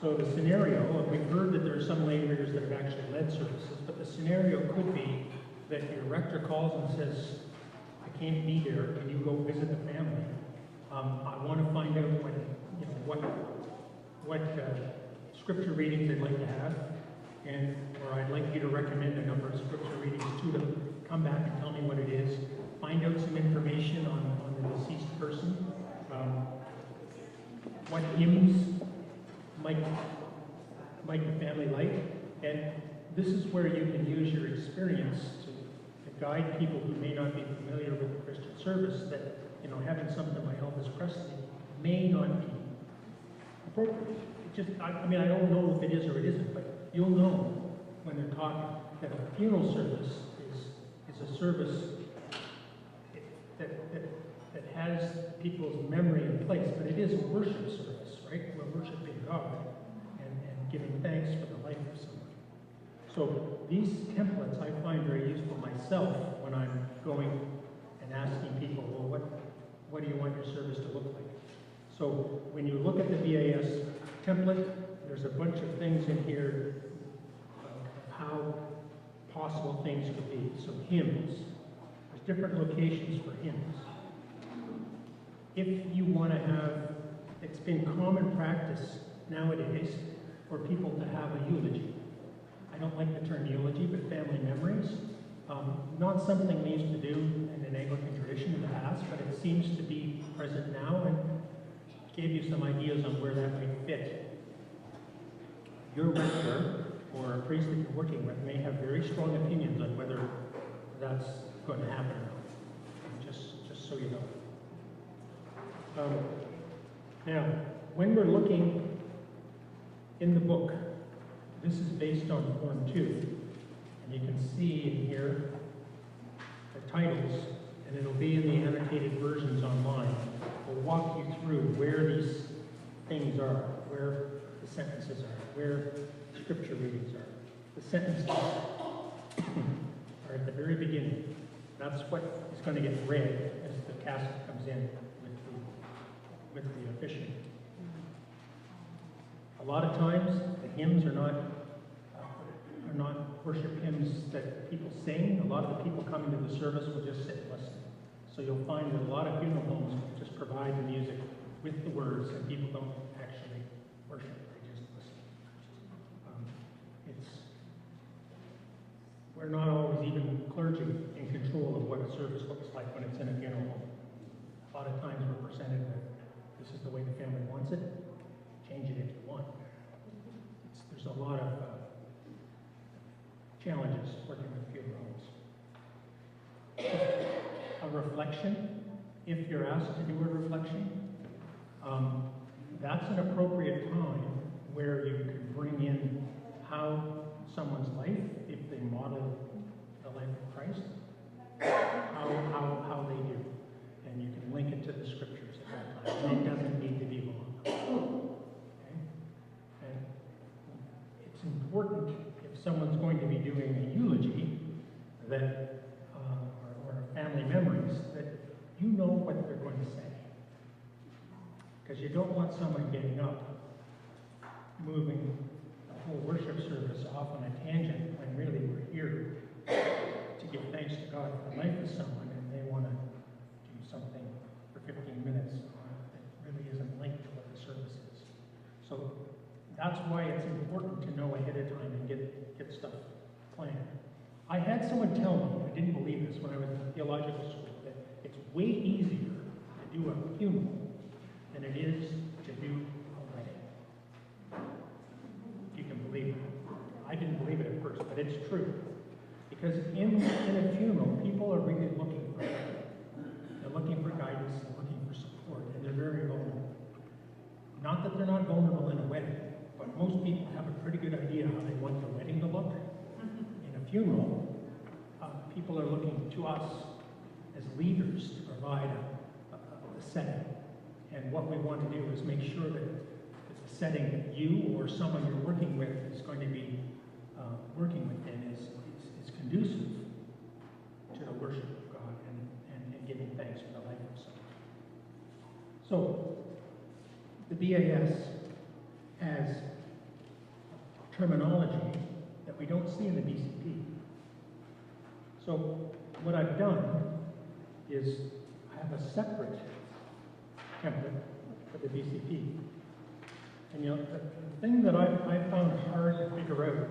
So the scenario, and we've heard that there are some lay readers that have actually led services, but the scenario could be that your rector calls and says, I can't be here, can you go visit the family? I want to find out what scripture readings they'd like to have, or I'd like you to recommend a number of scripture readings to them. Come back and tell me what it is. Find out some information on the deceased person. What hymns might the family like? And this is where you can use your experience to guide people who may not be familiar with the Christian service that, having something by Elvis Presley may not be appropriate. I don't know if it is or it isn't, but you'll know when they're talking that a funeral service is a service that has people's memory in place, but it is a worship service, right? We're worshiping God and giving thanks for the life of someone. So these templates I find very useful myself when I'm going and asking people, well, what do you want your service to look like? So when you look at the BAS template, there's a bunch of things in here of how possible things could be. So hymns, there's different locations for hymns. If you want to have, it's been common practice nowadays for people to have a eulogy. I don't like the term eulogy, but family memories. Not something we used to do in an Anglican tradition in the past, but it seems to be present now and gave you some ideas on where that might fit. Your rector or a priest that you're working with may have very strong opinions on whether that's going to happen or not, just so you know. Now, when we're looking in the book, this is based on Form 2, and you can see in here the titles, and it'll be in the annotated versions online. We'll walk you through where these things are, where the sentences are, where scripture readings are. The sentences are at the very beginning. That's what is going to get read as the casket comes in with the officiant. A lot of times, the hymns are not worship hymns that people sing. A lot of the people coming to the service will just sit and listen. So you'll find that a lot of funeral homes just provide the music with the words, and people don't actually worship, they just listen. We're not always even clergy in control of what a service looks like when it's in a funeral home. A lot of times we're presented with reflection, if you're asked to do a reflection, that's an appropriate time where you can bring in how someone's life, if they model the life of Christ, how they do. And you can link it to the scriptures at that time. And it doesn't need to be long. Okay? And it's important if someone's going to be doing a eulogy that, or family memories, that you know what they're going to say. Because you don't want someone getting up, moving the whole worship service off on a tangent when really we're here to give thanks to God for the life of someone, and they want to do something for 15 minutes that really isn't linked to what the service is. So that's why it's important to know ahead of time and get stuff planned. I had someone tell me, I didn't believe this when I was in theological school, that it's way easier to do a funeral than it is to do a wedding. If you can believe it. I didn't believe it at first, but it's true. Because in a funeral, people are really looking for help. They're looking for guidance, they're looking for support, and they're very vulnerable. Not that they're not vulnerable in a wedding, but most people have a pretty good idea how they want the wedding to look. In a funeral, people are looking to us as leaders to provide a setting. And what we want to do is make sure that the setting that you or someone you're working with is going to be working within is conducive to the worship of God and giving thanks for the life of someone. So, the BAS has terminology that we don't see in the BCP. So, what I've done is I have a separate template for the BCP. And you know, the thing that I found hard to figure out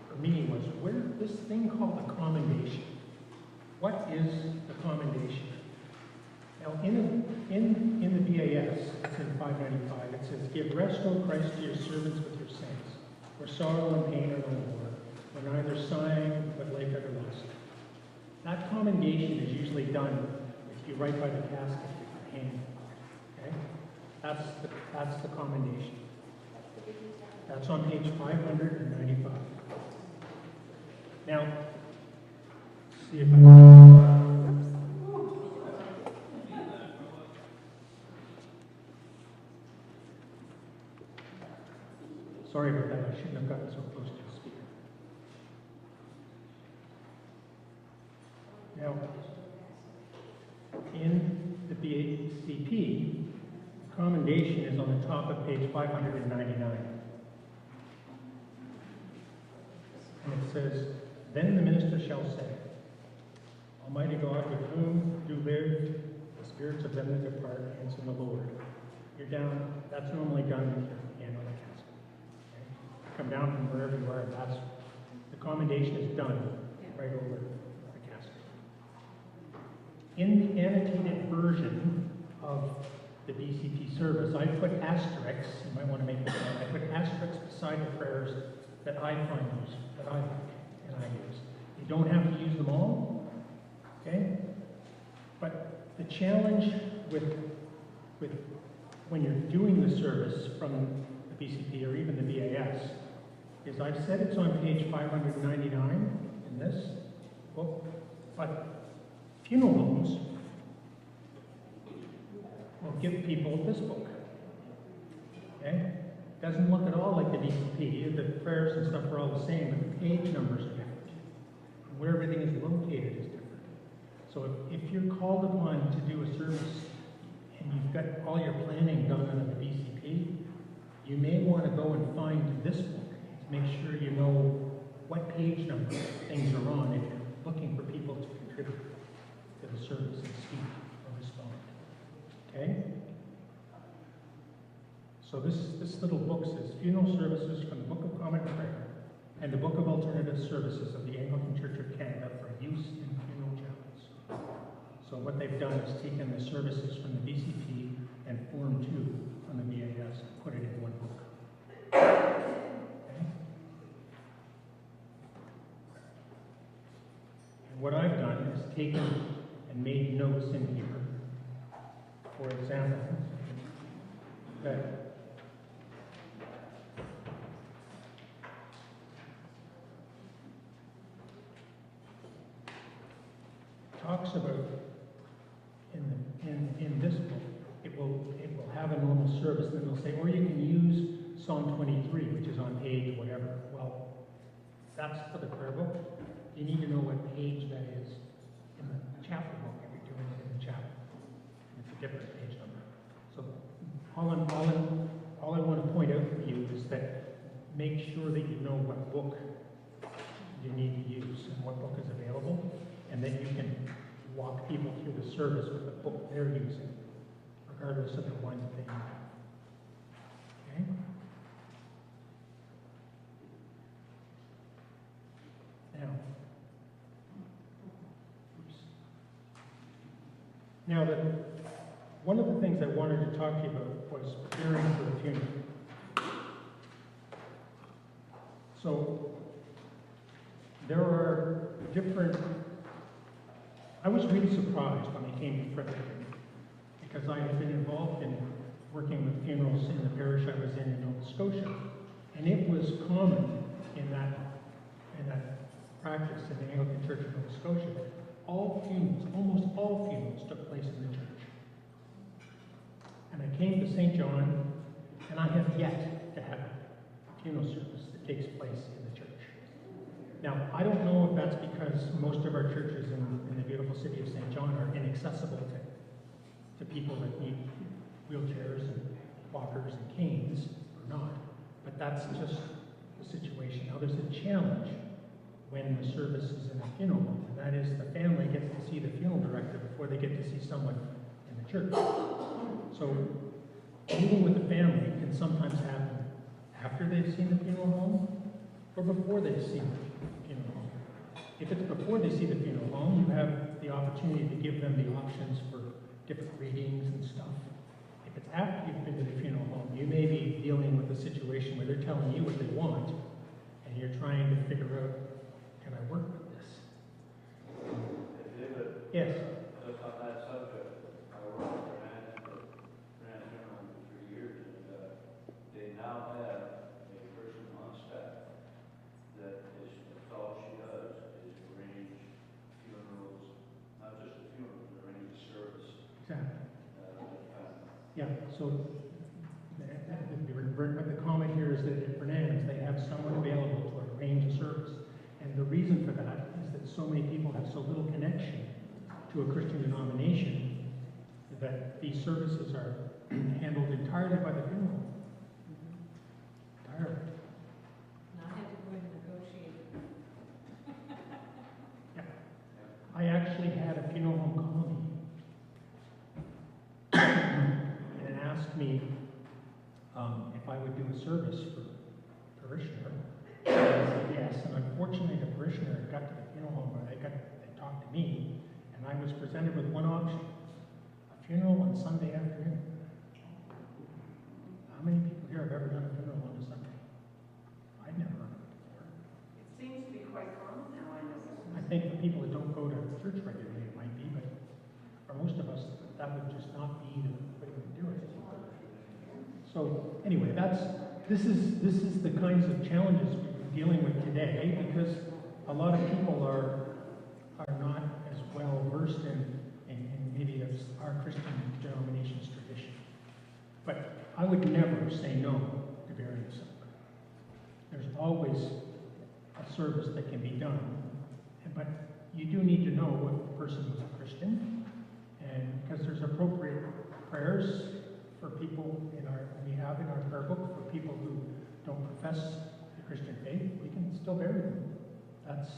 for me was where this thing called the commendation. What is the commendation? Now, in the BAS, it's in 595, it says, "Give rest, O Christ, to your servants with your saints, where sorrow and pain are no more, where neither sighing but life everlasting." That commendation is usually done if you write by the casket with your hand. Okay? That's the commendation. That's on page 595. Now, see if I can. Sorry about that. I shouldn't have gotten so close to the speaker. Now, in the BACP, commendation is on the top of page 599. And it says, "Then the minister shall say, Almighty God, with whom do live the spirits of them that depart, hence in the Lord." You're down, that's normally done with your hand on the casket. Okay? Come down from wherever you are, that's, the commendation is done right over the casket. In the annotated version of the BCP service, I put asterisks, you might want to make this note, I put asterisks beside the prayers that I find use, that I like and I use. You don't have to use them all, okay? But the challenge with when you're doing the service from the BCP or even the BAS is I've said it's on page 599 in this book, but funeral homes will give people this book, okay? Doesn't look at all like the BCP. The prayers and stuff are all the same, but the page numbers are different. And where everything is located is different. So if you're called upon to do a service and you've got all your planning done under the BCP, you may want to go and find this book to make sure you know what page number things are on if you're looking for people to contribute to the service and speak or respond. Okay? So this little book says, "Funeral Services from the Book of Common Prayer and the Book of Alternative Services of the Anglican Church of Canada for use in funeral chapels." So what they've done is taken the services from the BCP and Form 2 from the BAS and put it in one book. Okay? And what I've done is taken and made notes in here. For example, that talks about in this book, it will have a normal service, and then it'll say, or you can use Psalm 23, which is on page whatever. Well, that's for the prayer book. You need to know what page that is in the chapter book if you're doing it in the chapter. It's a different page number. So all I want to point out for you is that make sure that you know what book you need to use and what book is available, and then you can walk people through the service with the book they're using, regardless of the one that they have. Okay? Now, one of the things I wanted to talk to you about was preparing for the funeral. So, there are different. I was really surprised when I came to Fredericton, because I had been involved in working with funerals in the parish I was in Nova Scotia, and it was common in that practice in the Anglican Church of Nova Scotia that almost all funerals took place in the church. And I came to St. John, and I have yet to have a funeral service that takes place in the church. Now, I don't know if that's because most of our churches in the beautiful city of St. John are inaccessible to people that need wheelchairs and walkers and canes, or not, but that's just the situation. Now, there's a challenge when the service is in a funeral home, and that is the family gets to see the funeral director before they get to see someone in the church. So, meeting with the family can sometimes happen after they've seen the funeral home or before they've seen the funeral home. If it's before they see the funeral home, you have the opportunity to give them the options for different readings and stuff. If it's after you've been to the funeral home, you may be dealing with a situation where they're telling you what they want, and you're trying to figure out, can I work with this? David, Yes. just on that subject, I worked for Grand Funeral for 3 years, and they now have a person on staff that is, that's all she does is arrange funerals, not just the funeral, but arrange the service. Exactly. Yeah. Yeah, so the comment here is that at Bernan's, they have someone available to arrange a service. And the reason for that is that so many people have so little connection to a Christian denomination that these services are handled entirely by the funeral. Entirely. And I had to go in and negotiate. Yeah. I actually had a funeral home call me and asked me if I would do a service for a parishioner. And I said yes, and unfortunately the parishioner had got to the funeral home where they talked to me, and I was presented with one option: a funeral on Sunday afternoon. How many people here have ever done a funeral on a Sunday? I've never done it before. It seems to be quite common now, I know. I think for people that don't go to church regularly, it might be, but for most of us, that would just not be the way we do it. So anyway, this is the kinds of challenges we're dealing with today, because a lot of people are not as well versed in maybe as our Christian denomination's tradition. But I would never say no to burying somebody. There's always a service that can be done, but you do need to know if the person was a Christian, and because there's appropriate prayers for people we have in our prayer book for people who don't profess the Christian faith. We can still bury them. That's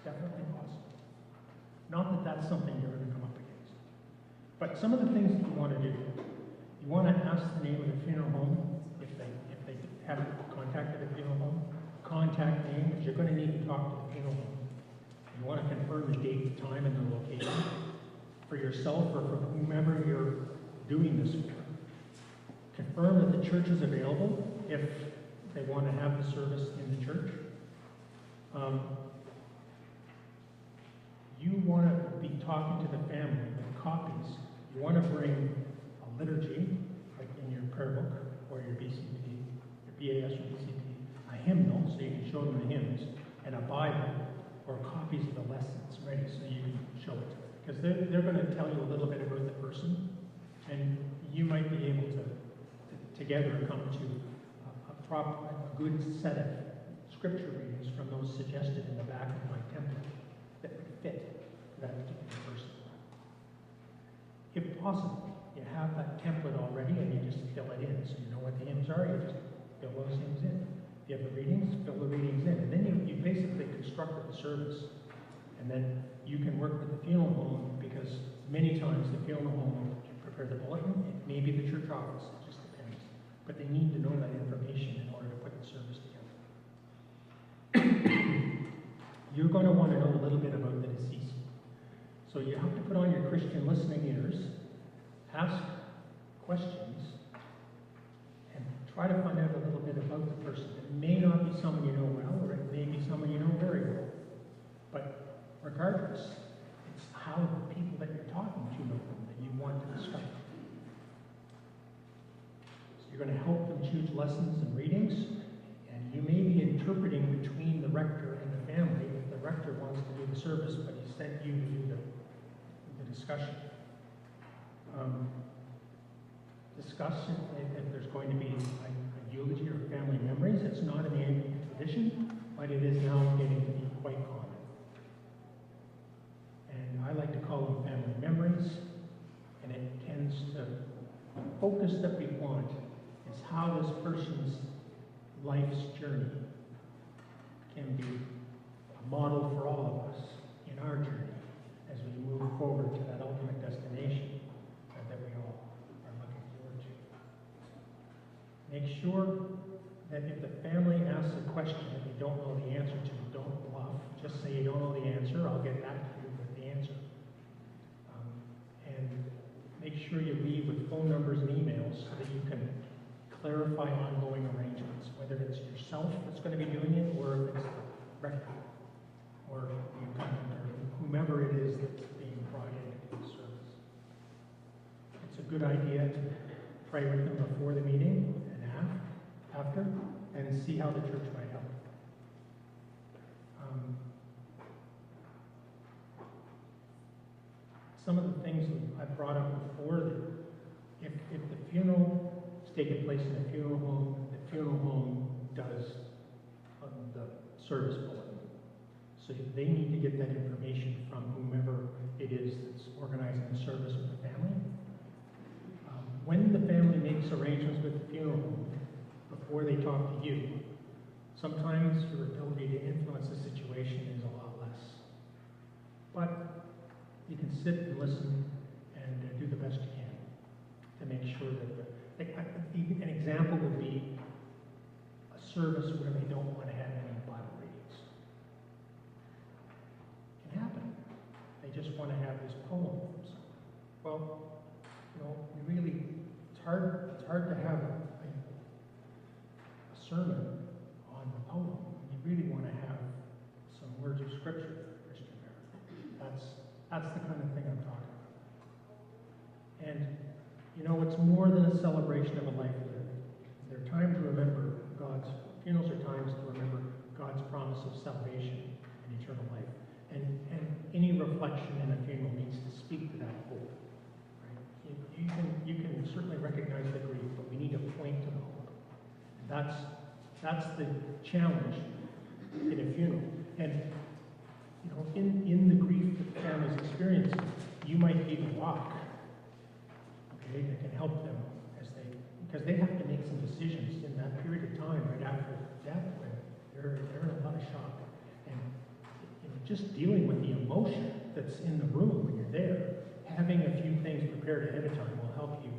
definitely possible. Not that that's something you're going to come up against. But some of the things that you want to do, you want to ask the name of the funeral home if they haven't contacted the funeral home. Contact name, because you're going to need to talk to the funeral home. You want to confirm the date, the time, and the location for yourself or for whomever you're doing this for. Confirm that the church is available if they want to have the service in the church. You want to be talking to the family with copies, you want to bring a liturgy, like in your prayer book, or your BCP, your BAS or BCP, a hymnal, so you can show them the hymns, and a Bible, or copies of the lessons ready, so you can show it to them. Because they're going to tell you a little bit about the person, and you might be able to together come to a good set of scripture readings from those suggested in the back of my template that would fit that particular person. If possible, you have that template already and you just fill it in. So you know what the hymns are, you just fill those hymns in. If you have the readings, fill the readings in. And then you basically constructed the service. And then you can work with the funeral home, because many times the funeral home will prepare the bulletin. It may be the church office, it just depends. But they need to know that information in order to put the service together. You're going to want to know a little bit about the deceased. So you have to put on your Christian listening ears, ask questions, and try to find out a little bit about the person. It may not be someone you know well, or it may be someone you know very well. But regardless, it's how the people that you're talking to know them that you want to discover. So you're going to help them choose lessons and readings, and you may be interpreting between the rector and the family. If the rector wants to do the service, but he sent you to do the discussion. Discuss if there's going to be a eulogy or family memories. It's not in the Anglican tradition, but it is now getting to be quite common. And I like to call them family memories, and it tends to, the focus that we want is how this person's life's journey can be a model for all of us in our journey as we move forward to that ultimate destination that we all are looking forward to. Make sure that if the family asks a question that you don't know the answer to, don't bluff. Just say you don't know the answer, I'll get back to you with the answer. And make sure you leave with phone numbers and emails so that you can clarify ongoing arrangements, whether it's yourself that's going to be doing it, or if it's the rector, or the incumbent, or whomever it is that's being brought into the service. It's a good idea to pray with them before the meeting and after, and see how the church might help. Some of the things that I brought up before, that if the funeral is taking place in a funeral home, the funeral home does the service bulletin. So they need to get that information from whomever it is that's organizing the service with the family. When the family makes arrangements with the funeral home, before they talk to you, sometimes your ability to influence the situation is a lot less. But you can sit and listen and do the best you can to make sure that, an example would be a service where they don't want to have any Bible readings. It can happen. They just want to have this poem from someone. Well, it's hard to have a sermon on the poem. You really want to have some words of scripture for Christian burial. That's the kind of thing I'm talking about. And it's more than a celebration of a life lived. They're times to remember funerals are times to remember God's promise of salvation and eternal life. And any reflection in a funeral needs to speak to that hope. You can certainly recognize the grief, but we need to point to the hope. That's the challenge in a funeral. And in the grief that the family's experiencing, you might be the rock, okay, that can help them because they have to make some decisions in that period of time right after death when they're in a lot of shock. And just dealing with the emotion that's in the room when you're there, having a few things prepared ahead of time will help you,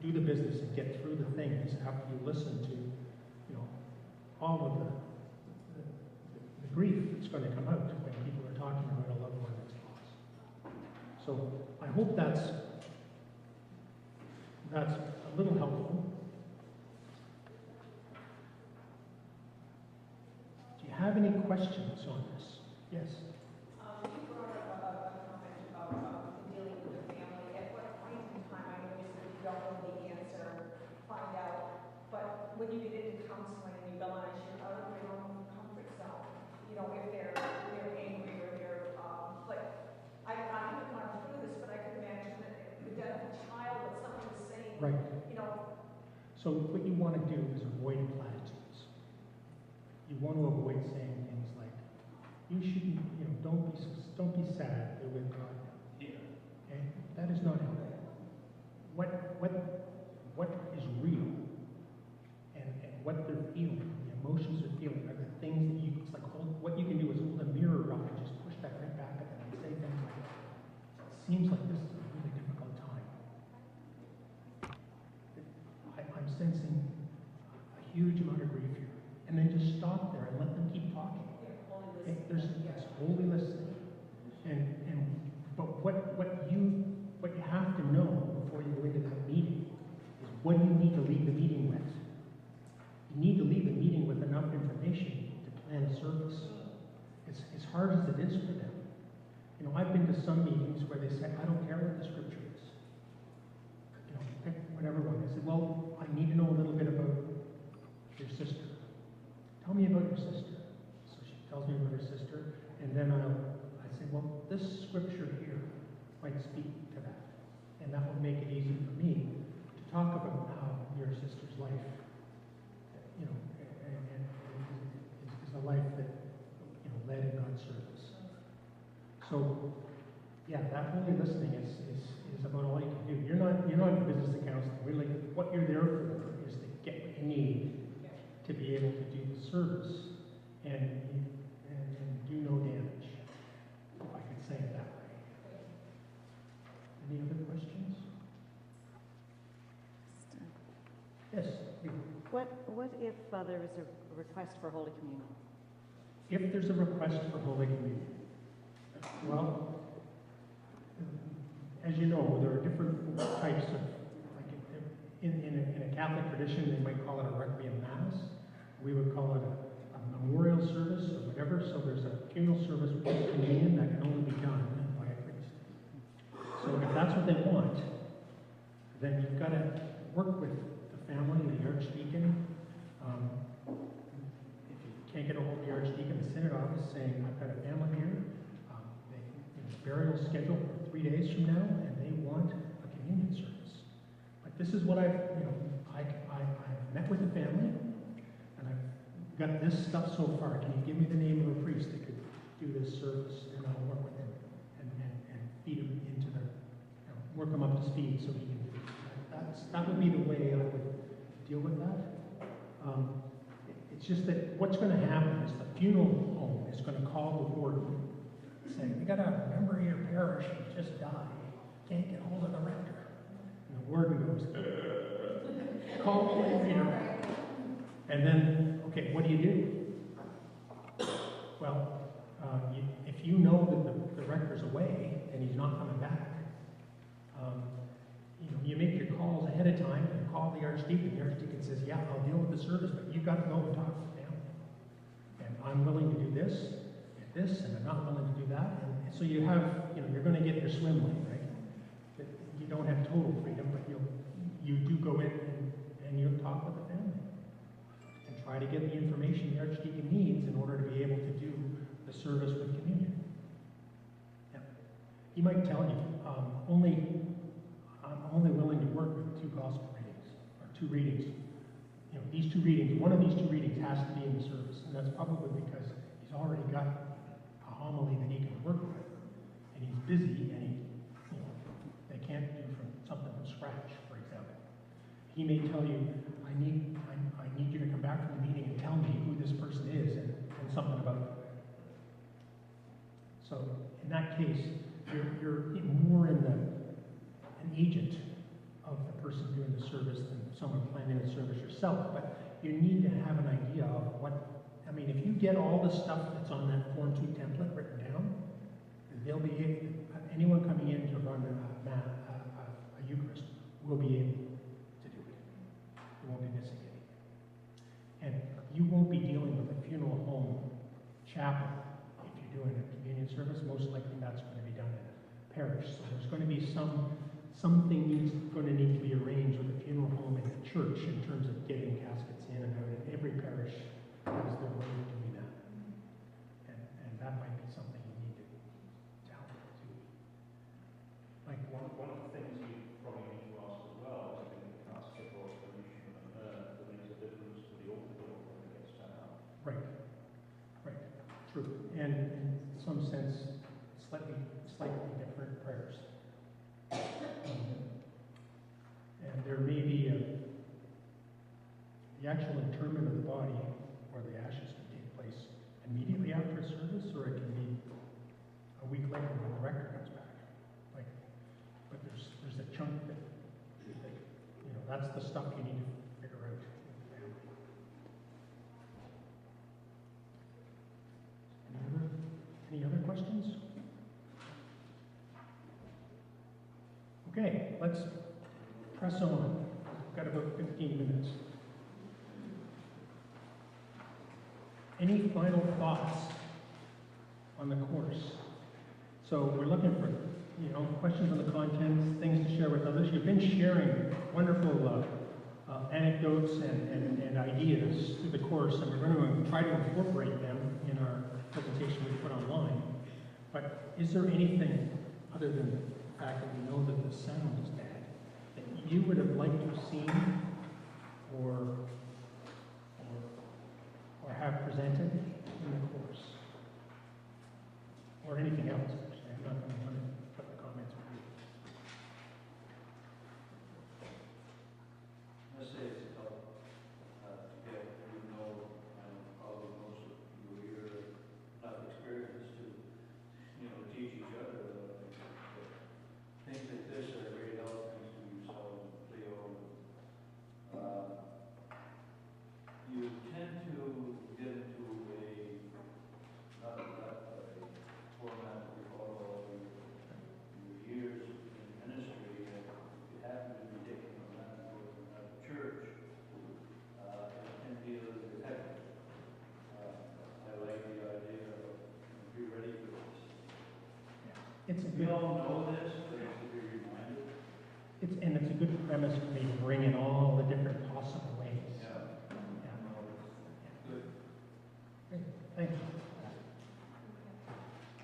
do the business and get through the things after you listen to, all of the grief that's going to come out when people are talking about a loved one that's lost. So I hope that's a little helpful. Do you have any questions on this? Yes. You brought up a when you get into counseling, you realize you're out of your own comfort zone. You know, if they're angry or they're, like, I haven't gone through this, but I could imagine that the death of a child, that someone is saying, Right. you know, So what you want to do is avoid platitudes. You want to avoid saying things like, you shouldn't, don't be sad, they're with God now. Yeah. Okay? That is not helpful. What is real and what they're feeling, the emotions they're feeling, are the things that it's like what you can do is hold a mirror up and just push that right back at them and say things like, it seems like this is a really difficult time. I'm sensing a huge amount of grief here. And then just stop there and let them keep talking. Okay? There's holy listening. But what you have to know before you go into that meeting is what do you need to leave the meeting with? You need to leave the meeting with enough information to plan a service. As hard as it is for them. I've been to some meetings where they said, I don't care what the scripture is. Pick whatever one. I said, well, I need to know a little bit about your sister. Tell me about your sister. So she tells me about her sister, and then I say, well, this scripture here might speak to that. And that would make it easy for me to talk about how your sister's life, and is a life that, led in God's service. So, yeah, that holy listening is about all you can do. You're not in business of counseling. Really, what you're there for is to get what you need to be able to do the service and do no damage, if I could say it that way. Any other questions? Yes. What if there is a request for Holy Communion? If there's a request for Holy Communion, well, as you know, there are different types of, like in a Catholic tradition, they might call it a Requiem Mass. We would call it a memorial service or whatever. So there's a funeral service with communion that can only be done by a priest. So if that's what they want, then you've got to work with the family, the archdeacon. If you can't get a hold of the archdeacon, the synod office saying, I've got a family here, burial scheduled for 3 days from now, and they want a communion service. But this is what I've met with the family, and I've got this stuff so far. Can you give me the name of a priest that could do this service, and I'll work with him and feed him into the, work him up to speed so he can do it. That would be the way I would deal with that. It's just that what's going to happen is the funeral home is going to call the warden saying, we got a member of your parish who just died. Can't get hold of the rector. And the warden goes, call Holy Peter. And then, okay, what do you do? Well, if you know that the rector's away and he's not coming back, you make your calls ahead of time and call the archdeacon. The archdeacon says, yeah, I'll deal with the service, but you've got to go and talk to the family. And I'm willing to do this, and I'm not willing to do that. And so you have, you're going to get your swim lane, right? But you don't have total freedom, but you do go in and you'll talk with the family and try to get the information the archdeacon needs in order to be able to do the service with communion. Yeah. He might tell you, I'm only willing to work with 2 gospel readings, or 2 readings. These 2 readings, one of these 2 readings has to be in the service, and that's probably because he's already got a homily that he can work with, and he's busy, and they can't do something from scratch, for example. He may tell you, I need you to come back from the meeting and tell me who this person is and something about them. So in that case, you're more in an agent of the person doing the service than someone planning the service yourself. But you need to have an idea of if you get all the stuff that's on that Form 2 template written down, they'll be able, anyone coming in to run a Eucharist will be able to do it. You won't be missing anything. And you won't be dealing with a funeral home chapel if you're doing a communion service. Most likely that's going to be done in a parish. So there's going to be some something going to need to be arranged with the funeral home and the church in terms of getting caskets in and out, and every parish has their way of doing that. And that might be something you need to help with too. Like One of the things you probably need to ask as well is in the casket or solution of an urn that makes a difference to the order when it gets done out. right, true, and in some sense, slightly different prayers. And there may be the actual interment of the body or the ashes can take place immediately after a service, or it can be a week later when the rector comes back. But there's a chunk that that's the stuff you need to figure out. Any other questions? Okay, let's press on. We've got about 15 minutes. Any final thoughts on the course? So we're looking for, questions on the contents, things to share with others. You've been sharing wonderful anecdotes and ideas through the course, and we're going to try to incorporate them in our presentation we put online. But is there anything other than the fact that we know that the sound is bad that you would have liked to have seen or have presented in the course? Or anything else, actually. I'm not going to put the comments for you. Let's say it's a help to get, even though probably most of you here have experience to, teach each other. Things like this are very helpful to yourself, Leo. You tend to get into not a format that you follow all your years in ministry, and you happen to be taking on that work in another church, it can be a little bit hectic. I like the idea of be ready for this. It's a We good, all know this, but it's to be reminded. it's a good premise for me to bring in all the different possible ways. Good. Great, thank you.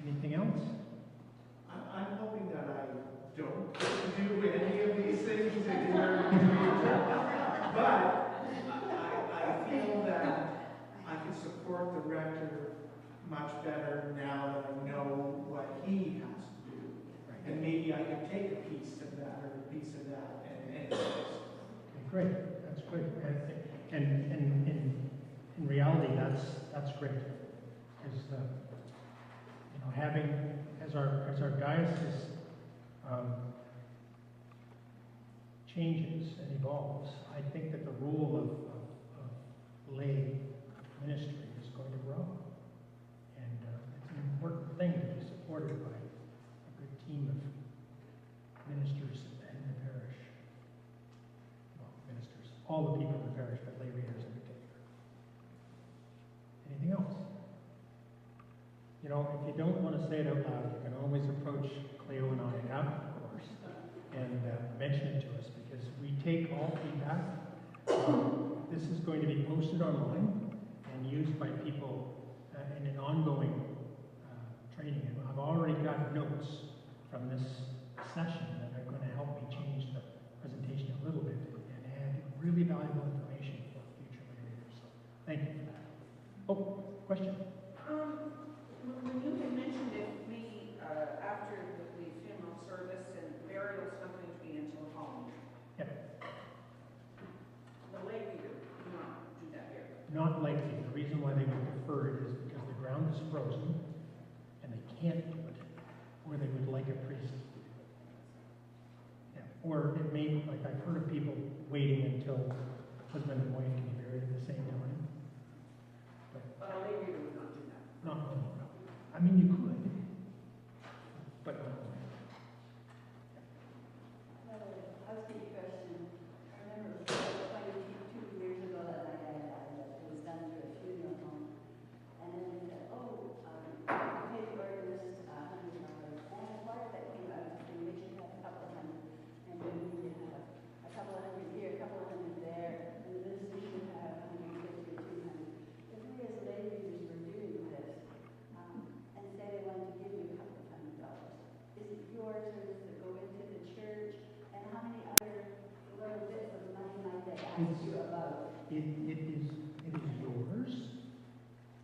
Anything else? I'm hoping that I don't do any of these things in your future, but I feel that I can support the rector much better now that I know what he has to do. And maybe I can take a piece of that or a piece of that and Okay, great, that's great. And in reality, that's great. Because having as our diocese changes and evolves, I think that the role of lay ministry is going to grow, and it's an important thing to be supported by a good team of ministers in the parish. Well, ministers, all the people in the parish, but lay readers in particular. Anything else? If you don't want to say it out loud, you can always approach Cleo and I after the course and mention it to us, because we take all feedback. This is going to be posted online and used by people in an ongoing training. And I've already got notes from this session that are going to help me change the presentation a little bit and add really valuable information for future lay readers. So thank you for that. Oh, question? When you had mentioned it, maybe after the funeral service and burial, it's not going to be until home. Yep. The lay reader do not do that here. Not likely. The reason why they would defer it is because the ground is frozen and they can't do it, or they would like a priest to do it. Yeah. Or it may, like I've heard of people waiting until husband and wife can be buried at the same time. But a lay reader would not do that. Not normally. I mean, you could, but not normally. Housekeeping question. I remember it was 22 years ago that my dad died, that it was done through a funeral home. And then they said, pay the organist $100. And as part of that came out, and we should have a couple of $100. And asked you about. It is yours.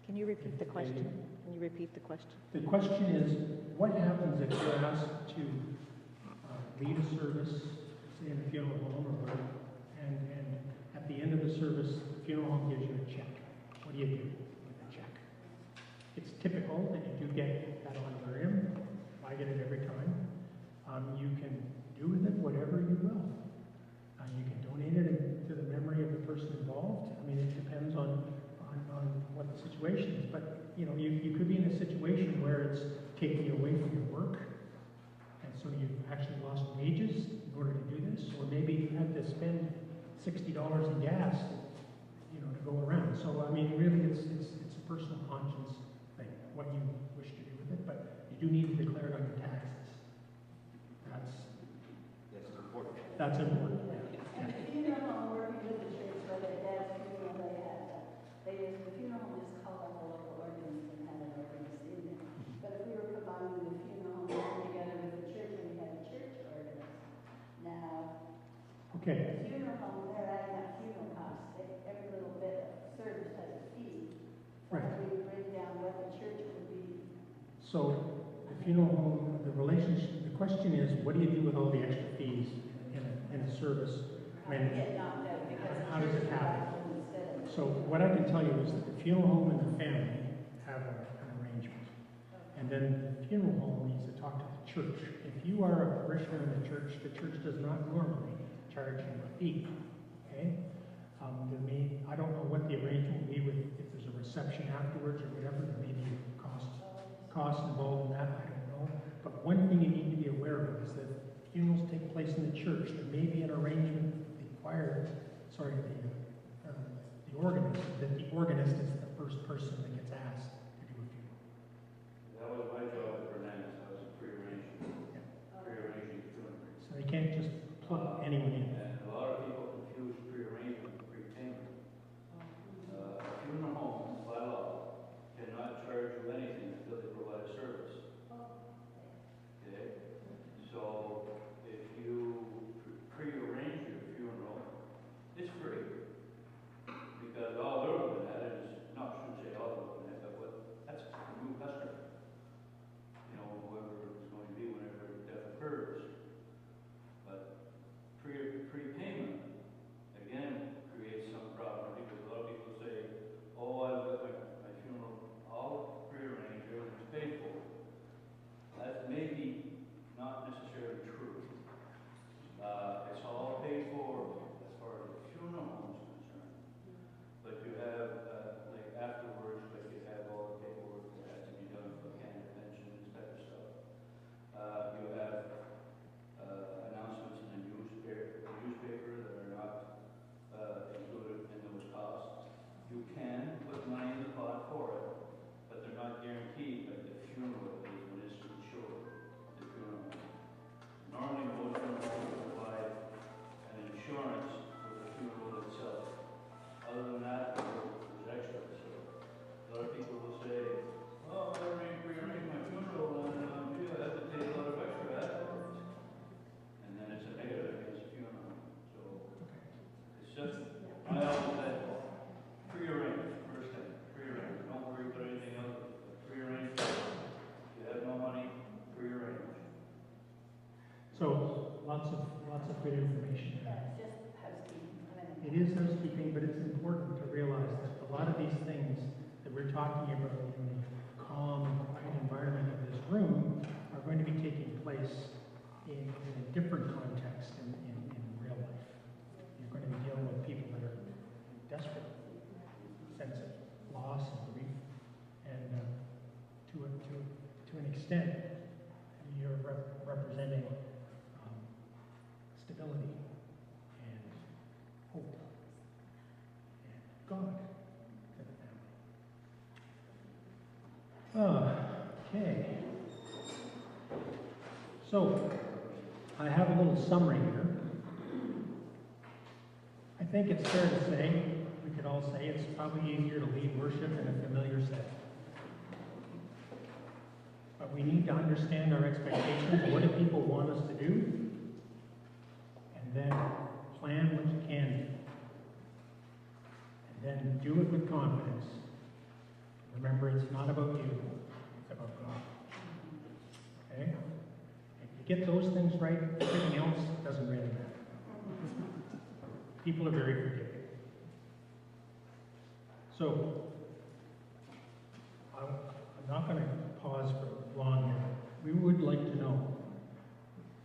Can you repeat the question? Can you repeat the question? The question is, what happens if you're asked to lead a service, say in a funeral home or whatever, and at the end of the service, the funeral home gives you a check. What do you do with the check? It's typical that you do get that honorarium. I get it every time. You can do with it whatever you will. You can donate it to the memory of the person involved. I mean, it depends on what the situation is. But, you know, you could be in a situation where it's taking you away from your work, and so you've actually lost wages in order to do this, or maybe you had to spend $60 in gas, you know, to go around. So, I mean, really, it's a personal conscience thing, what you wish to do with it, but you do need to declare it on your taxes. That's important. And the funeral home, working with the church, where their dad's funeral, the funeral home just called up a local organist and had an organist in there. But if we were combining the funeral home together with the church, and we had a church organist. Now, Okay. the funeral home, they're adding up funeral costs, every little bit of service has a fee. Right. But we break down what the church would be. So the funeral home, the relationship, the question is, what do you do with all the extra fees in a service when, Get knocked out because the how does church it happen? instead of. So what I can tell you is that the funeral home and the family have an arrangement. And then the funeral home needs to talk to the church. If you are a parishioner in the church does not normally charge you a fee. Okay? I don't know what the arrangement will be with, if there's a reception afterwards or whatever, there may be costs involved in that, I don't know. But one thing you need to be aware of is that funerals take place in the church. There may be an arrangement, the organist, that the organist is the first person that gets asked to do a funeral. That was my job at Fernandez, I was prearranging the funeral. So they can't just plug anyone in. And a lot of people confuse prearrangement with prepayment. A funeral home, by law, cannot charge you anything until they provide a service. Okay? So, if you prearrange your funeral, it's free. Because all they're looking at is, no, I shouldn't say all they're looking at, but that's a new customer. You know, whoever it's going to be whenever death occurs. But prepayment, again, creates some problem because a lot of people say, oh, I've got my funeral all prearranged, everything's paid for. That may be not necessarily true. It's all paid for as far as the funeral home is concerned. But you have, like afterwards, like you have all the paperwork that has to be done for Canada pension and this type of stuff. You have announcements in the newspaper that are not included in those costs. You can put money in the pot for it, but they're not guaranteed like the funeral is when it's insured, the funeral. Normally, most funeral homes provide an insurance for the funeral itself. Other than that, there's extra. So a lot of people will say, oh, I rearranged my funeral and I have to pay a lot of extra afterwards. And then it's a negative against the funeral. So it's just, I always say, prearrange, first thing, prearrange. Don't worry about anything else. Prearrange. If you have no money, prearrange. So lots of good information there. Yeah, it's just housekeeping. It is housekeeping, but it's important to realize that a lot of these things that we're talking about in the calm, quiet environment of this room are going to be taking place in a different context in real life. You're going to be dealing with people that are in desperate sense of loss and grief, and to an extent, you're representing stability and hope and God to the family. Okay. So, I have a little summary here. I think it's fair to say, we could all say, it's probably easier to lead worship in a familiar setting. But we need to understand our expectations. What do people want us to do? And then plan what you can do. then do it with confidence. Remember, it's not about you, it's about God. Okay? If you get those things right, everything else doesn't really matter. People are very forgiving. So, I'm not going to pause for long here. We would like to know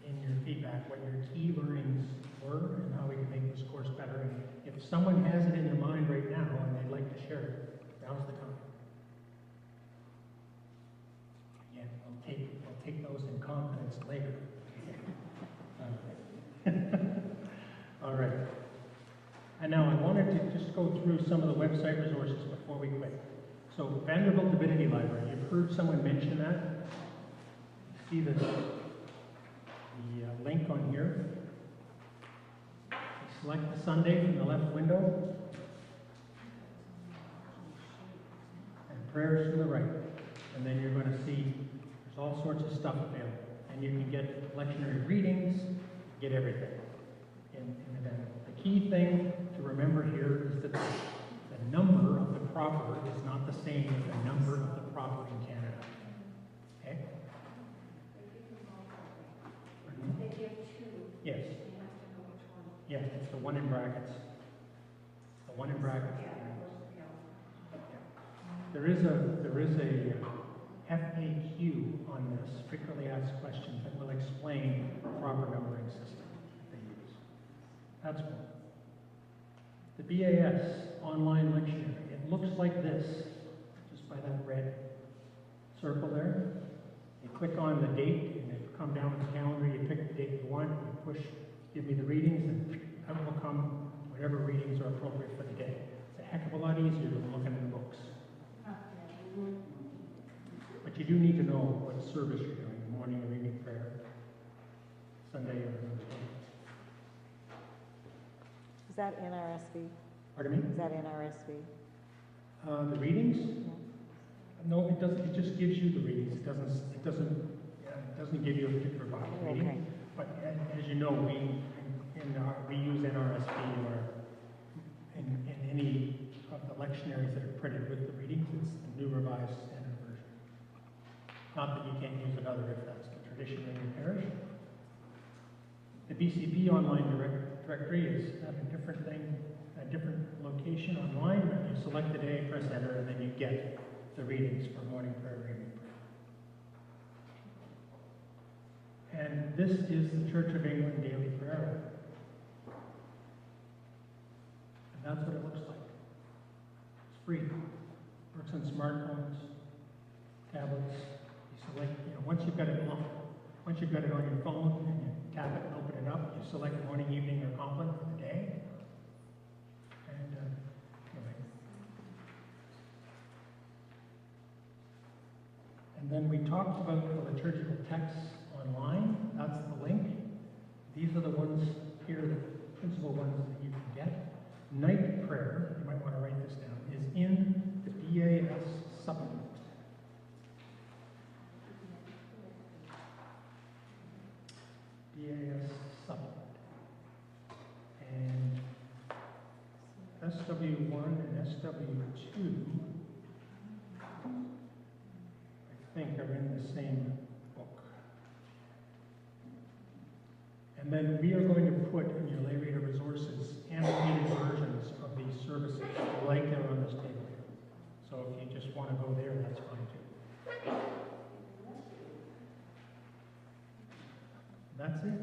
in your feedback what your key learnings were and how we can make this course better. And if someone has it in their mind right now and they'd like to share it, now's the time. Again, I'll take those in confidence later. All right. And now I wanted to just go through some of the website resources before we quit. So Vanderbilt Divinity Library, you've heard someone mention that. See the link on here. You select the Sunday from the left window, and prayers from the right. And then you're going to see there's all sorts of stuff available. And you can get lectionary readings, get everything in the Vanderbilt. The key thing to remember here is that the number of the proper is not the same as the number of the proper in Canada. Okay? They give two. Yes. You have to know which one. Yeah, it's the one in brackets. The one in brackets. There is a FAQ on this, frequently asked questions, that will explain the proper numbering system that they use. That's one. The BAS online lectionary, it looks like this, just by that red circle there. You click on the date, and it will come down the calendar, you pick the date you want, you push, give me the readings, and out will come whatever readings are appropriate for the day. It's a heck of a lot easier than looking in the books. But you do need to know what service you're doing, morning or evening prayer, Sunday or Wednesday. Is that NRSV? Pardon me? Is that NRSV? The readings? No, it doesn't. It just gives you the readings. It doesn't give you a particular Bible reading. Okay. But as you know, we use NRSV or in any of the lectionaries that are printed with the readings. It's the New Revised Standard Version. Not that you can't use another if that's the tradition in your parish. The BCP online directory is a different thing, a different location online. You select the day, press enter, and then you get the readings for morning prayer, evening prayer. And this is the Church of England Daily Prayer. And that's what it looks like. It's free. Works on smartphones, tablets. You select, once you've got it on your phone and you tap it and open it up, you select morning, evening, or compline for the day. And anyway. And then we talked about the liturgical texts online. That's the link. These are the ones here, the principal ones that you can get. Night prayer, you might want to write this down, is in the BAS supplement. BAS supplement. And SW1 and SW2, I think, are in the same book. And then we are going to put in your lay reader resources annotated versions of these services, like they're on this table here. So if you just want to go there, that's fine too. That's it.